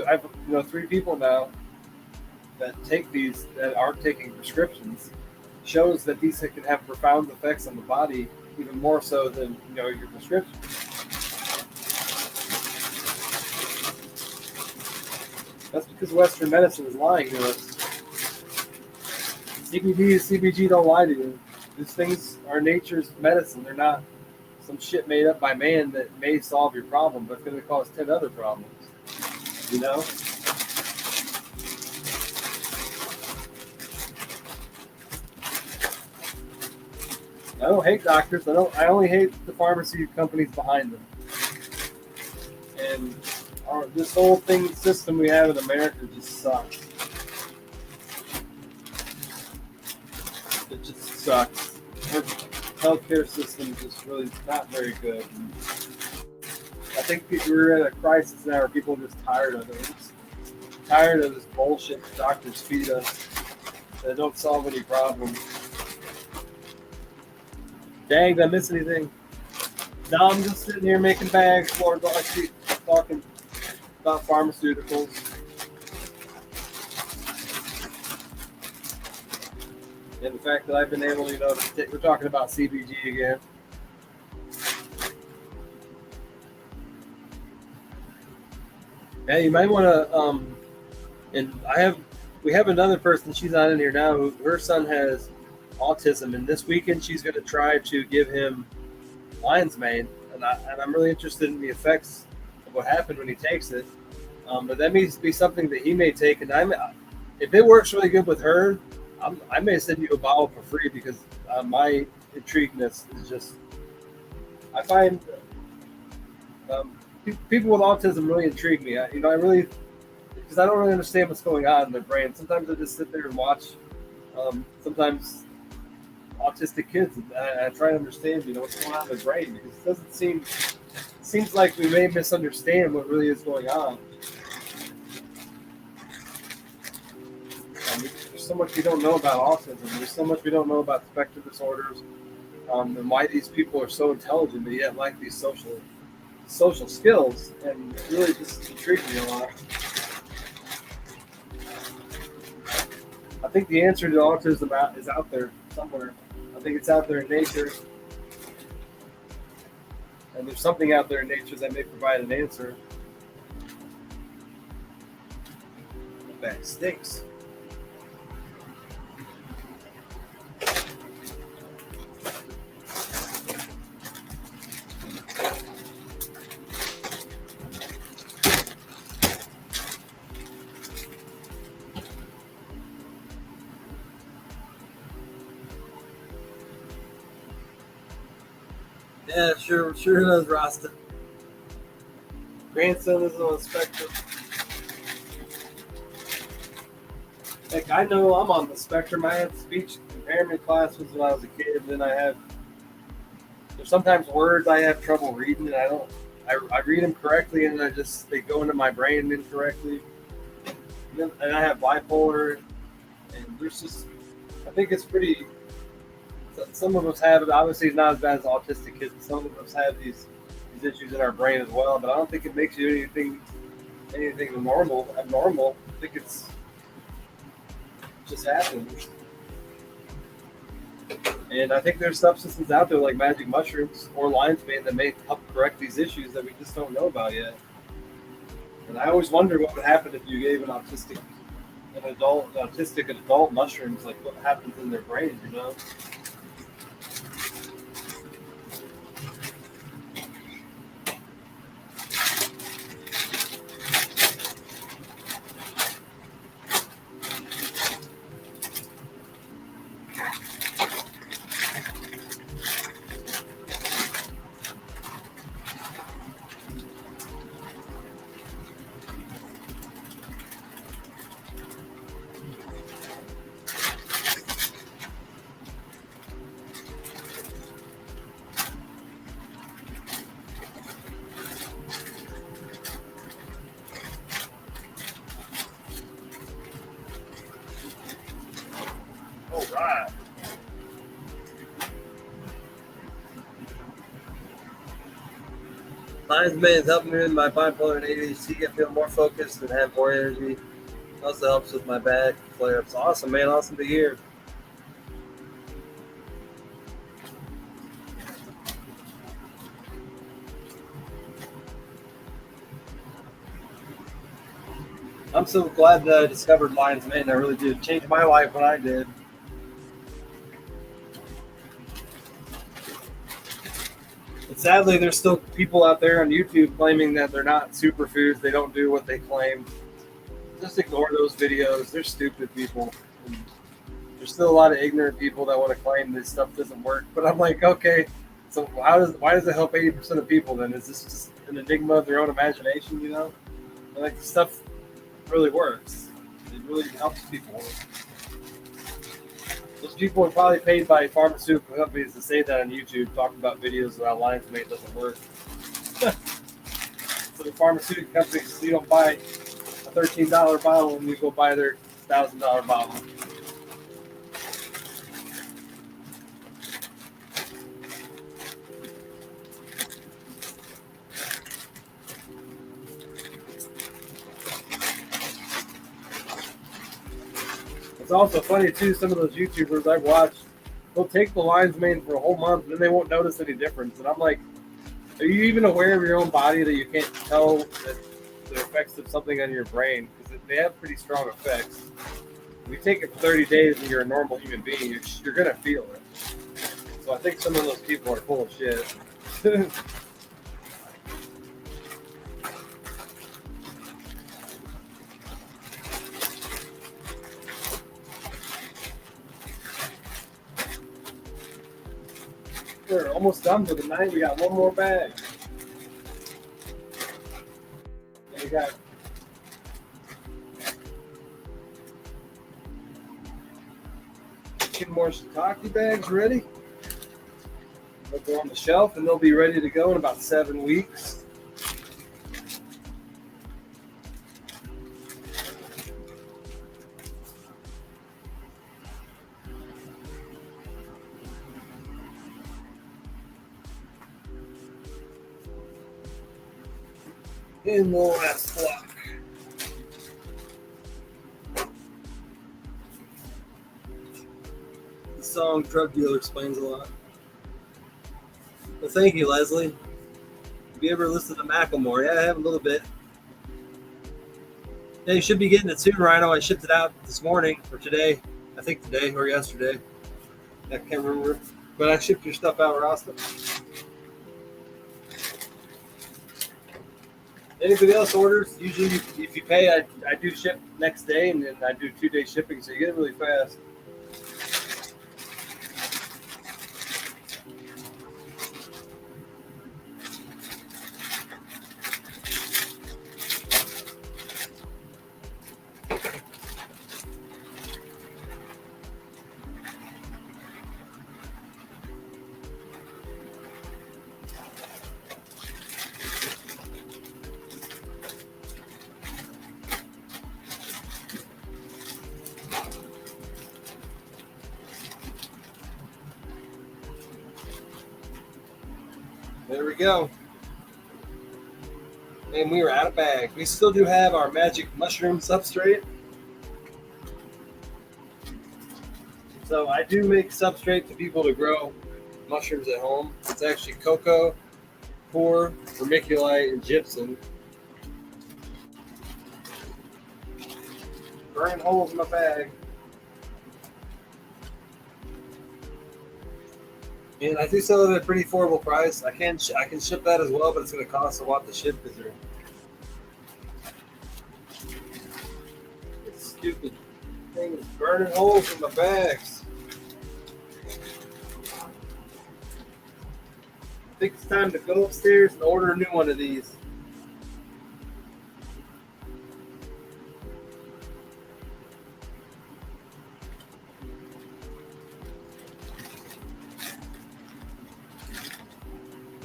[SPEAKER 1] I've 3 people now that take these that aren't taking prescriptions shows that these can have profound effects on the body, even more so than your prescription. That's because Western medicine is lying to us. CBD and CBG don't lie to you. These things are nature's medicine. They're not some shit made up by man that may solve your problem, but it's going to cause 10 other problems. I don't hate doctors. I only hate the pharmacy companies behind them. And this whole system we have in America just sucks. It just sucks. Our healthcare system is just really not very good. And I think we're at a crisis now where people are just tired of it. Just tired of this bullshit doctors feed us that don't solve any problems. Dang, did I miss anything? No, I'm just sitting here making bags, talking about pharmaceuticals. And the fact that I've been able to, we're talking about CBG again. Yeah, you might want to, and I have
[SPEAKER 2] we have another person. She's not in here now. Who, her son has autism, and this weekend she's going to try to give him lion's mane, and I'm really interested in the effects of what happened when he takes it. But that may be something that he may take, and if it works really good with her, I may send you a bottle for free because my intrigueness is just. I find people with autism really intrigue me. I really, because I don't really understand what's going on in their brain. Sometimes I just sit there and watch. Sometimes autistic kids, and I try to understand, what's going on in their brain, because it doesn't seems like we may misunderstand what really is going on. There's so much we don't know about autism. There's so much we don't know about spectrum disorders, and why these people are so intelligent but yet lack these social skills, and it really just intrigued me a lot. I think the answer to autism is out there somewhere. I think it's out there in nature, and there's something out there in nature that may provide an answer. The bag stinks. Yeah, sure does, Rasta. Grandson is on the spectrum. Heck, I know I'm on the spectrum. I had speech impairment classes when I was a kid, and then there's sometimes words I have trouble reading, and I read them correctly, and they go into my brain incorrectly. And I have bipolar, and I think it's pretty. Some of us have it. Obviously, it's not as bad as autistic kids. Some of us have these issues in our brain as well. But I don't think it makes you anything abnormal. I think it just happens. And I think there's substances out there like magic mushrooms or lion's mane that may help correct these issues that we just don't know about yet. And I always wonder what would happen if you gave an autistic adult mushrooms. Like what happens in their brain, All right. Lion's mane is helping me with my bipolar and ADHD. I feel more focused and have more energy. It also helps with my back flare-ups. Awesome, man. Awesome to hear. I'm so glad that I discovered lion's mane. I really did. It changed my life when I did. But sadly, there's still people out there on YouTube claiming that they're not superfoods. They don't do what they claim. Just ignore those videos. They're stupid people. And there's still a lot of ignorant people that want to claim this stuff doesn't work. But I'm like, okay, so why does it help 80% of people then? Is this just an enigma of their own imagination, And like, the stuff really works. It really helps people. Those people are probably paid by pharmaceutical companies to say that on YouTube, talking about videos about lion's mane doesn't work. So the pharmaceutical companies, you don't buy a $13 bottle and you go buy their $1,000 bottle. It's also funny too, some of those YouTubers I've watched, they'll take the lion's mane for a whole month and then they won't notice any difference. And I'm like, are you even aware of your own body that you can't tell that the effects of something on your brain? Because they have pretty strong effects. If you take it for 30 days and you're a normal human being, you're going to feel it. So I think some of those people are full of shit. We're almost done for the night. We got one more bag. And we got 2 more shiitake bags ready. They'll go on the shelf and they'll be ready to go in about 7 weeks. In the last block. The song Drug Dealer explains a lot. Well, thank you, Leslie. Have you ever listened to Macklemore? Yeah, I have a little bit. Yeah, you should be getting it soon, Rhino. I shipped it out this morning or today. I think today or yesterday. I can't remember. But I shipped your stuff out, Rasta. Anybody else orders? Usually, if you pay, I do ship next day, and then I do 2-day shipping, so you get it really fast. There we go. And we are out of bags. We still do have our magic mushroom substrate. So I do make substrate to people to grow mushrooms at home. It's actually cocoa, coir, vermiculite, and gypsum. Burning holes in my bag. And I do sell it at a pretty affordable price. I can ship that as well, but it's going to cost a lot to ship because it's stupid things burning holes in my bags. I think it's time to go upstairs and order a new one of these.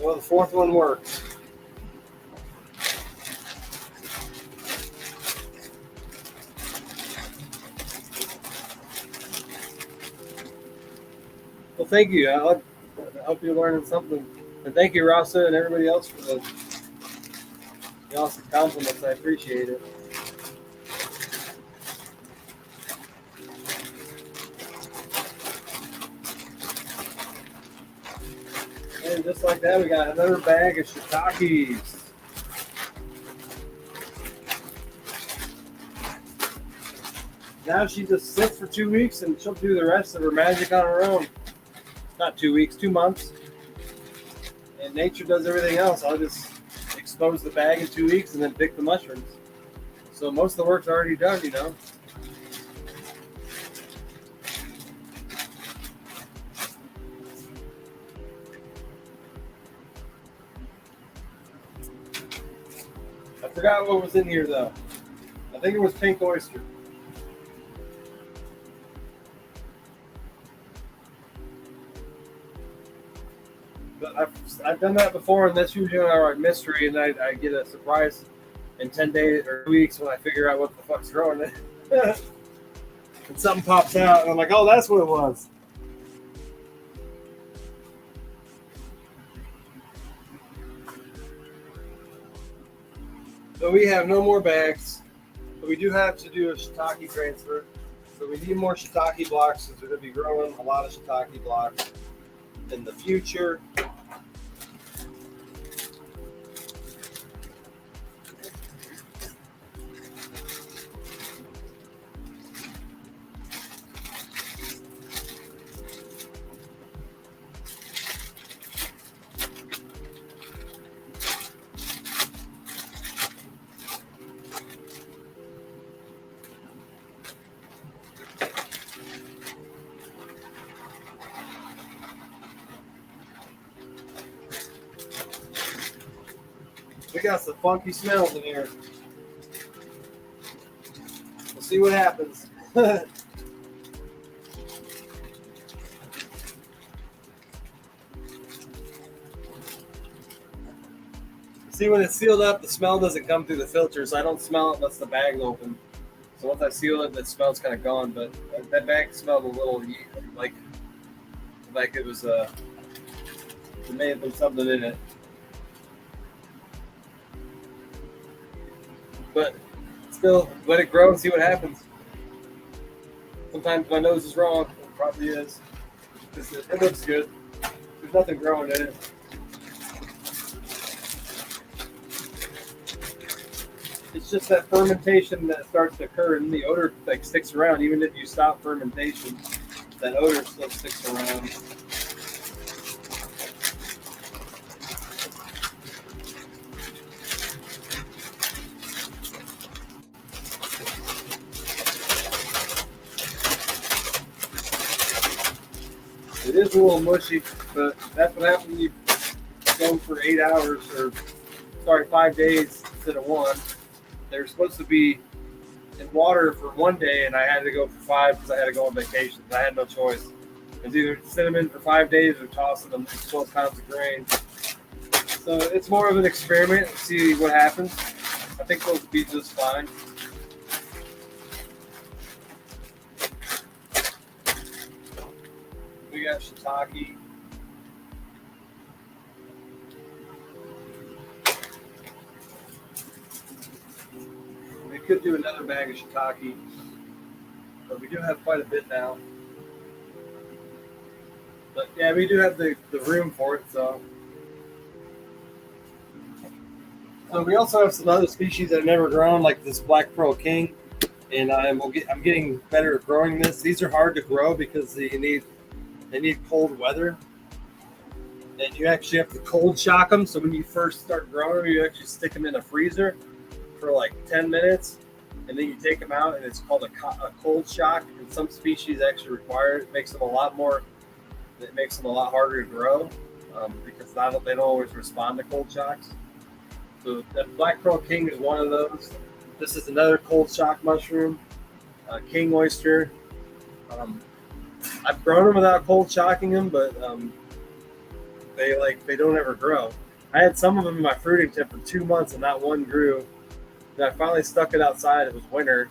[SPEAKER 2] Well, the 4th one works. Well, thank you. I hope you're learning something. And thank you, Rasa, and everybody else for the awesome compliments. I appreciate it. And just like that, we got another bag of shiitakes. Now she just sits for 2 weeks and she'll do the rest of her magic on her own. Not 2 weeks, 2 months. And nature does everything else. I'll just expose the bag in 2 weeks and then pick the mushrooms. So most of the work's already done, you know. I forgot what was in here though. I think it was pink oyster. But I've done that before, and that's usually our mystery, and I get a surprise in 10 days or 2 weeks when I figure out what the fuck's growing it. And something pops out, and I'm like, oh, that's what it was. So we have no more bags, but we do have to do a shiitake transfer. So we need more shiitake blocks since we're going to be growing a lot of shiitake blocks in the future. We got some funky smells in here. We'll see what happens. See, when it's sealed up, the smell doesn't come through the filter, so I don't smell it unless the bag's open. So once I seal it, the smell's kind of gone. But that bag smelled a little like it was there may have been something in it. But still, let it grow and see what happens. Sometimes my nose is wrong. It probably is. It looks good. There's nothing growing in it. It's just that fermentation that starts to occur, and the odor like sticks around. Even if you stop fermentation, that odor still sticks around. It is a little mushy, but that's what happens when you go for 8 hours, or 5 days instead of 1. They were supposed to be in water for 1 day, and I had to go for 5 because I had to go on vacation. I had no choice. It was either cinnamon for 5 days or tossing them 12 pounds of grain. So it's more of an experiment to see what happens. I think those will be just fine. We got shiitake. We could do another bag of shiitake, but we do have quite a bit now. But yeah, we do have the room for it, so. So we also have some other species that have never grown, like this Black Pearl King, and I'm getting better at growing this. These are hard to grow because they need cold weather, and you actually have to cold shock them. So when you first start growing them, you actually stick them in a freezer for like 10 minutes, and then you take them out, and it's called a cold shock. And some species actually require it. It makes them a lot harder to grow because they don't always respond to cold shocks. So that Black Pearl King is one of those. This is another cold shock mushroom, king oyster. I've grown them without cold shocking them, but they don't ever grow. I had some of them in my fruiting tent for 2 months, and not one grew. Then I finally stuck it outside. It was winter.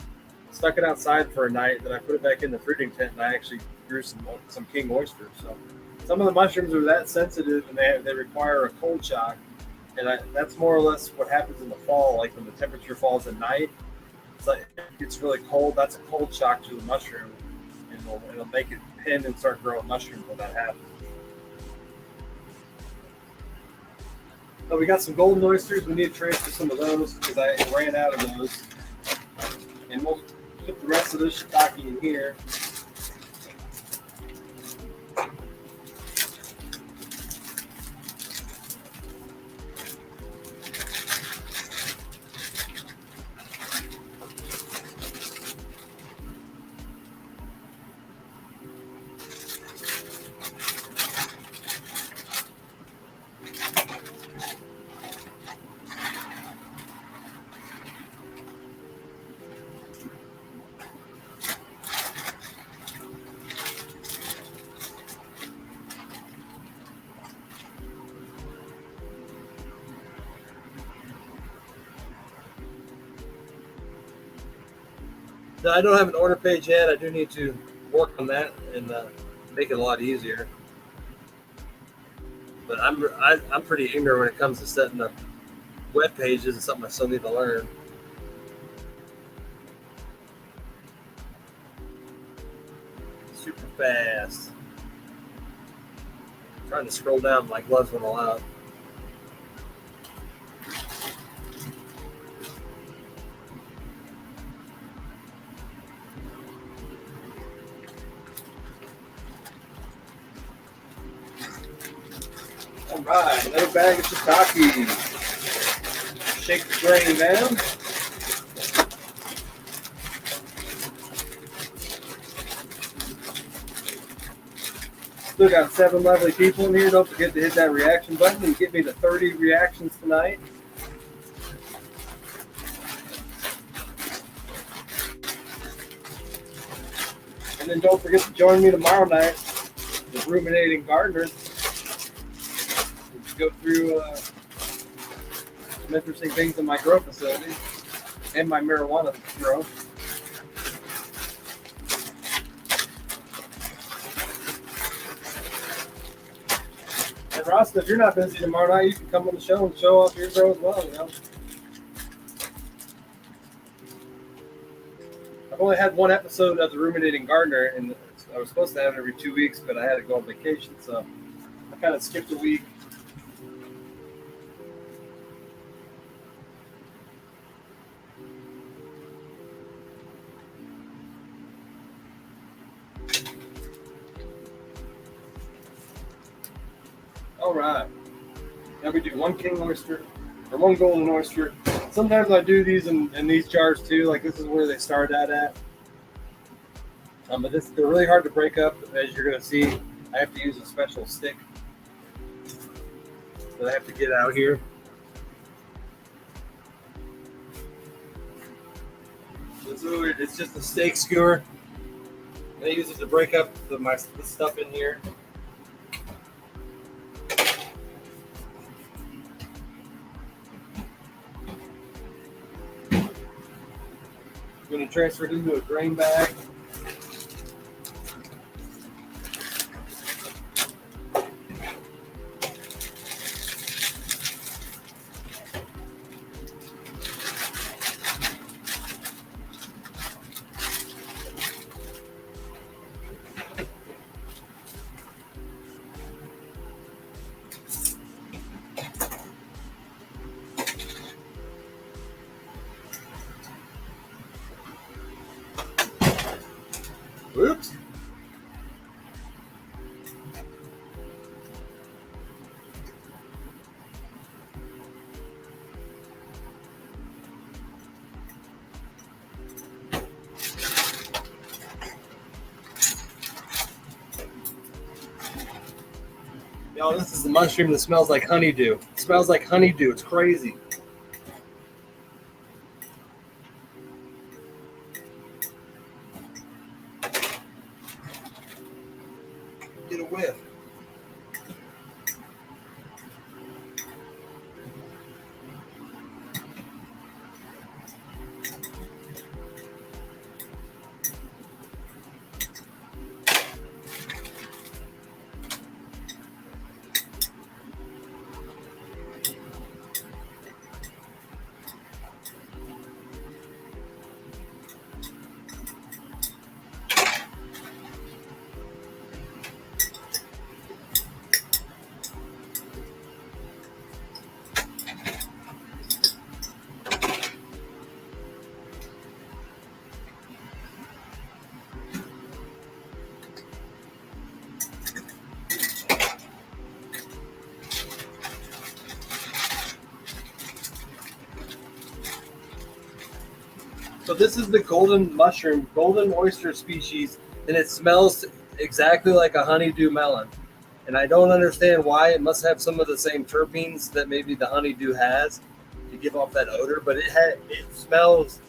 [SPEAKER 2] Stuck it outside for a night. Then I put it back in the fruiting tent, and I actually grew some king oysters. So some of the mushrooms are that sensitive, and they require a cold shock. And that's more or less what happens in the fall, like when the temperature falls at night. It's like it's really cold. That's a cold shock to the mushroom, and it'll make it pin and start growing mushrooms when that happens. So we got some golden oysters. We need to transfer some of those because I ran out of those. And we'll put the rest of this shiitake in here. I don't have an order page yet. I do need to work on that and make it a lot easier. But I'm pretty ignorant when it comes to setting up web pages. It's something I still need to learn. Super fast. I'm trying to scroll down, my gloves won't allow it. All right, another bag of shiitake. Shake the grain down. Still got 7 lovely people in here. Don't forget to hit that reaction button and get me to 30 reactions tonight. And then don't forget to join me tomorrow night, the Ruminating Gardeners. Go through some interesting things in my grow facility and my marijuana grow. And Ross, if you're not busy tomorrow night, you can come on the show and show off your grow as well. You know, I've only had one episode of the Ruminating Gardener, and I was supposed to have it every 2 weeks, but I had to go on vacation, so I kind of skipped a week. All right. Now we do one king oyster or one golden oyster. Sometimes I do these in these jars too. Like this is where they start at. But they're really hard to break up, as you're going to see. I have to use a special stick that I have to get out here. It's just a steak skewer. I use it to break up the stuff in here. I'm going to transfer it into a grain bag. Oops. Y'all, this is the mushroom that smells like honeydew. It smells like honeydew. It's crazy. Get a whiff. So this is the golden mushroom, golden oyster species, and it smells exactly like a honeydew melon. And I don't understand why. It must have some of the same terpenes that maybe the honeydew has to give off that odor, but it smells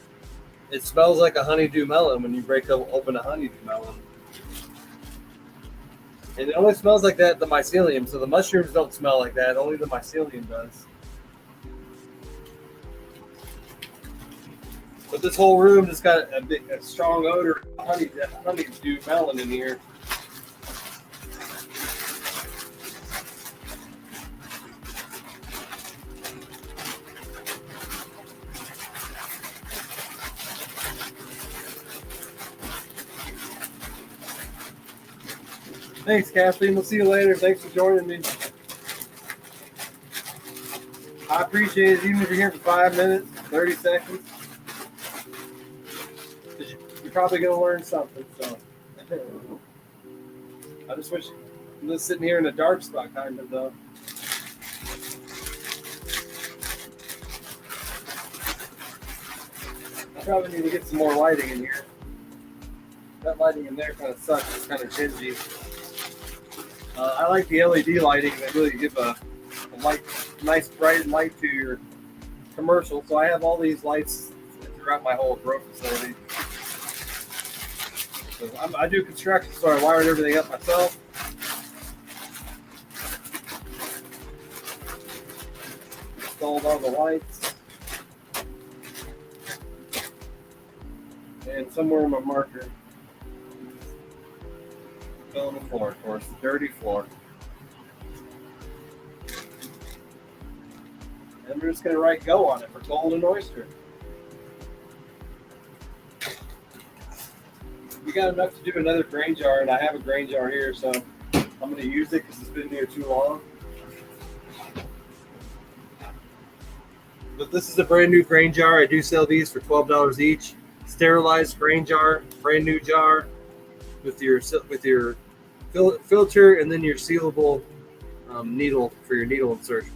[SPEAKER 2] like a honeydew melon when you break open a honeydew melon. And it only smells like that, the mycelium. So the mushrooms don't smell like that. Only the mycelium does. But this whole room just got a strong odor of honeydew melon in here. Thanks, Kathleen. We'll see you later. Thanks for joining me. I appreciate it, even if you're here for 5 minutes, 30 seconds. You're probably going to learn something. So I just wish I'm just sitting here in a dark spot, kind of, though. I probably need to get some more lighting in here. That lighting in there kind of sucks. It's kind of dingy. I like the LED lighting. They really give a light, nice bright light to your commercial. So I have all these lights throughout my whole grow facility. So I do construction, so I wired everything up myself. Installed all the lights. And somewhere in my marker, fell on the floor, of course, the dirty floor. And we're just going to write go on it for golden oyster. We got enough to do another grain jar, and I have a grain jar here, so I'm going to use it because it's been here too long. But this is a brand new grain jar. I do sell these for $12 each. Sterilized grain jar, brand new jar with your filter and then your sealable needle for your needle insertion.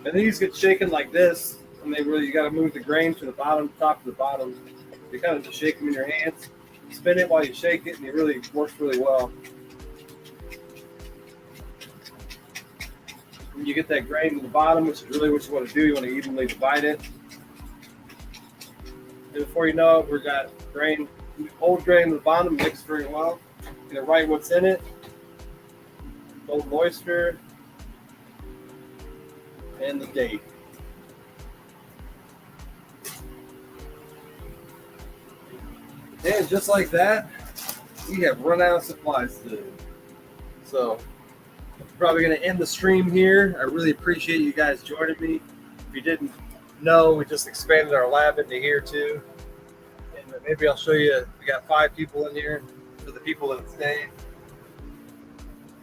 [SPEAKER 2] And these get shaken like this, and you got to move the grain to the bottom, top to the bottom. You kind of just shake them in your hands, spin it while you shake it, and it really works really well. When you get that grain to the bottom, which is really what you want to do, you want to evenly divide it. And before you know it, we've got old grain at the bottom mixed very well. You're going to write what's in it. Golden oyster. And the date. And just like that, we have run out of supplies today. So I'm probably going to end the stream here. I really appreciate you guys joining me. If you didn't know, we just expanded our lab into here too. And maybe I'll show you, we got 5 people in here for the people that stayed.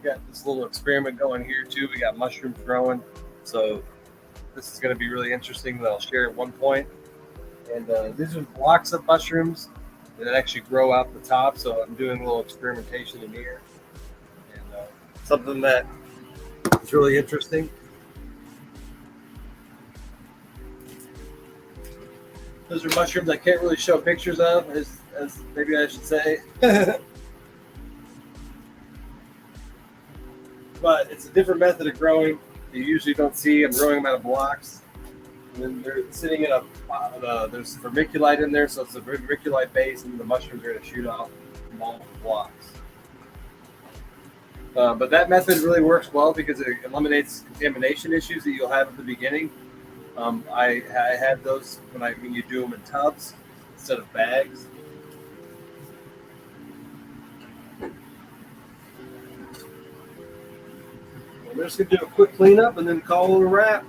[SPEAKER 2] We got this little experiment going here too. We got mushrooms growing. So this is going to be really interesting that I'll share at one point. And these are blocks of mushrooms that actually grow out the top. So I'm doing a little experimentation in here. And something that is really interesting. Those are mushrooms I can't really show pictures of, as maybe I should say. But it's a different method of growing. You usually don't see them growing them out of blocks. And then they're sitting in there's vermiculite in there, so it's a vermiculite base, and the mushrooms are going to shoot off from all the blocks. But that method really works well because it eliminates contamination issues that you'll have at the beginning. I had those when you do them in tubs instead of bags. We're just going to do a quick cleanup and then call it a wrap.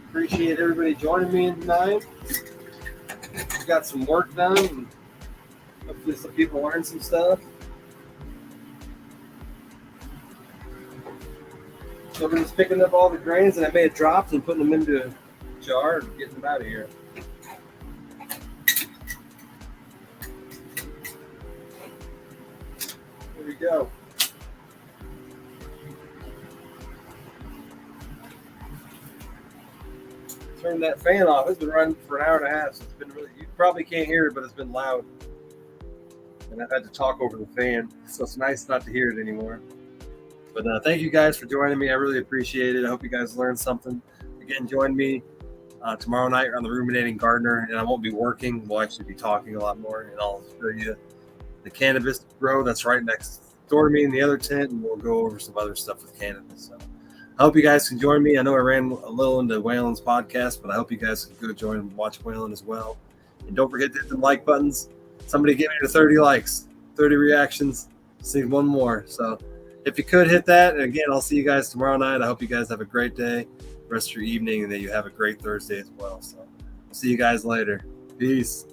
[SPEAKER 2] Appreciate everybody joining me tonight. We got some work done, and hopefully some people learned some stuff. So we're just picking up all the grains that I may have dropped and putting them into a jar and getting them out of here. There we go. Turn that fan off. It's been running for an hour and a half, so it's been really, you probably can't hear it, but it's been loud. And I've had to talk over the fan, so it's nice not to hear it anymore. But thank you guys for joining me. I really appreciate it. I hope you guys learned something. Again, join me tomorrow night on the Ruminating Gardener, and I won't be working. We'll actually be talking a lot more, and I'll show you the cannabis grow that's right next door to me in the other tent, and we'll go over some other stuff with cannabis. So I hope you guys can join me. I know I ran a little into Waylon's podcast, but I hope you guys can go join and watch Waylon as well. And don't forget to hit the like buttons. Somebody get me to 30 likes, 30 reactions. Just need one more. So if you could hit that, and again, I'll see you guys tomorrow night. I hope you guys have a great day, rest of your evening, and that you have a great Thursday as well. So I'll see you guys later. Peace.